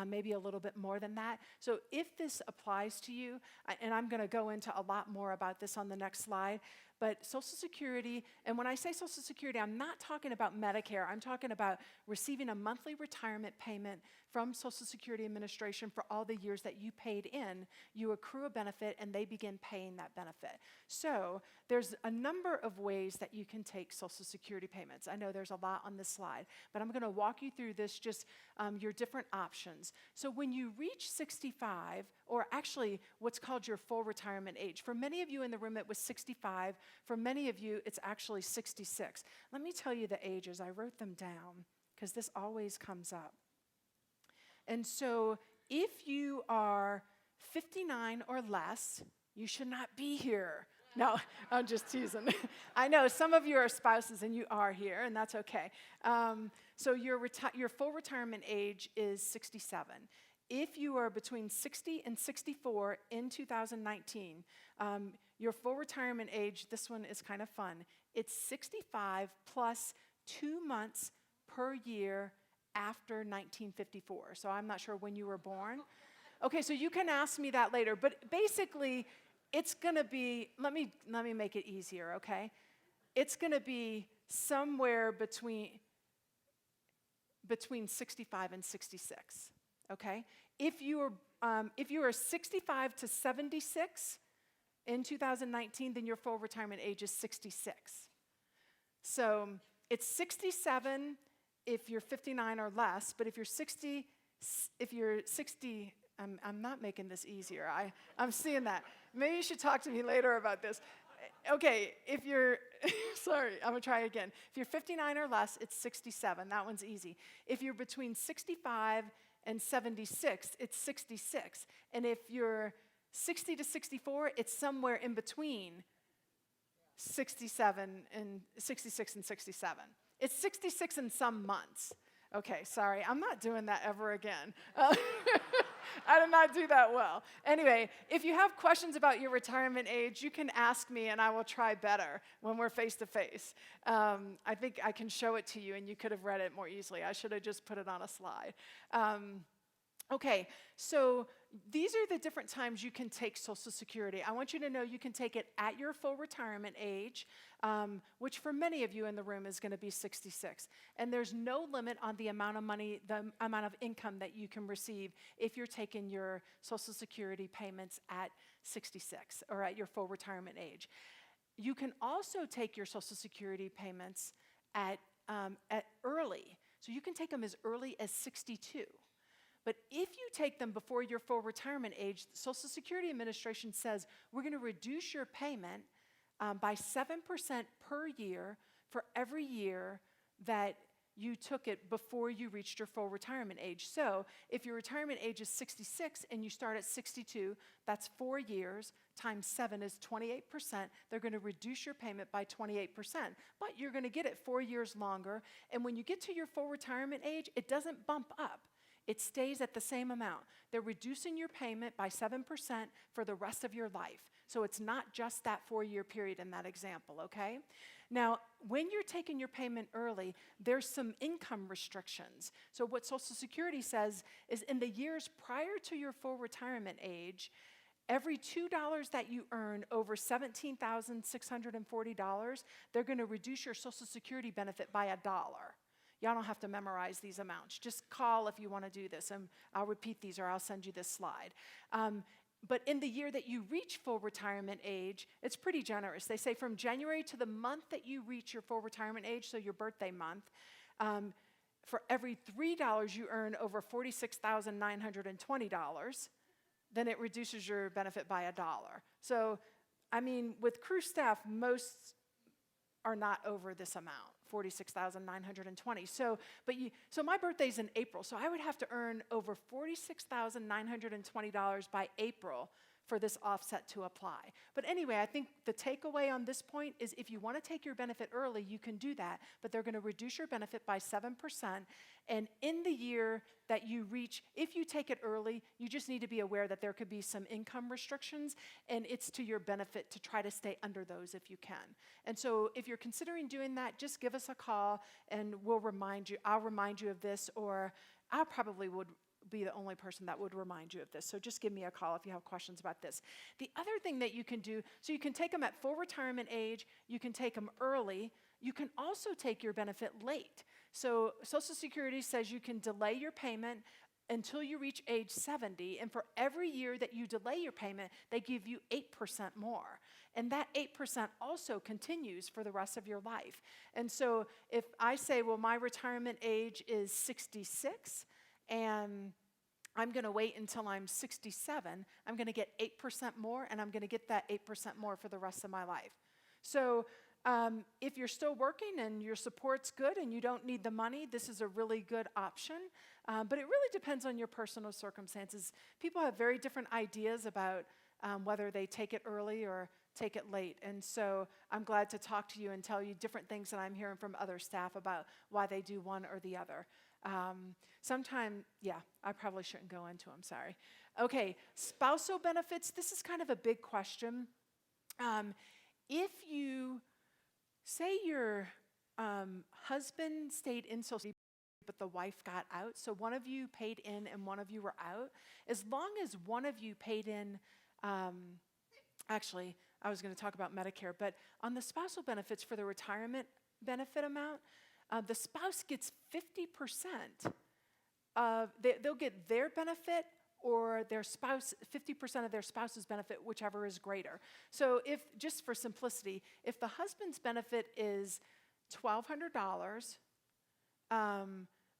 maybe a little bit more than that. So if this applies to you, and I'm going to go into a lot more about this on the next slide, but Social Security, and when I say Social Security, I'm not talking about Medicare. I'm talking about receiving a monthly retirement payment from Social Security Administration for all the years that you paid in. You accrue a benefit, and they begin paying that benefit. So there's a number of ways that you can take Social Security payments. I know there's a lot on this slide, but I'm going to walk you through this, just your different options. So when you reach 65, or actually what's called your full retirement age, for many of you in the room it was 65. For many of you, it's actually 66. Let me tell you the ages. I wrote them down because this always comes up. And so if you are 59 or less, you should not be here. No, I'm just teasing. I know some of you are spouses and you are here, and that's okay. So your full retirement age is 67. If you are between 60 and 64 in 2019, your full retirement age, this one is kind of fun. It's 65 plus 2 months per year after 1954. So I'm not sure when you were born. Okay, so you can ask me that later. But basically, it's going to be, let me make it easier, okay? It's going to be somewhere between 65 and 66, okay? If you are 65 to 76 in 2019, then your full retirement age is 66. So it's 67 if you're 59 or less, but if you're 60, I'm not making this easier. I'm seeing that. Maybe you should talk to me later about this. Okay, if you're, sorry, I'm gonna try again. If you're 59 or less, it's 67. That one's easy. If you're between 65 and 76, it's 66. And if you're 60 to 64, it's somewhere in between 67 and 66 and 67. It's 66 in some months. Okay, sorry, I'm not doing that ever again. I did not do that well. Anyway, if you have questions about your retirement age, you can ask me and I will try better when we're face to face. I think I can show it to you and you could have read it more easily. I should have just put it on a slide. Okay, so these are the different times you can take Social Security. I want you to know you can take it at your full retirement age, which for many of you in the room is going to be 66. And there's no limit on the amount of money, the amount of income that you can receive if you're taking your Social Security payments at 66 or at your full retirement age. You can also take your Social Security payments at early. So you can take them as early as 62. But if you take them before your full retirement age, the Social Security Administration says we're going to reduce your payment by 7% per year for every year that you took it before you reached your full retirement age. So if your retirement age is 66 and you start at 62, that's 4 years times 7 is 28%. They're going to reduce your payment by 28%, but you're going to get it 4 years longer. And when you get to your full retirement age, it doesn't bump up. It stays at the same amount. They're reducing your payment by 7% for the rest of your life. So it's not just that 4-year period in that example, okay? Now, when you're taking your payment early, there's some income restrictions. So what Social Security says is in the years prior to your full retirement age, every $2 that you earn over $17,640, they're going to reduce your Social Security benefit by $1. Y'all don't have to memorize these amounts. Just call if you want to do this, and I'll repeat these or I'll send you this slide. But in the year that you reach full retirement age, it's pretty generous. They say from January to the month that you reach your full retirement age, so your birthday month, for every $3 you earn over $46,920, then it reduces your benefit by $1. So, I mean, with Cru staff, most are not over this amount. 46,920. So my birthday's in April, so I would have to earn over $46,920 by April for this offset to apply. But anyway, I think the takeaway on this point is if you want to take your benefit early, you can do that, but they're going to reduce your benefit by 7%. And in the year that you reach, if you take it early, you just need to be aware that there could be some income restrictions, and it's to your benefit to try to stay under those if you can. And so if you're considering doing that, just give us a call and we'll remind you. I'll remind you of this, or I probably would be the only person that would remind you of this. So just give me a call if you have questions about this. The other thing that you can do, so you can take them at full retirement age, you can take them early, you can also take your benefit late. So Social Security says you can delay your payment until you reach age 70, and for every year that you delay your payment, they give you 8% more. And that 8% also continues for the rest of your life. And so if I say, well, my retirement age is 66, and I'm going to wait until I'm 67, I'm going to get 8% more, and I'm going to get that 8% more for the rest of my life. So if you're still working and your support's good and you don't need the money, this is a really good option. But it really depends on your personal circumstances. People have very different ideas about whether they take it early or take it late. And so I'm glad to talk to you and tell you different things that I'm hearing from other staff about why they do one or the other. I probably shouldn't go into them, sorry. Okay, spousal benefits, this is kind of a big question. If you say your husband stayed in Social Security, but the wife got out, so one of you paid in and one of you were out, as long as one of you paid in, actually, I was going to talk about Medicare, but on the spousal benefits for the retirement benefit amount, the spouse gets 50% of, they'll get their benefit or their spouse, 50% of their spouse's benefit, whichever is greater. So if, just for simplicity, if the husband's benefit is $1,200,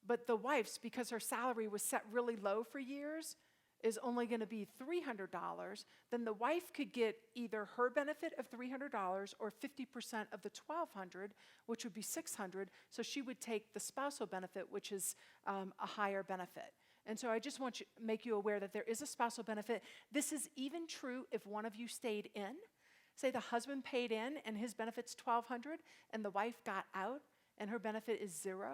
but the wife's, because her salary was set really low for years, is only going to be $300, then the wife could get either her benefit of $300 or 50% of the $1,200, which would be $600. So she would take the spousal benefit, which is a higher benefit. And so I just want to make you aware that there is a spousal benefit. This is even true if one of you stayed in. Say the husband paid in and his benefit's $1,200 and the wife got out and her benefit is 0,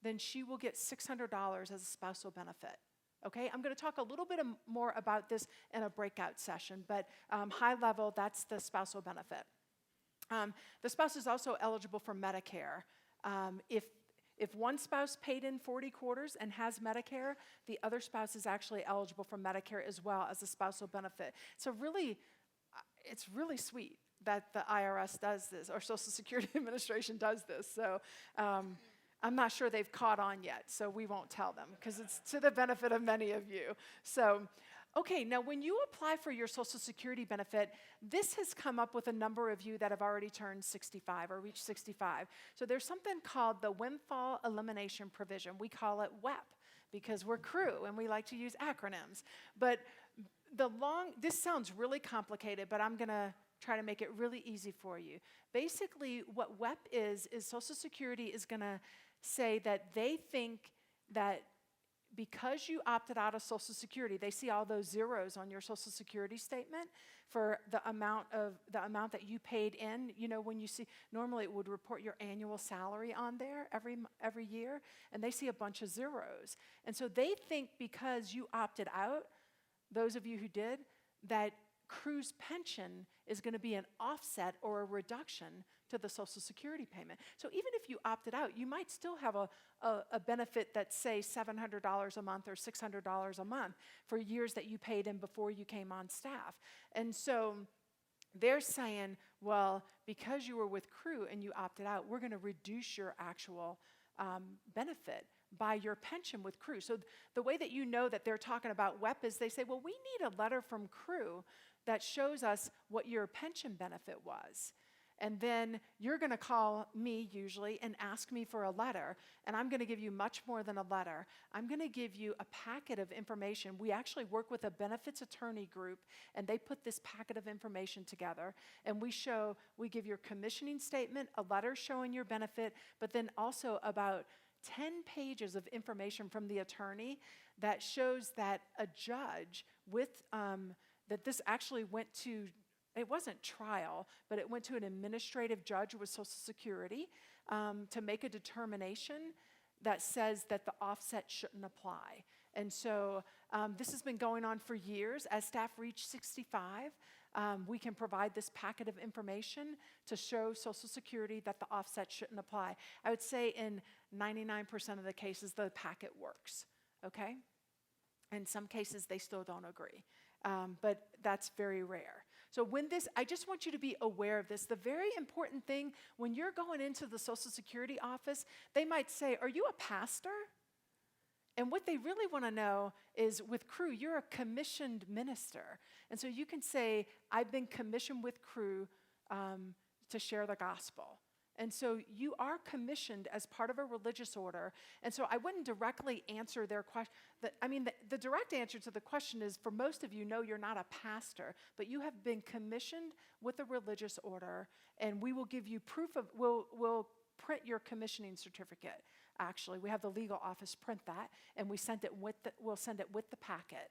then she will get $600 as a spousal benefit. Okay, I'm going to talk a little bit more about this in a breakout session, but high level, that's the spousal benefit. The spouse is also eligible for Medicare. If one spouse paid in 40 quarters and has Medicare, the other spouse is actually eligible for Medicare as well as a spousal benefit. So really, it's really sweet that the IRS does this, or Social Security Administration does this. So I'm not sure they've caught on yet, so we won't tell them because it's to the benefit of many of you. So, okay, now when you apply for your Social Security benefit, this has come up with a number of you that have already turned 65 or reached 65. So there's something called the Windfall Elimination Provision. We call it WEP because we're Cru and we like to use acronyms. But this sounds really complicated, but I'm going to try to make it really easy for you. Basically, what WEP is Social Security is going to say that they think that because you opted out of Social Security, they see all those zeros on your Social Security statement for the amount that you paid in. You know, when you see, normally it would report your annual salary on there every year, and they see a bunch of zeros. And so they think because you opted out, those of you who did, that Cru's pension is going to be an offset or a reduction to the Social Security payment. So even if you opted out, you might still have a benefit that's, say, $700 a month or $600 a month for years that you paid in before you came on staff. And so they're saying, well, because you were with Cru and you opted out, we're going to reduce your actual benefit by your pension with Cru. So the way that you know that they're talking about WEP is they say, well, we need a letter from Cru that shows us what your pension benefit was. And then you're going to call me usually and ask me for a letter, and I'm going to give you much more than a letter. I'm going to give you a packet of information. We actually work with a benefits attorney group, and they put this packet of information together, and we give your commissioning statement, a letter showing your benefit, but then also about 10 pages of information from the attorney that shows that a judge that this actually went to, it wasn't trial, but it went to an administrative judge with Social Security to make a determination that says that the offset shouldn't apply. And so this has been going on for years. As staff reach 65, we can provide this packet of information to show Social Security that the offset shouldn't apply. I would say in 99% of the cases, the packet works, okay? In some cases, they still don't agree, but that's very rare. So I just want you to be aware of this. The very important thing, when you're going into the Social Security office, they might say, are you a pastor? And what they really want to know is, with Cru, you're a commissioned minister. And so you can say, I've been commissioned with Cru to share the gospel. And so you are commissioned as part of a religious order. And so I wouldn't directly answer their question. The direct answer to the question is, for most of you, no, you're not a pastor, but you have been commissioned with a religious order, and we will give you proof of, we'll print your commissioning certificate. Actually, we have the legal office print that, and we'll send it with the packet.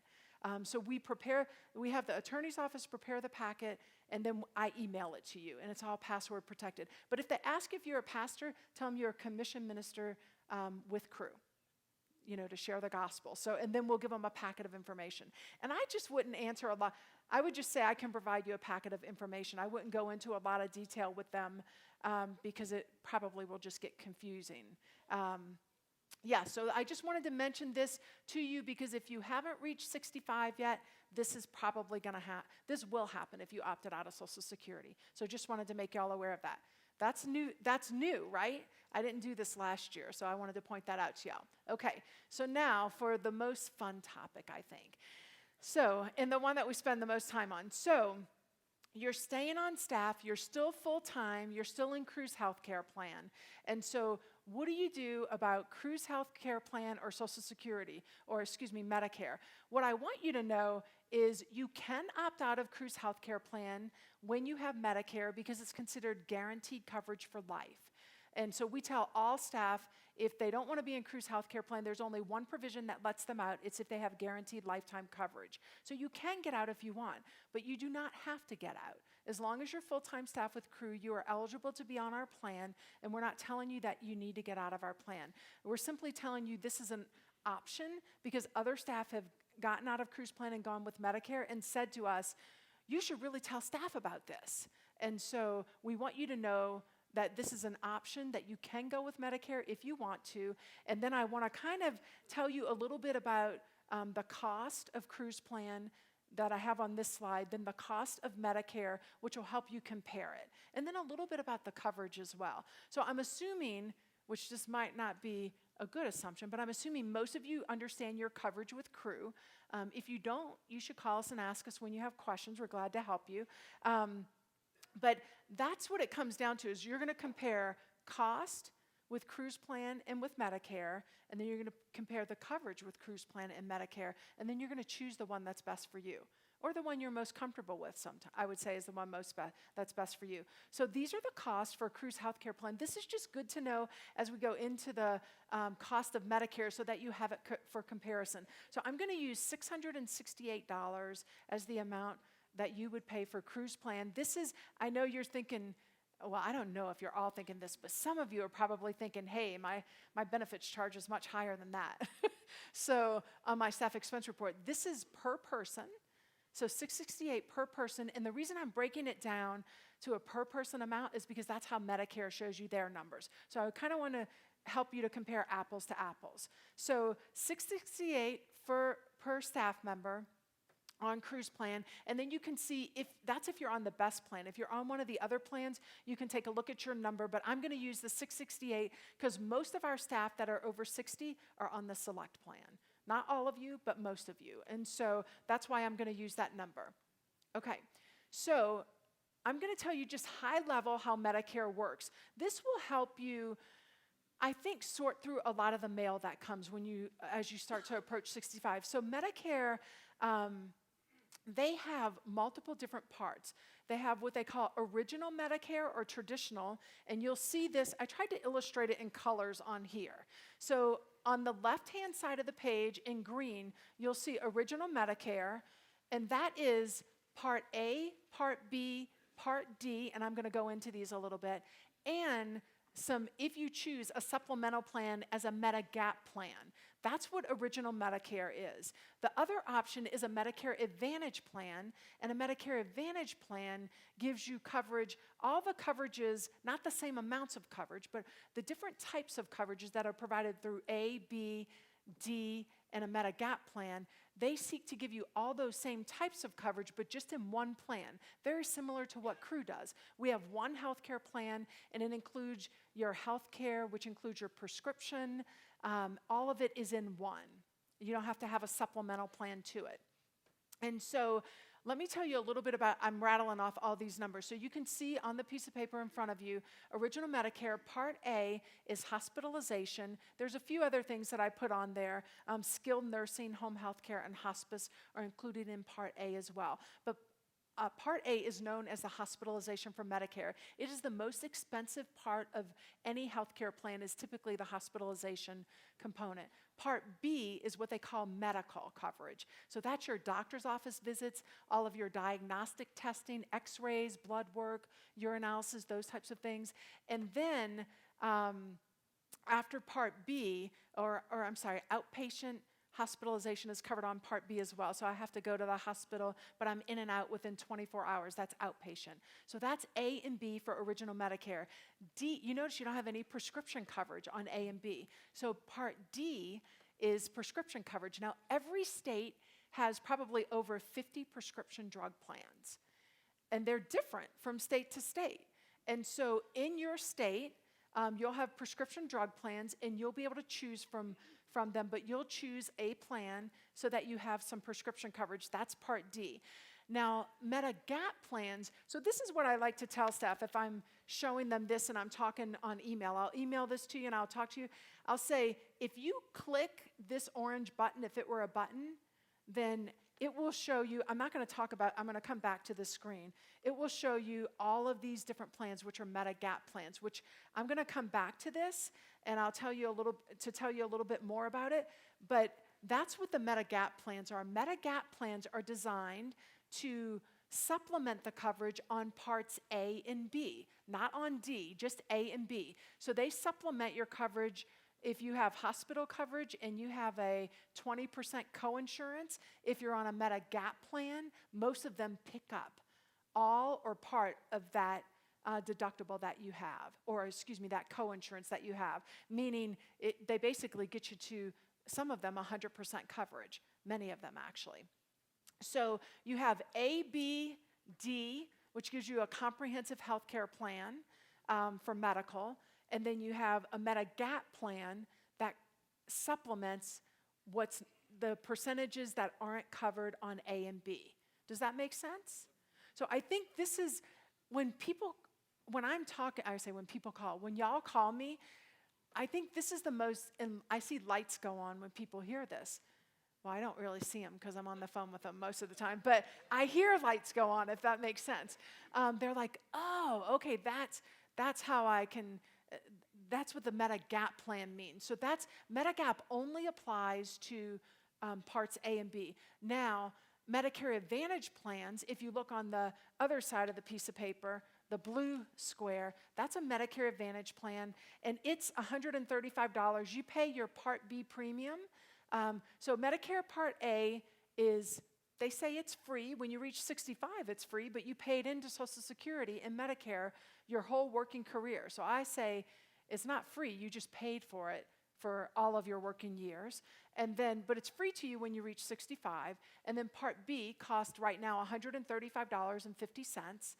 So we have the attorney's office prepare the packet, and then I email it to you, and it's all password protected. But if they ask if you're a pastor, tell them you're a commissioned minister with Cru, to share the gospel. So, and then we'll give them a packet of information. And I just wouldn't answer a lot. I would just say I can provide you a packet of information. I wouldn't go into a lot of detail with them because it probably will just get confusing. So I just wanted to mention this to you because if you haven't reached 65 yet, this is probably going to this will happen if you opted out of Social Security. So just wanted to make y'all aware of that. That's new, right? I didn't do this last year, so I wanted to point that out to y'all. Okay, so now for the most fun topic, I think. So, and the one that we spend the most time on. So, you're staying on staff, you're still full-time, you're still in Cru's healthcare plan. And so what do you do about Cru's healthcare plan or Social Security, or Medicare? What I want you to know is you can opt out of Cru's healthcare plan when you have Medicare because it's considered guaranteed coverage for life. And so we tell all staff, if they don't want to be in Cru's healthcare plan, there's only one provision that lets them out. It's if they have guaranteed lifetime coverage. So you can get out if you want, but you do not have to get out. As long as you're full-time staff with Cru, you are eligible to be on our plan, and we're not telling you that you need to get out of our plan. We're simply telling you this is an option because other staff have gotten out of Cru's plan and gone with Medicare and said to us, you should really tell staff about this. And so we want you to know that this is an option, that you can go with Medicare if you want to. And then I want to kind of tell you a little bit about the cost of Cru's plan that I have on this slide, then the cost of Medicare, which will help you compare it. And then a little bit about the coverage as well. So I'm assuming, which this might not be a good assumption, but I'm assuming most of you understand your coverage with Cru. If you don't, you should call us and ask us when you have questions. We're glad to help you. But that's what it comes down to, is you're going to compare cost with Cru's plan and with Medicare, and then you're going to compare the coverage with Cru's plan and Medicare, and then you're going to choose the one that's best for you, or the one you're most comfortable with. I would say is the one that's best for you. So these are the costs for Cru's healthcare plan. This is just good to know as we go into the cost of Medicare so that you have it for comparison. So I'm going to use $668 as the amount that you would pay for Cru's plan. This is, I know you're thinking, well, I don't know if you're all thinking this, but some of you are probably thinking, hey, my benefits charge is much higher than that. So on my staff expense report, this is per person. So $668 per person, and the reason I'm breaking it down to a per person amount is because that's how Medicare shows you their numbers. So I kind of want to help you to compare apples to apples. So $668 per staff member on Cru's plan, and then you can see if you're on the best plan. If you're on one of the other plans, you can take a look at your number, but I'm going to use the $668 because most of our staff that are over 60 are on the select plan. Not all of you, but most of you. And so that's why I'm going to use that number. Okay, so I'm going to tell you just high level how Medicare works. This will help you, I think, sort through a lot of the mail that comes as you start to approach 65. So Medicare, they have multiple different parts. They have what they call original Medicare or traditional, and you'll see this. I tried to illustrate it in colors on here. So on the left-hand side of the page in green, you'll see original Medicare, and that is Part A, Part B, Part D, and I'm going to go into these a little bit, and if you choose a supplemental plan as a Medigap plan. That's what original Medicare is. The other option is a Medicare Advantage plan, and a Medicare Advantage plan gives you coverage, all the coverages, not the same amounts of coverage, but the different types of coverages that are provided through A, B, D, and a Medigap plan. They seek to give you all those same types of coverage, but just in one plan, very similar to what Cru does. We have one healthcare plan, and it includes your healthcare, which includes your prescription. All of it is in one. You don't have to have a supplemental plan to it. And so let me tell you a little bit about, I'm rattling off all these numbers. So you can see on the piece of paper in front of you, original Medicare, Part A is hospitalization. There's a few other things that I put on there. Skilled nursing, home health care, and hospice are included in Part A as well. But Part A is known as the hospitalization for Medicare. It is the most expensive part of any healthcare plan, is typically the hospitalization component. Part B is what they call medical coverage. So that's your doctor's office visits, all of your diagnostic testing, x-rays, blood work, urinalysis, those types of things. And then after Part B, outpatient hospitalization is covered on Part B as well. So I have to go to the hospital, but I'm in and out within 24 hours. That's outpatient. So that's A and B for original Medicare. D, you notice you don't have any prescription coverage on A and B. So Part D is prescription coverage. Now, every state has probably over 50 prescription drug plans, and they're different from state to state. And so in your state, you'll have prescription drug plans, and you'll be able to choose from them, but you'll choose a plan so that you have some prescription coverage. That's Part D. Now, Medigap plans, so this is what I like to tell staff if I'm showing them this and I'm talking on email. I'll email this to you and I'll talk to you. I'll say, if you click this orange button, if it were a button, then it will show you, I'm going to come back to the screen. It will show you all of these different plans, which are Medigap plans, which I'm going to come back to this, and I'll tell you a little bit more about it. But that's what the Medigap plans are. Medigap plans are designed to supplement the coverage on parts A and B, not on D, just A and B. So they supplement your coverage. If you have hospital coverage and you have a 20% coinsurance, if you're on a Medigap plan, most of them pick up all or part of that deductible that you have, or that coinsurance that you have, meaning they basically get you to, some of them, 100% coverage, many of them actually. So you have A, B, D, which gives you a comprehensive health care plan for medical. And then you have a Medigap plan that supplements what's the percentages that aren't covered on A and B. Does that make sense? So I think this is when I'm talking, when people call, when y'all call me, I think this is the most, and I see lights go on when people hear this. Well, I don't really see them because I'm on the phone with them most of the time, but I hear lights go on, if that makes sense. They're like, oh, okay, that's how I can, that's what the Medigap plan means. So Medigap only applies to parts A and B. Now, Medicare Advantage plans, if you look on the other side of the piece of paper, the blue square, that's a Medicare Advantage plan, and it's $135. You pay your Part B premium. So Medicare Part A is, they say it's free. When you reach 65, it's free, but you paid into Social Security and Medicare your whole working career. So I say it's not free. You just paid for it for all of your working years. And then, but it's free to you when you reach 65. And then Part B costs right now $135.50.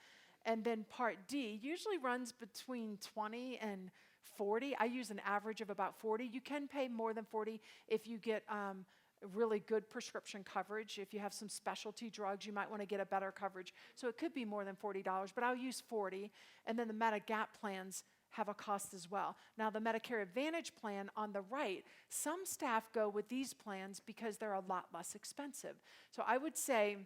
And then Part D usually runs between 20 and 40. I use an average of about 40. You can pay more than 40 if you get really good prescription coverage. If you have some specialty drugs, you might want to get a better coverage. So it could be more than $40, but I'll use 40. And then the Medigap plans have a cost as well. Now, the Medicare Advantage plan on the right, some staff go with these plans because they're a lot less expensive. So I would say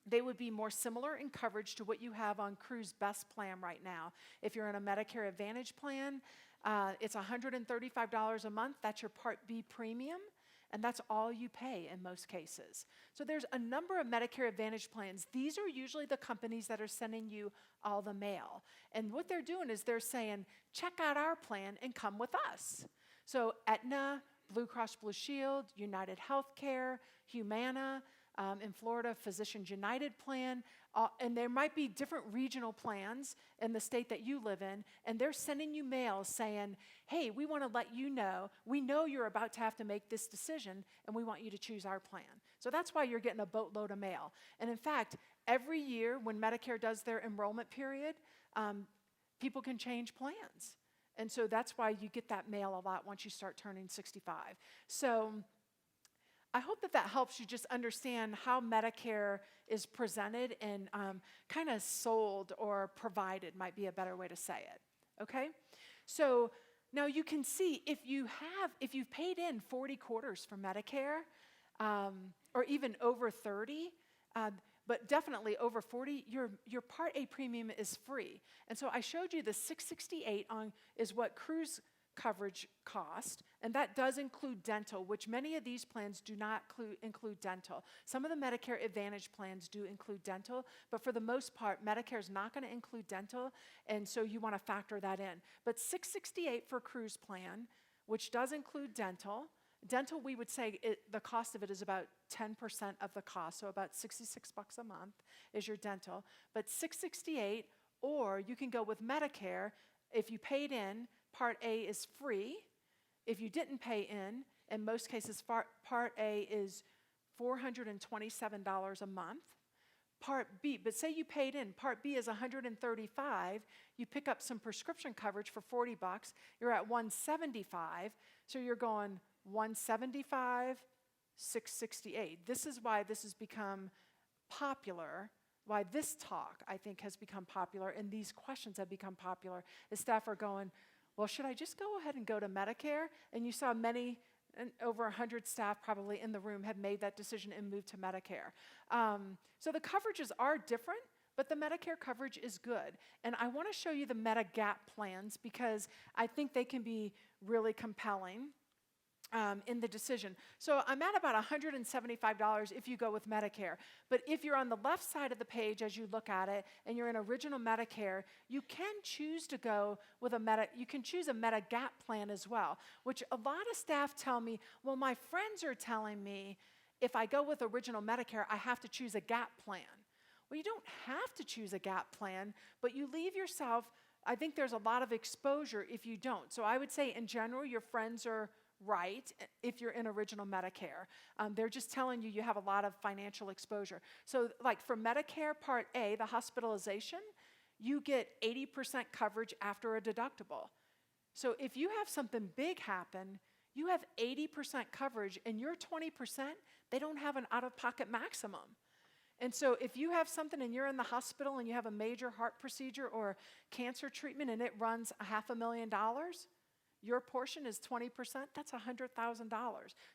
they would be more similar in coverage to what you have on Cru's Best plan right now. If you're in a Medicare Advantage plan, it's $135 a month. That's your Part B premium, and that's all you pay in most cases. So there's a number of Medicare Advantage plans. These are usually the companies that are sending you all the mail. And what they're doing is they're saying, check out our plan and come with us. So Aetna, Blue Cross Blue Shield, United Healthcare, Humana, in Florida, Physicians United plan, and there might be different regional plans in the state that you live in, and they're sending you mail saying, hey, we want to let you know, we know you're about to have to make this decision, and we want you to choose our plan. So that's why you're getting a boatload of mail. And in fact, every year when Medicare does their enrollment period, people can change plans. And so that's why you get that mail a lot once you start turning 65. So I hope that helps you just understand how Medicare is presented and kind of sold or provided might be a better way to say it, okay? So now you can see if you've paid in 40 quarters for Medicare or even over 30, but definitely over 40, your Part A premium is free. And so I showed you the $668 is what Cru's coverage cost, and that does include dental, which many of these plans do not include dental. Some of the Medicare Advantage plans do include dental, but for the most part, Medicare is not going to include dental, and so you want to factor that in. But $668 for Cru's plan, which does include dental. Dental, we would say the cost of it is about 10% of the cost, so about $66 a month is your dental. But $668, or you can go with Medicare. If you paid in, Part A is free. If you didn't pay in most cases, Part A is $427 a month. Part B, but say you paid in, Part B is $135. You pick up some prescription coverage for $40. You're at $175. So you're going $175, $668. This is why this has become popular. Why this talk, I think, has become popular, and these questions have become popular. The staff are going, well, should I just go ahead and go to Medicare? And you saw many, and over 100 staff probably in the room have made that decision and moved to Medicare. So the coverages are different, but the Medicare coverage is good. And I want to show you the Medigap plans because I think they can be really compelling in the decision. So I'm at about $175 if you go with Medicare. But if you're on the left side of the page as you look at it and you're in original Medicare, you can choose to go with you can choose a Medigap plan as well, which a lot of staff tell me, well, my friends are telling me if I go with original Medicare, I have to choose a gap plan. Well, you don't have to choose a gap plan, but you leave yourself, I think there's a lot of exposure if you don't. So I would say in general, your friends are right if you're in original Medicare. They're just telling you have a lot of financial exposure. So like for Medicare Part A, the hospitalization, you get 80% coverage after a deductible. So if you have something big happen, you have 80% coverage and your 20%, they don't have an out-of-pocket maximum. And so if you have something and you're in the hospital and you have a major heart procedure or cancer treatment and it runs $500,000, your portion is 20%, that's $100,000.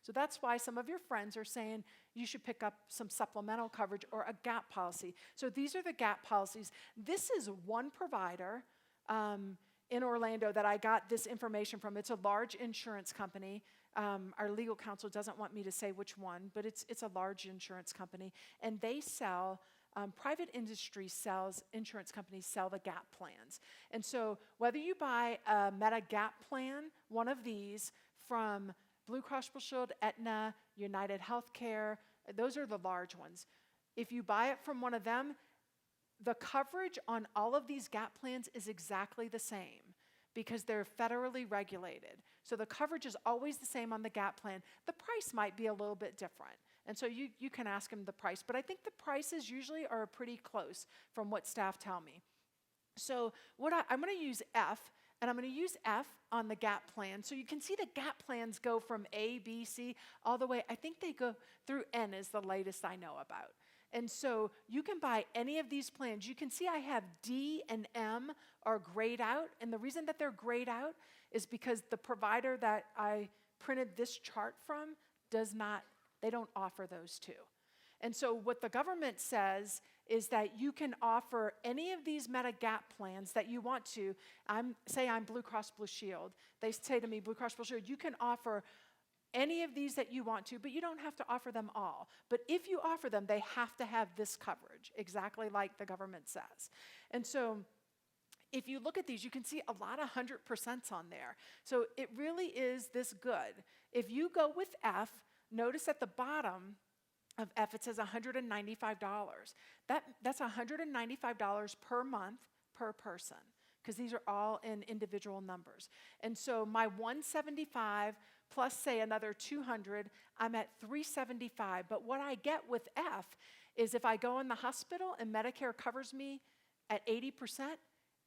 So that's why some of your friends are saying you should pick up some supplemental coverage or a gap policy. So these are the gap policies. This is one provider in Orlando that I got this information from. It's a large insurance company. Our legal counsel doesn't want me to say which one, but it's a large insurance company. And they sell private industry insurance companies sell the gap plans. And so whether you buy a Medigap plan, one of these from Blue Cross Blue Shield, Aetna, United Healthcare, those are the large ones. If you buy it from one of them, the coverage on all of these gap plans is exactly the same because they're federally regulated. So the coverage is always the same on the gap plan. The price might be a little bit different. And so you can ask them the price. But I think the prices usually are pretty close from what staff tell me. So I'm going to use F, and I'm going to use F on the gap plan. So you can see the gap plans go from A, B, C, all the way. I think they go through N is the latest I know about. And so you can buy any of these plans. You can see I have D and M are grayed out. And the reason that they're grayed out is because the provider that I printed this chart from they don't offer those two. And so what the government says is that you can offer any of these Medigap plans that you want to. Say I'm Blue Cross Blue Shield. They say to me, Blue Cross Blue Shield, you can offer any of these that you want to, but you don't have to offer them all. But if you offer them, they have to have this coverage, exactly like the government says. And so if you look at these, you can see a lot of 100% on there. So it really is this good. If you go with F, notice at the bottom of F, it says $195. That's $195 per month per person, because these are all in individual numbers. And so my 175 plus, say, another 200, I'm at 375. But what I get with F is if I go in the hospital and Medicare covers me at 80%,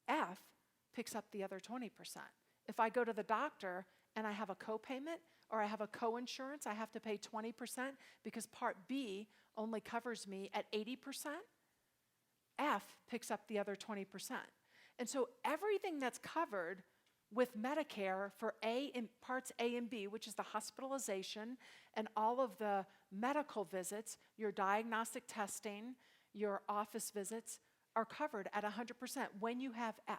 F picks up the other 20%. If I go to the doctor and I have a copayment or I have a coinsurance, I have to pay 20% because Part B only covers me at 80%, F picks up the other 20%. And so everything that's covered with Medicare for parts A and B, which is the hospitalization and all of the medical visits, your diagnostic testing, your office visits, are covered at 100% when you have F.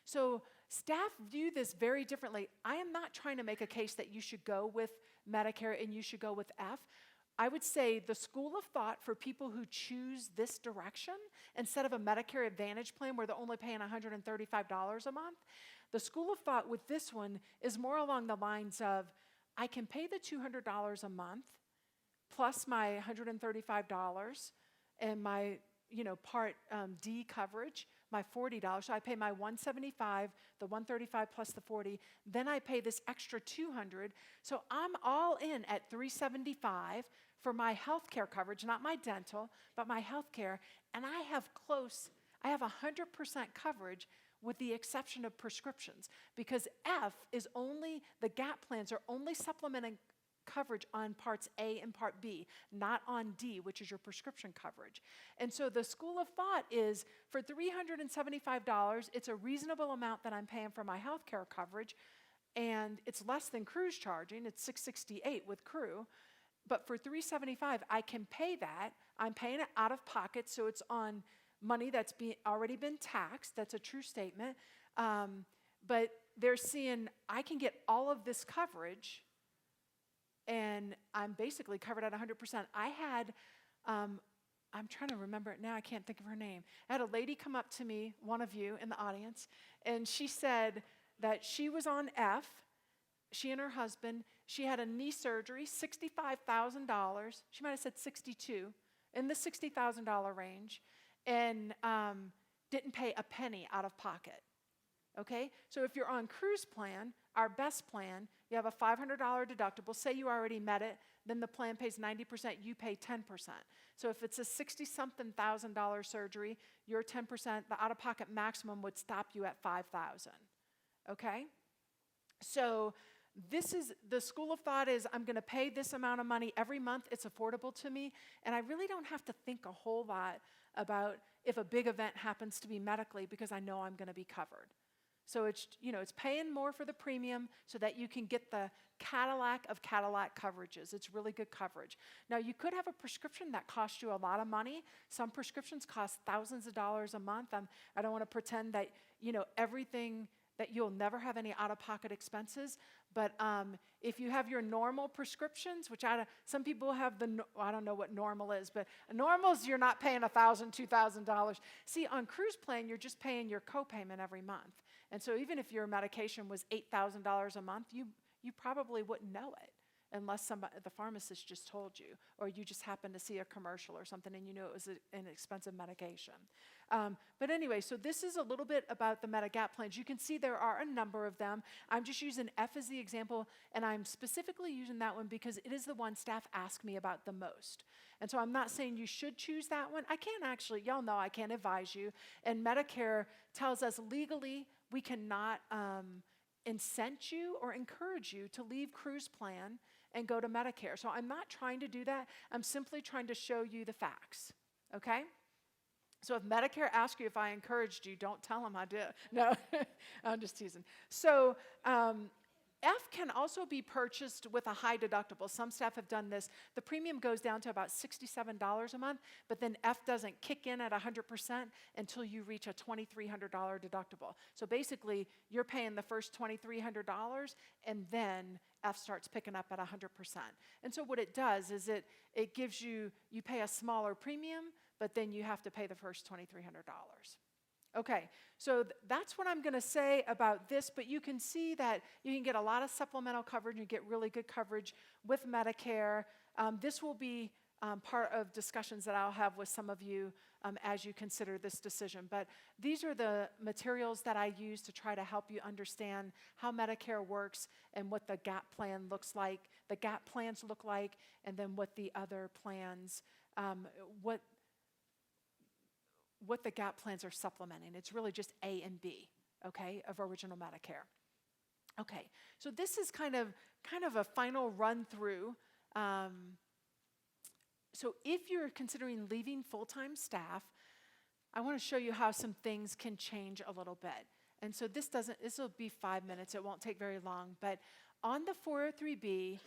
So staff view this very differently. I am not trying to make a case that you should go with Medicare and you should go with F. I would say the school of thought for people who choose this direction, instead of a Medicare Advantage plan where they're only paying $135 a month, the school of thought with this one is more along the lines of, I can pay the $200 a month plus my $135 and my Part D coverage, my $40. So I pay my $175, the $135 plus the $40. Then I pay this extra $200. So I'm all in at $375 for my health care coverage, not my dental, but my health care. And I have 100% coverage with the exception of prescriptions, because the gap plans are only supplementing coverage on parts A and part B, not on D, which is your prescription coverage. And so the school of thought is for $375, it's a reasonable amount that I'm paying for my health care coverage, and it's less than Cru's charging. It's $668 with Cru. But for $375, I can pay that. I'm paying it out of pocket, so it's on money that's already been taxed. That's a true statement. But they're seeing I can get all of this coverage, and I'm basically covered at 100%. I had, I'm trying to remember it now. I can't think of her name. I had a lady come up to me, one of you in the audience, and she said that she was on F. She and her husband, she had a knee surgery, $65,000. She might have said 62, in the $60,000 range, and didn't pay a penny out of pocket. Okay? So if you're on Cru's plan, our best plan, you have a $500 deductible. Say you already met it, then the plan pays 90%, you pay 10%. So if it's a $60-something thousand surgery, your 10%, the out-of-pocket maximum would stop you at $5,000. Okay? So this is, the school of thought is I'm going to pay this amount of money every month. It's affordable to me. And I really don't have to think a whole lot about if a big event happens to be medically because I know I'm going to be covered. So it's, it's paying more for the premium so that you can get the Cadillac of Cadillac coverages. It's really good coverage. Now, you could have a prescription that costs you a lot of money. Some prescriptions cost thousands of dollars a month. I don't want to pretend that, everything, that you'll never have any out-of-pocket expenses. But if you have your normal prescriptions, which some people have I don't know what normal is, but normal is you're not paying $1,000, $2,000. See, on Cru's plan, you're just paying your copayment every month. And so even if your medication was $8,000 a month, you probably wouldn't know it unless the pharmacist just told you, or you just happened to see a commercial or something and you knew it was an expensive medication. But anyway, so this is a little bit about the Medigap plans. You can see there are a number of them. I'm just using F as the example, and I'm specifically using that one because it is the one staff ask me about the most. And so I'm not saying you should choose that one. I can't actually, y'all know I can't advise you. And Medicare tells us legally we cannot incent you or encourage you to leave Cru's plan and go to Medicare. So I'm not trying to do that. I'm simply trying to show you the facts, okay? So if Medicare asks you if I encouraged you, don't tell them I did. No, I'm just teasing. So F can also be purchased with a high deductible. Some staff have done this. The premium goes down to about $67 a month, but then F doesn't kick in at 100% until you reach a $2,300 deductible. So basically, you're paying the first $2,300, and then F starts picking up at 100%. And so what it does is it gives you pay a smaller premium, but then you have to pay the first $2,300. Okay, so that's what I'm going to say about this, but you can see that you can get a lot of supplemental coverage and get really good coverage with Medicare. This will be part of discussions that I'll have with some of you as you consider this decision. But these are the materials that I use to try to help you understand how Medicare works and what the GAP plan looks like, the GAP plans look like, and then what the other plans, what the GAP plans are supplementing. It's really just A and B, okay, of original Medicare. Okay, so this is kind of a final run through. So if you're considering leaving full-time staff, I want to show you how some things can change a little bit. And so this will be 5 minutes. It won't take very long. But on the 403B,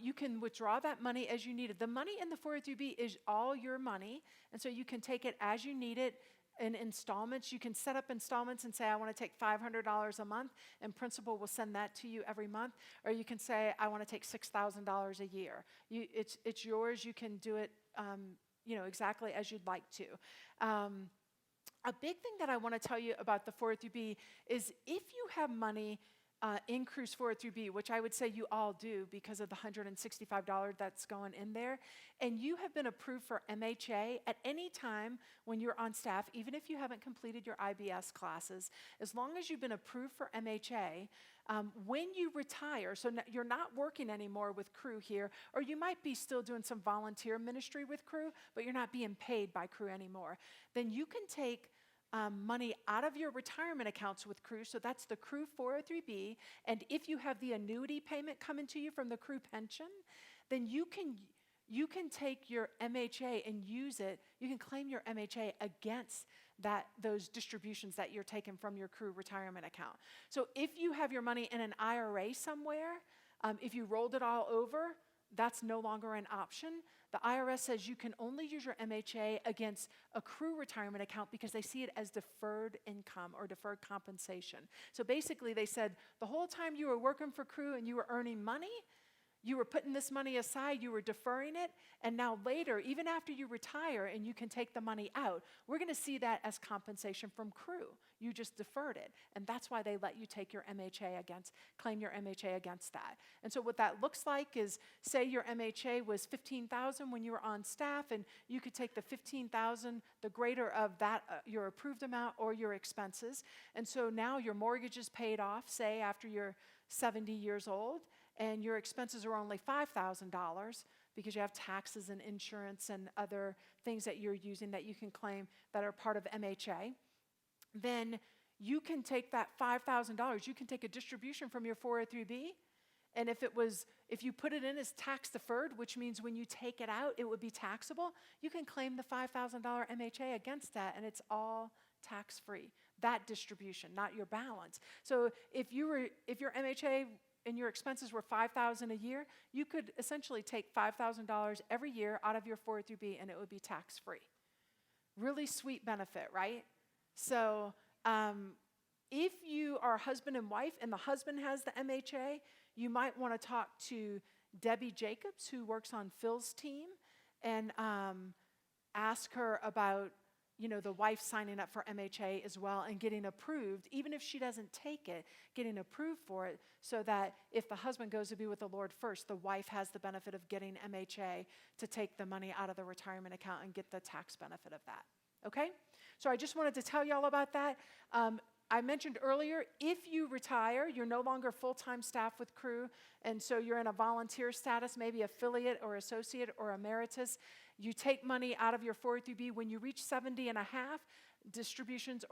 you can withdraw that money as you need it. The money in the 403B is all your money, and so you can take it as you need it in installments. You can set up installments and say, I want to take $500 a month, and principal will send that to you every month. Or you can say, I want to take $6,000 a year. It's yours. You can do it exactly as you'd like to. A big thing that I want to tell you about the 403B is if you have money in Cru's 403B, which I would say you all do because of the $165 that's going in there, and you have been approved for MHA at any time when you're on staff, even if you haven't completed your IBS classes, as long as you've been approved for MHA, when you retire, so you're not working anymore with Cru here, or you might be still doing some volunteer ministry with Cru, but you're not being paid by Cru anymore, then you can take money out of your retirement accounts with Cru, so that's the Cru 403B, and if you have the annuity payment coming to you from the Cru pension, then you can take your MHA and use it, you can claim your MHA against those distributions that you're taking from your Cru retirement account. So if you have your money in an IRA somewhere, if you rolled it all over, that's no longer an option. The IRS says you can only use your MHA against a Cru retirement account because they see it as deferred income or deferred compensation. So basically they said the whole time you were working for Cru and you were earning money, you were putting this money aside, you were deferring it, and now later, even after you retire and you can take the money out, we're going to see that as compensation from Cru. You just deferred it, and that's why they let you take your claim your MHA against that. And so what that looks like is, say your MHA was $15,000 when you were on staff, and you could take the $15,000, the greater of that, your approved amount, or your expenses. And so now your mortgage is paid off, say after you're 70 years old, and your expenses are only $5,000 because you have taxes and insurance and other things that you're using that you can claim that are part of MHA, then you can take that $5,000, you can take a distribution from your 403B, and if you put it in as tax deferred, which means when you take it out, it would be taxable, you can claim the $5,000 MHA against that, and it's all tax-free. That distribution, not your balance. So if your MHA and your expenses were $5,000 a year, you could essentially take $5,000 every year out of your 403B and it would be tax-free. Really sweet benefit, right? So if you are husband and wife and the husband has the MHA, you might want to talk to Debbie Jacobs, who works on Phil's team, and ask her about the wife signing up for MHA as well and getting approved, even if she doesn't take it, getting approved for it, so that if the husband goes to be with the Lord first, the wife has the benefit of getting MHA to take the money out of the retirement account and get the tax benefit of that. Okay? So I just wanted to tell you all about that. I mentioned earlier, if you retire, you're no longer full-time staff with Cru, and so you're in a volunteer status, maybe affiliate or associate or emeritus. You take money out of your 403B when you reach 70 and a half, distributions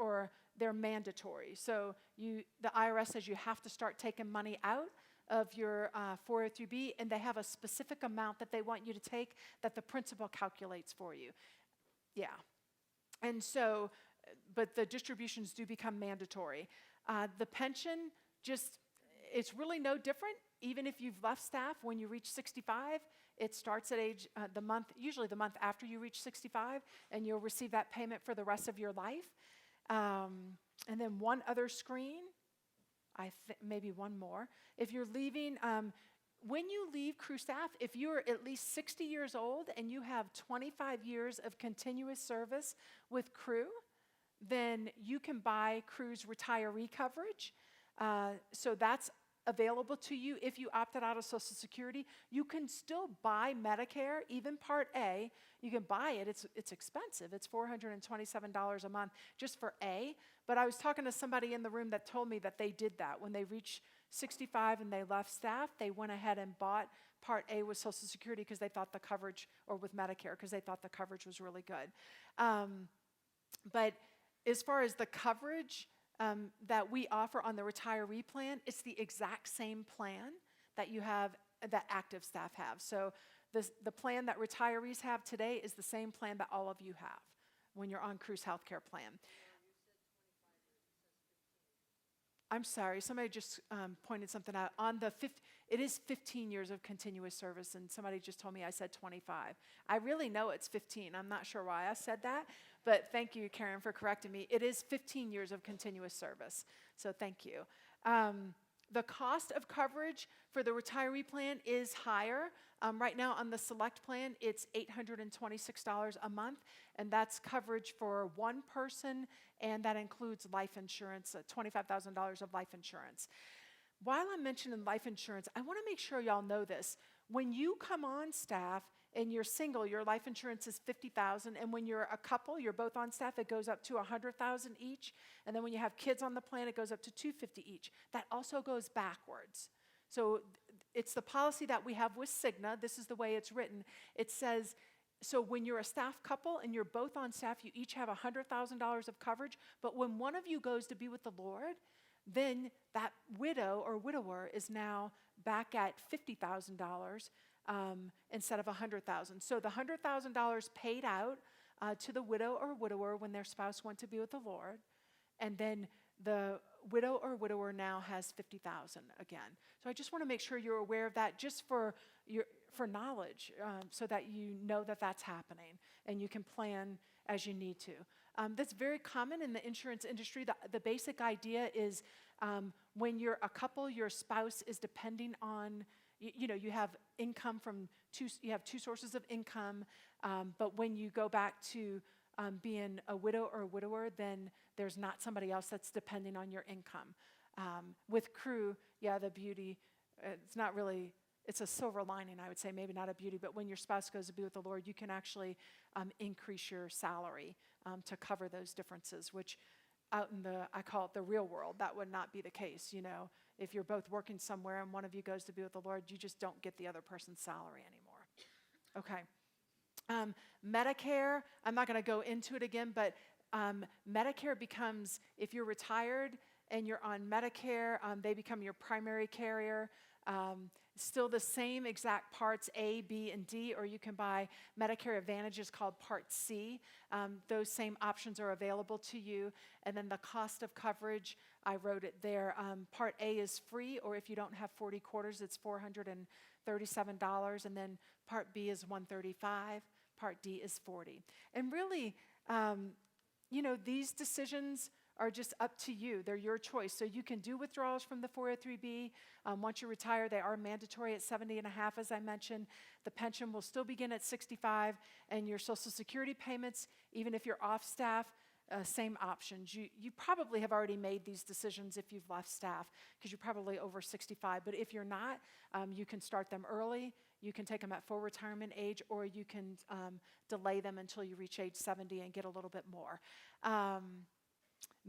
they're mandatory. So the IRS says you have to start taking money out of your 403B, and they have a specific amount that they want you to take that the principal calculates for you. Yeah. And so, but the distributions do become mandatory. The pension, it's really no different. Even if you've left staff when you reach 65, it starts at usually the month after you reach 65, and you'll receive that payment for the rest of your life. And then one other screen, maybe one more. If you're leaving, when you leave Cru staff, if you're at least 60 years old and you have 25 years of continuous service with Cru, then you can buy Cru's retiree coverage. So that's available to you if you opted out of Social Security. You can still buy Medicare, even Part A. You can buy it. It's expensive. It's $427 a month just for A. But I was talking to somebody in the room that told me that they did that. When they reached 65 and they left staff, they went ahead and bought Part A with Social Security because they thought the coverage, or with Medicare, because they thought the coverage was really good. But as far as the coverage that we offer on the retiree plan, it's the exact same plan that that active staff have. So the plan that retirees have today is the same plan that all of you have when you're on Cru's healthcare plan. I'm sorry, somebody just pointed something out. It is 15 years of continuous service, and somebody just told me I said 25. I really know it's 15. I'm not sure why I said that, but thank you, Karen, for correcting me. It is 15 years of continuous service, so thank you. The cost of coverage for the retiree plan is higher. Right now on the Select plan, it's $826 a month, and that's coverage for one person, and that includes life insurance, $25,000 of life insurance. While I'm mentioning life insurance, I want to make sure y'all know this. When you come on staff and you're single, your life insurance is $50,000, and when you're a couple, you're both on staff, it goes up to $100,000 each, and then when you have kids on the plan, it goes up to $250,000 each. That also goes backwards. So it's the policy that we have with Cigna. This is the way it's written. It says, so when you're a staff couple and you're both on staff, you each have $100,000 of coverage, but when one of you goes to be with the Lord, then that widow or widower is now back at $50,000 instead of $100,000. So the $100,000 paid out to the widow or widower when their spouse went to be with the Lord. And then the widow or widower now has $50,000 again. So I just want to make sure you're aware of that, just for knowledge, so that you know that that's happening and you can plan as you need to. That's very common in the insurance industry. The basic idea is when you're a couple, your spouse is depending on, you have income you have two sources of income, but when you go back to being a widow or a widower, then there's not somebody else that's depending on your income. With Cru, the beauty, it's a silver lining, I would say, maybe not a beauty, but when your spouse goes to be with the Lord, you can actually increase your salary to cover those differences, which out in I call it the real world, that would not be the case. If you're both working somewhere and one of you goes to be with the Lord, you just don't get the other person's salary anymore. Okay. Medicare, I'm not going to go into it again, but Medicare becomes, if you're retired and you're on Medicare, they become your primary carrier. Still the same exact parts A, B, and D, or you can buy Medicare Advantages called Part C. Those same options are available to you. And then the cost of coverage, I wrote it there. Part A is free, or if you don't have 40 quarters, it's $437. And then Part B is $135. Part D is $40. And really, these decisions are just up to you. They're your choice. So you can do withdrawals from the 403B. Once you retire, they are mandatory at 70 and a half, as I mentioned. The pension will still begin at 65, and your Social Security payments, even if you're off staff, same options. You probably have already made these decisions if you've left staff, because you're probably over 65. But if you're not, you can start them early. You can take them at full retirement age, or you can delay them until you reach age 70 and get a little bit more.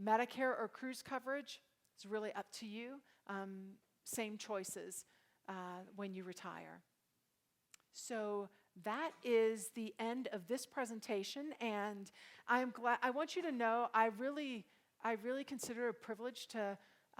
Medicare or cruise coverage, it's really up to you. Same choices when you retire. So that is the end of this presentation, and I'm glad. I want you to know I really consider it a privilege to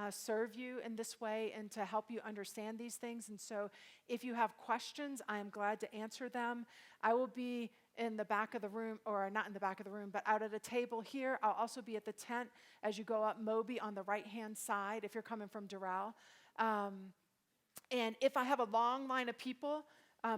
serve you in this way and to help you understand these things. And so if you have questions, I am glad to answer them. I will be in the back of the room, or not in the back of the room, but out at a table here. I'll also be at the tent as you go up Moby on the right-hand side if you're coming from Doral. And if I have a long line of people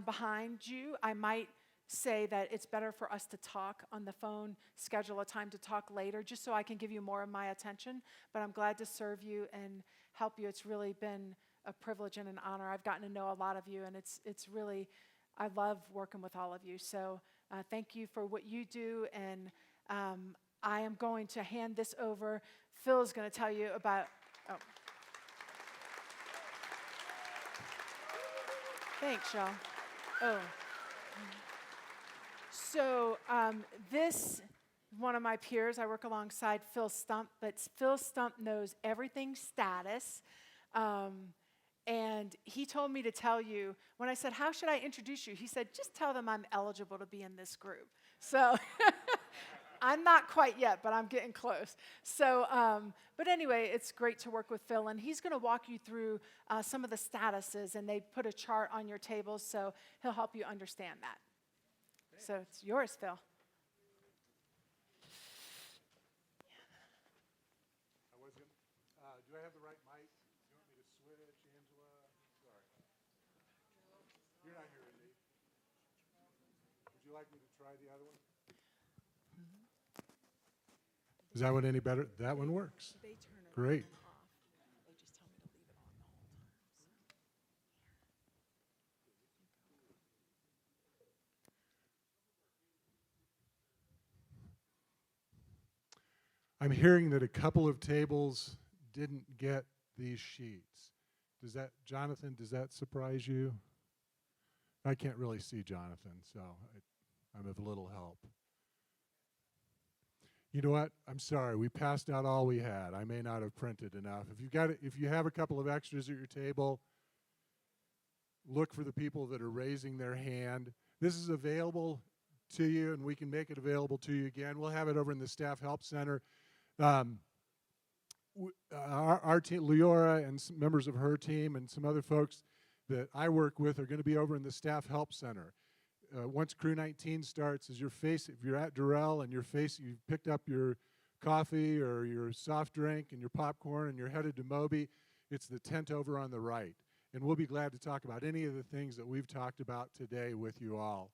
behind you, I might say that it's better for us to talk on the phone, schedule a time to talk later, just so I can give you more of my attention. But I'm glad to serve you and help you. It's really been a privilege and an honor. I've gotten to know a lot of you, and it's really, I love working with all of you. So thank you for what you do, and I am going to hand this over. Phil is going to tell you about, Thanks, y'all. So this, one of my peers, I work alongside Phil Stump, but Phil Stump knows everything status. And he told me to tell you, when I said, how should I introduce you? He said, just tell them I'm eligible to be in this group. So I'm not quite yet, but I'm getting close. So, but anyway, it's great to work with Phil, and he's going to walk you through some of the statuses, and they put a chart on your table, so he'll help you understand that. So it's yours, Phil. Do I have the right mic? Do you want me to switch, Angela? Sorry. You're not here, Andy. Would you like me to try the other one? Is that one any better? That one works. Great. I'm hearing that a couple of tables didn't get these sheets. Jonathan, does that surprise you? I can't really see Jonathan, so I'm of little help. You know what? I'm sorry. We passed out all we had. I may not have printed enough. If you have a couple of extras at your table, look for the people that are raising their hand. This is available to you, and we can make it available to you again. We'll have it over in the Staff Help Center. Our team, Leora, and some members of her team and some other folks that I work with are going to be over in the Staff Help Center. once Cru19 starts, if you're at Durrell and you've picked up your coffee or your soft drink and your popcorn and you're headed to Moby, it's the tent over on the right. And we'll be glad to talk about any of the things that we've talked about today with you all.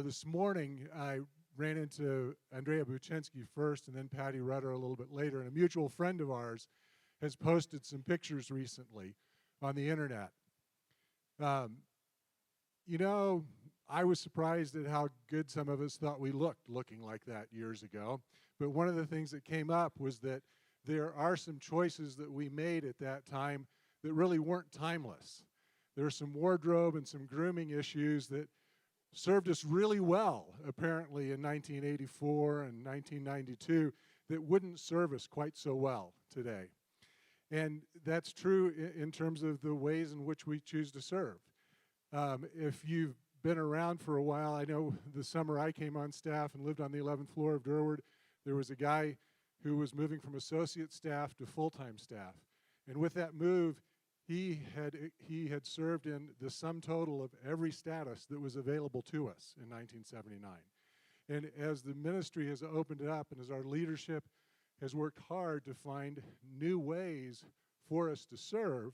This morning, I ran into Andrea Buczynski first and then Patty Rudder a little bit later, and a mutual friend of ours has posted some pictures recently on the internet. You know, I was surprised at how good some of us thought we looked looking like that years ago. But one of the things that came up was that there are some choices that we made at that time that really weren't timeless. There are some wardrobe and some grooming issues that served us really well, apparently, in 1984 and 1992, that wouldn't serve us quite so well today. And that's true in terms of the ways in which we choose to serve. If you've been around for a while, I know the summer I came on staff and lived on the 11th floor of Durward, there was a guy who was moving from associate staff to full-time staff. And with that move, he had served in the sum total of every status that was available to us in 1979. And as the ministry has opened it up and as our leadership has worked hard to find new ways for us to serve,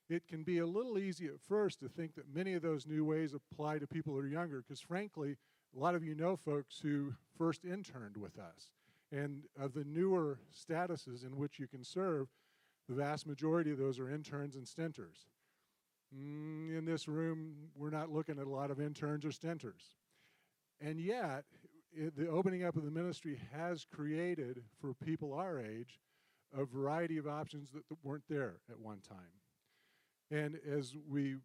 it can be a little easy at first to think that many of those new ways apply to people who are younger, because frankly, a lot of you know folks who first interned with us. And of the newer statuses in which you can serve, the vast majority of those are interns and stenters. In this room, we're not looking at a lot of interns or stenters. And yet, the opening up of the ministry has created, for people our age, a variety of options that weren't there at one time. And as we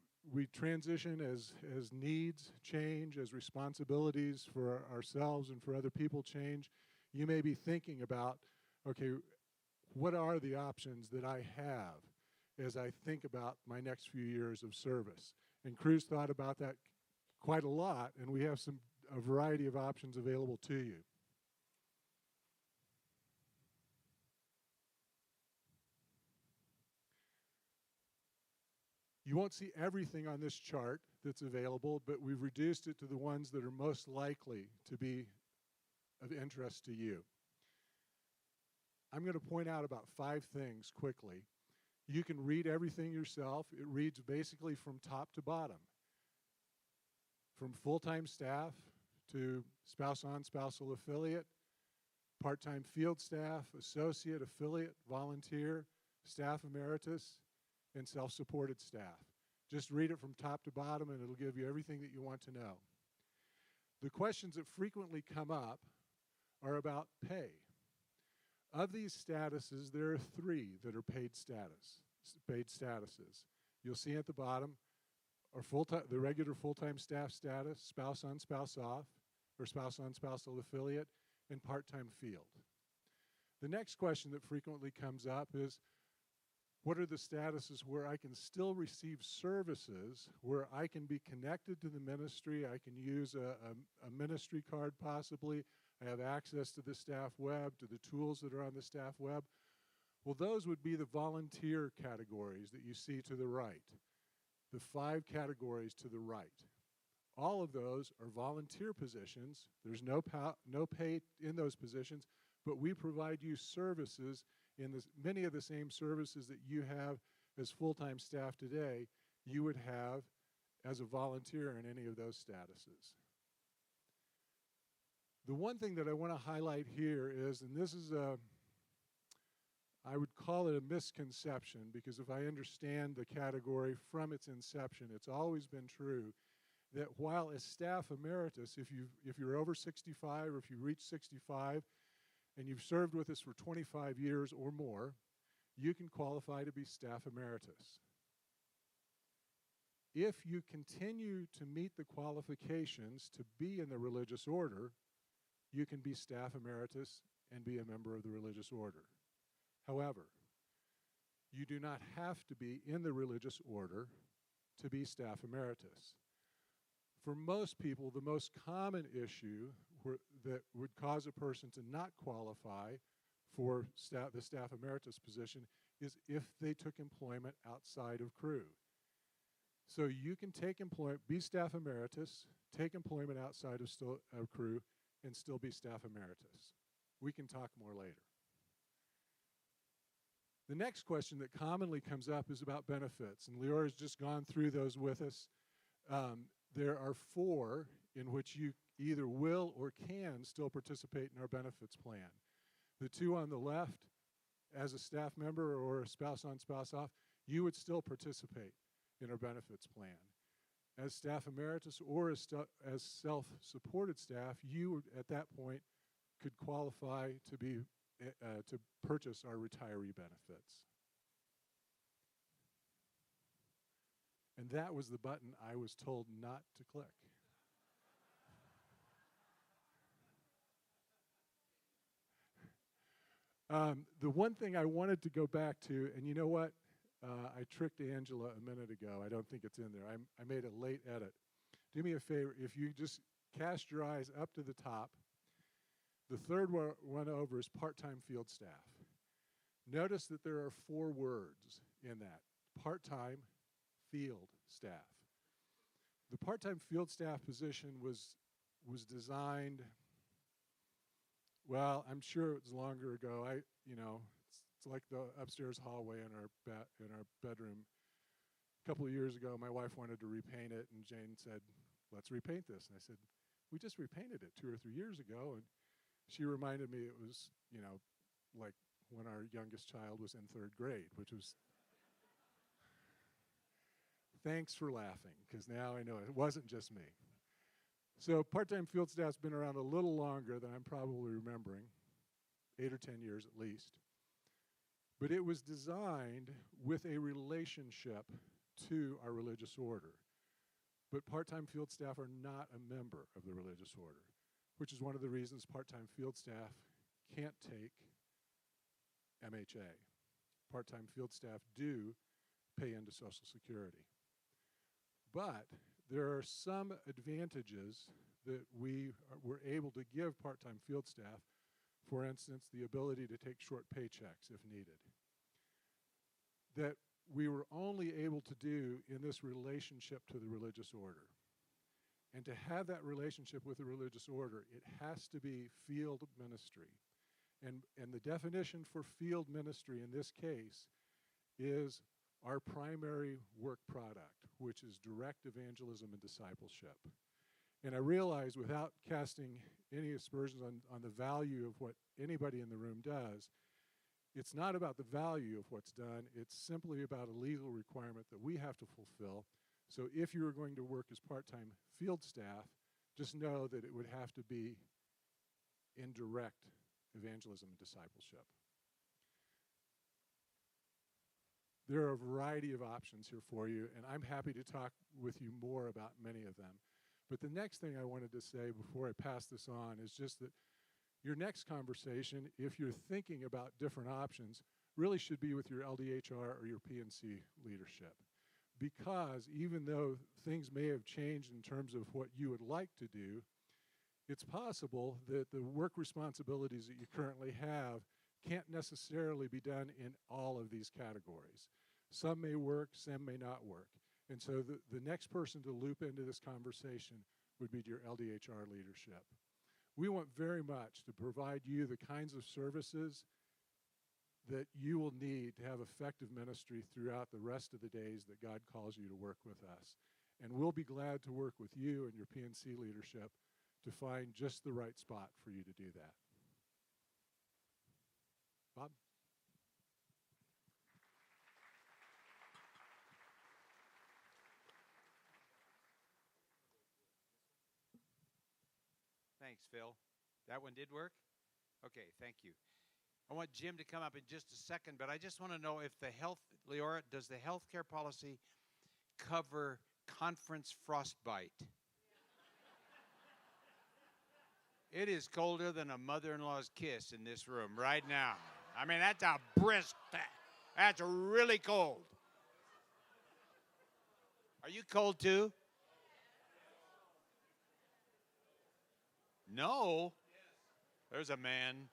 transition, as needs change, as responsibilities for ourselves and for other people change, you may be thinking about, okay, what are the options that I have as I think about my next few years of service? And Cru's thought about that quite a lot, and we have a variety of options available to you. You won't see everything on this chart that's available, but we've reduced it to the ones that are most likely to be of interest to you. I'm going to point out about 5 things quickly. You can read everything yourself. It reads basically from top to bottom, from full-time staff to spouse-on, spousal affiliate, part-time field staff, associate, affiliate, volunteer, staff emeritus, and self-supported staff. Just read it from top to bottom and it'll give you everything that you want to know. The questions that frequently come up are about pay. Of these statuses, there are 3 that are paid statuses. You'll see at the bottom are the regular full-time staff status, spouse-on, spouse-off, or spouse-on, spousal affiliate, and part-time field. The next question that frequently comes up is, what are the statuses where I can still receive services, where I can be connected to the ministry, I can use a ministry card possibly, I have access to the staff web, to the tools that are on the staff web? Well, those would be the volunteer categories that you see to the right, the 5 categories to the right. All of those are volunteer positions. There's no pay in those positions, but we provide you services in many of the same services that you have as full-time staff today, you would have as a volunteer in any of those statuses. The one thing that I want to highlight here is, and this is I would call it a misconception, because if I understand the category from its inception, it's always been true that while as staff emeritus, if you're over 65 or if you reach 65 and you've served with us for 25 years or more, you can qualify to be staff emeritus. If you continue to meet the qualifications to be in the religious order, you can be staff emeritus and be a member of the religious order. However, you do not have to be in the religious order to be staff emeritus. For most people, the most common issue that would cause a person to not qualify for the staff emeritus position is if they took employment outside of Cru. So you can take employment, be staff emeritus, take employment outside of Cru, and still be staff emeritus. We can talk more later. The next question that commonly comes up is about benefits, and Leora has just gone through those with us. There are 4 in which you either will or can still participate in our benefits plan. The 2 on the left, as a staff member or a spouse on, spouse off, you would still participate in our benefits plan. As staff emeritus or as self-supported staff, you at that point could qualify to be to purchase our retiree benefits. And that was the button I was told not to click. The one thing I wanted to go back to, and you know what? I tricked Angela a minute ago. I don't think it's in there. I made a late edit. Do me a favor. If you just cast your eyes up to the top, the third one over is part-time field staff. Notice that there are 4 words in that. Part-time field staff. The part-time field staff position was designed, well, I'm sure it was longer ago. It's like the upstairs hallway in our bedroom. A couple of years ago, my wife wanted to repaint it, and Jane said, "Let's repaint this." And I said, "We just repainted it 2 or 3 years ago." And she reminded me it was, like when our youngest child was in 3rd grade, which was, thanks for laughing, because now I know it wasn't just me. So part-time field staff's been around a little longer than I'm probably remembering, 8 or 10 years at least. But it was designed with a relationship to our religious order. But part-time field staff are not a member of the religious order, which is one of the reasons part-time field staff can't take MHA. Part-time field staff do pay into Social Security. But there are some advantages that we were able to give part-time field staff. For instance, the ability to take short paychecks if needed. That we were only able to do in this relationship to the religious order. And to have that relationship with the religious order, it has to be field ministry. And the definition for field ministry in this case is our primary work product, which is direct evangelism and discipleship. And I realize, without casting any aspersions on the value of what anybody in the room does, it's not about the value of what's done. It's simply about a legal requirement that we have to fulfill. So if you were going to work as part-time field staff, just know that it would have to be in direct evangelism and discipleship. There are a variety of options here for you, and I'm happy to talk with you more about many of them. But the next thing I wanted to say before I pass this on is just that your next conversation, if you're thinking about different options, really should be with your LDHR or your PNC leadership. Because even though things may have changed in terms of what you would like to do, it's possible that the work responsibilities that you currently have can't necessarily be done in all of these categories. Some may work, some may not work. And so the next person to loop into this conversation would be your LDHR leadership. We want very much to provide you the kinds of services that you will need to have effective ministry throughout the rest of the days that God calls you to work with us. And we'll be glad to work with you and your PNC leadership to find just the right spot for you to do that. Bob? Thanks, Phil. That one did work? Okay, thank you. I want Jim to come up in just a second, but I just want to know if Leora, does the healthcare policy cover conference frostbite? It is colder than a mother-in-law's kiss in this room right now. I mean, that's a brisk, that's really cold. Are you cold too? No. There's a man.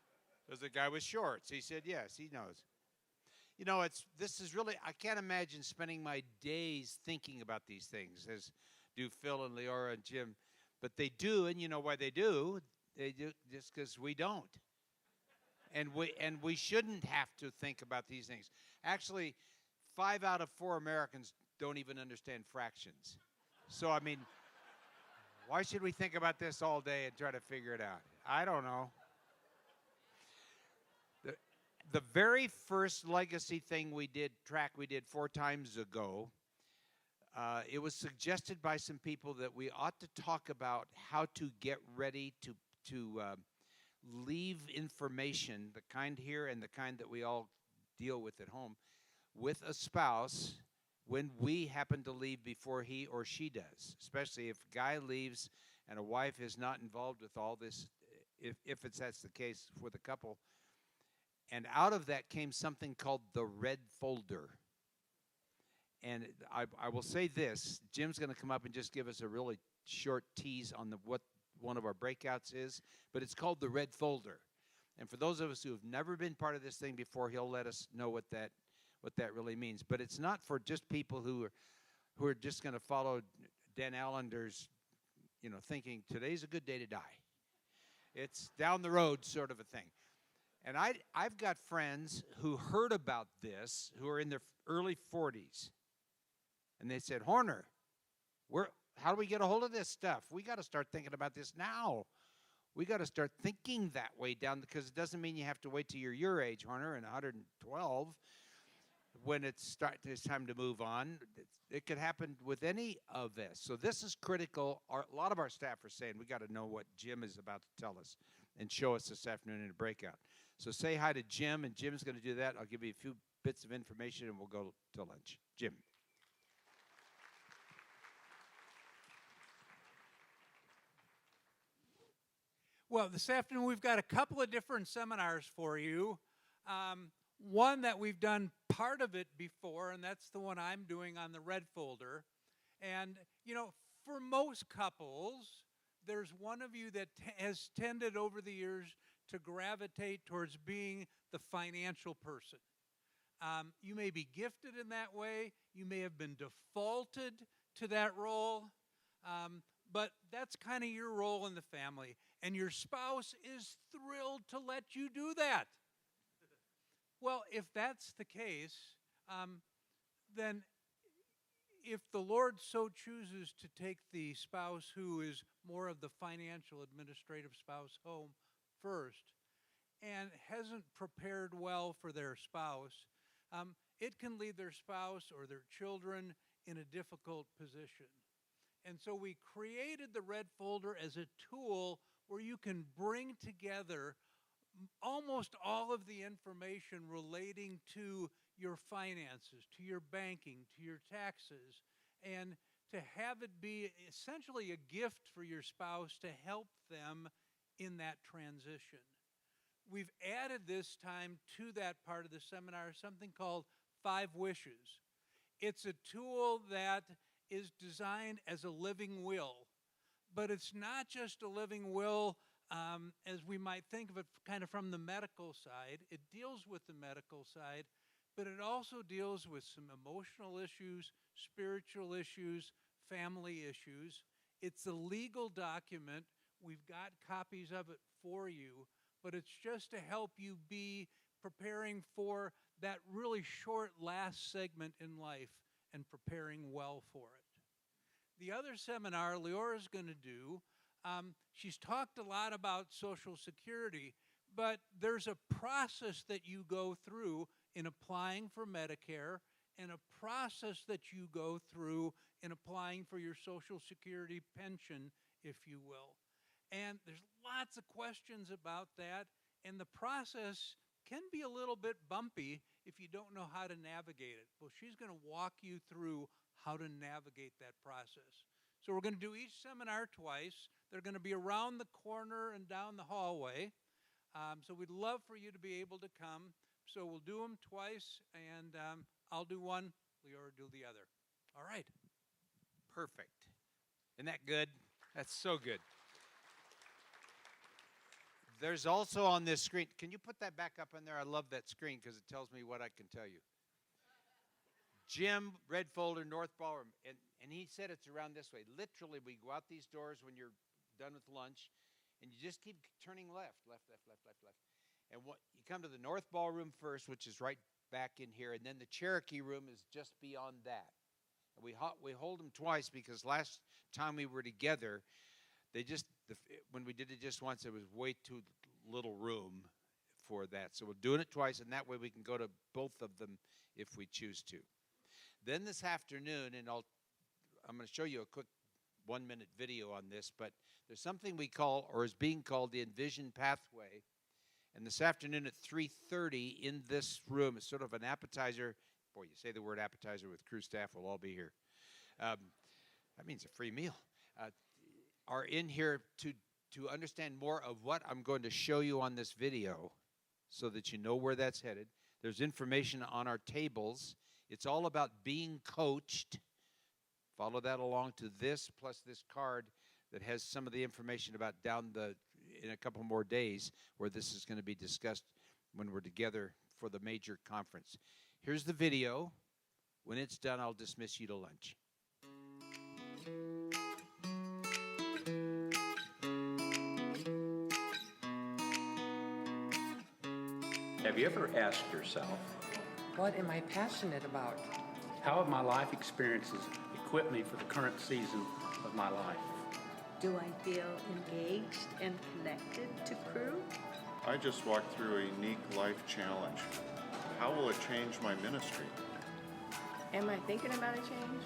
There's a guy with shorts. He said yes, he knows. You know, this is really, I can't imagine spending my days thinking about these things, as do Phil and Leora and Jim. But they do, and you know why they do? They do just because we don't. And we shouldn't have to think about these things. Actually, 5 out of 4 Americans don't even understand fractions. So, I mean, why should we think about this all day and try to figure it out? I don't know. The very first legacy thing we did 4 times ago, it was suggested by some people that we ought to talk about how to get ready to leave information, the kind here and the kind that we all deal with at home, with a spouse when we happen to leave before he or she does, especially if a guy leaves and a wife is not involved with all this, if that's the case for the couple. And out of that came something called the red folder. And I will say this, Jim's going to come up and just give us a really short tease on what one of our breakouts is, but it's called the red folder. And for those of us who have never been part of this thing before, he'll let us know what that really means. But it's not for just people who are just going to follow Dan Allender's, thinking today's a good day to die. It's down the road sort of a thing. And I've got friends who heard about this who are in their early 40s. And they said, Horner, how do we get a hold of this stuff? We got to start thinking about this now. We got to start thinking that way down, because it doesn't mean you have to wait till you're your age, Horner, and 112 when it's time to move on. It could happen with any of this. So this is critical. A lot of our staff are saying we got to know what Jim is about to tell us and show us this afternoon in a breakout. So say hi to Jim, and Jim's going to do that. I'll give you a few bits of information, and we'll go to lunch. Jim. Well, this afternoon we've got a couple of different seminars for you. One that we've done part of it before, and that's the one I'm doing on the red folder. And, for most couples, there's one of you that has tended over the years to gravitate towards being the financial person. You may be gifted in that way. You may have been defaulted to that role. But that's kind of your role in the family. And your spouse is thrilled to let you do that. Well, if that's the case, then if the Lord so chooses to take the spouse who is more of the financial administrative spouse home first and hasn't prepared well for their spouse, it can leave their spouse or their children in a difficult position. And so we created the red folder as a tool where you can bring together almost all of the information relating to your finances, to your banking, to your taxes, and to have it be essentially a gift for your spouse to help them in that transition. We've added this time to that part of the seminar something called 5 Wishes. It's a tool that is designed as a living will, but it's not just a living will as we might think of it kind of from the medical side. It deals with the medical side, but it also deals with some emotional issues, spiritual issues, family issues. It's a legal document. We've got copies of it for you, but it's just to help you be preparing for that really short last segment in life and preparing well for it. The other seminar Leora's going to do, she's talked a lot about Social Security, but there's a process that you go through in applying for Medicare and a process that you go through in applying for your Social Security pension, if you will. And there's lots of questions about that, and the process can be a little bit bumpy if you don't know how to navigate it. Well, she's going to walk you through how to navigate that process. So we're going to do each seminar twice. They're going to be around the corner and down the hallway. So we'd love for you to be able to come. So we'll do them twice, and I'll do one, Leora will do the other. All right. Perfect. Isn't that good? That's so good. There's also on this screen, can you put that back up in there? I love that screen because it tells me what I can tell you. Jim, red folder, North Ballroom. And he said it's around this way. Literally, we go out these doors when you're done with lunch, and you just keep turning left. And you come to the North Ballroom first, which is right back in here, and then the Cherokee Room is just beyond that. And we hold them twice because last time we were together, when we did it just once, it was way too little room for that. So we're doing it twice, and that way we can go to both of them if we choose to. Then this afternoon, and I'm going to show you a quick 1-minute video on this, but there's something we call, or is being called, the Envision Pathway. And this afternoon at 3:30 in this room is sort of an appetizer. Boy, you say the word appetizer with Cru staff, we'll all be here. That means a free meal. Are in here to understand more of what I'm going to show you on this video so that you know where that's headed. There's information on our tables. It's all about being coached. Follow that along to this, plus this card that has some of the information about in a couple more days where this is going to be discussed when we're together for the major conference. Here's the video. When it's done, I'll dismiss you to lunch. Have you ever asked yourself, what am I passionate about? how have my life experiences equipped me for the current season of my life? Do I feel engaged and connected to Cru? I just walked through a unique life challenge. How will it change my ministry? Am I thinking about a change?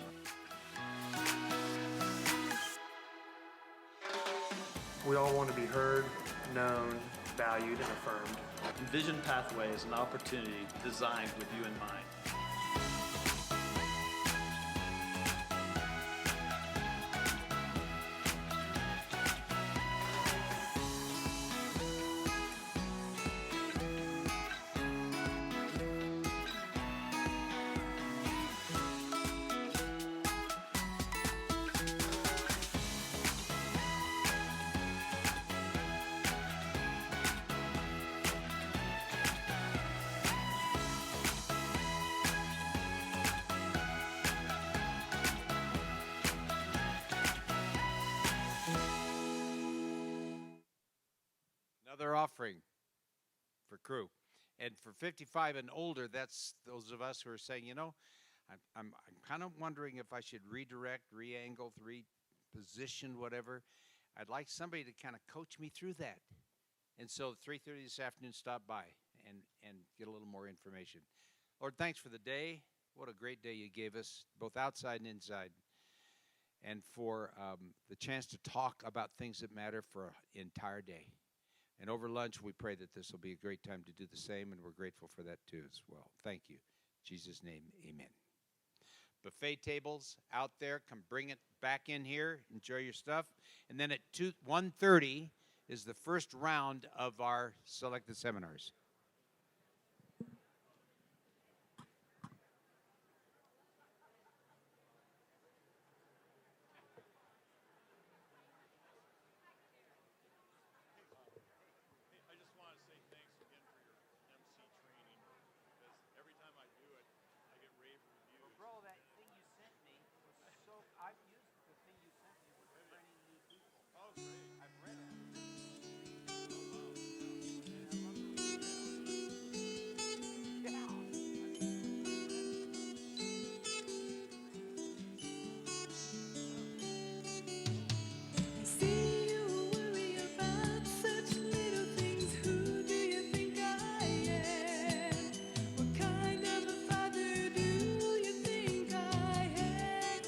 We all want to be heard, known, valued, and affirmed. Envision Pathway is an opportunity designed with you in mind. Another offering for Cru. And for 55 and older, that's those of us who are saying, I'm kind of wondering if I should redirect, re-angle, reposition, whatever. I'd like somebody to kind of coach me through that. And so 3:30 this afternoon, stop by and get a little more information. Lord, thanks for the day. What a great day you gave us, both outside and inside. And for the chance to talk about things that matter for an entire day. And over lunch, we pray that this will be a great time to do the same, and we're grateful for that too as well. Thank you. In Jesus' name, amen. Buffet tables out there. Come bring it back in here. Enjoy your stuff. And then at 1:30 is the first round of our selected seminars.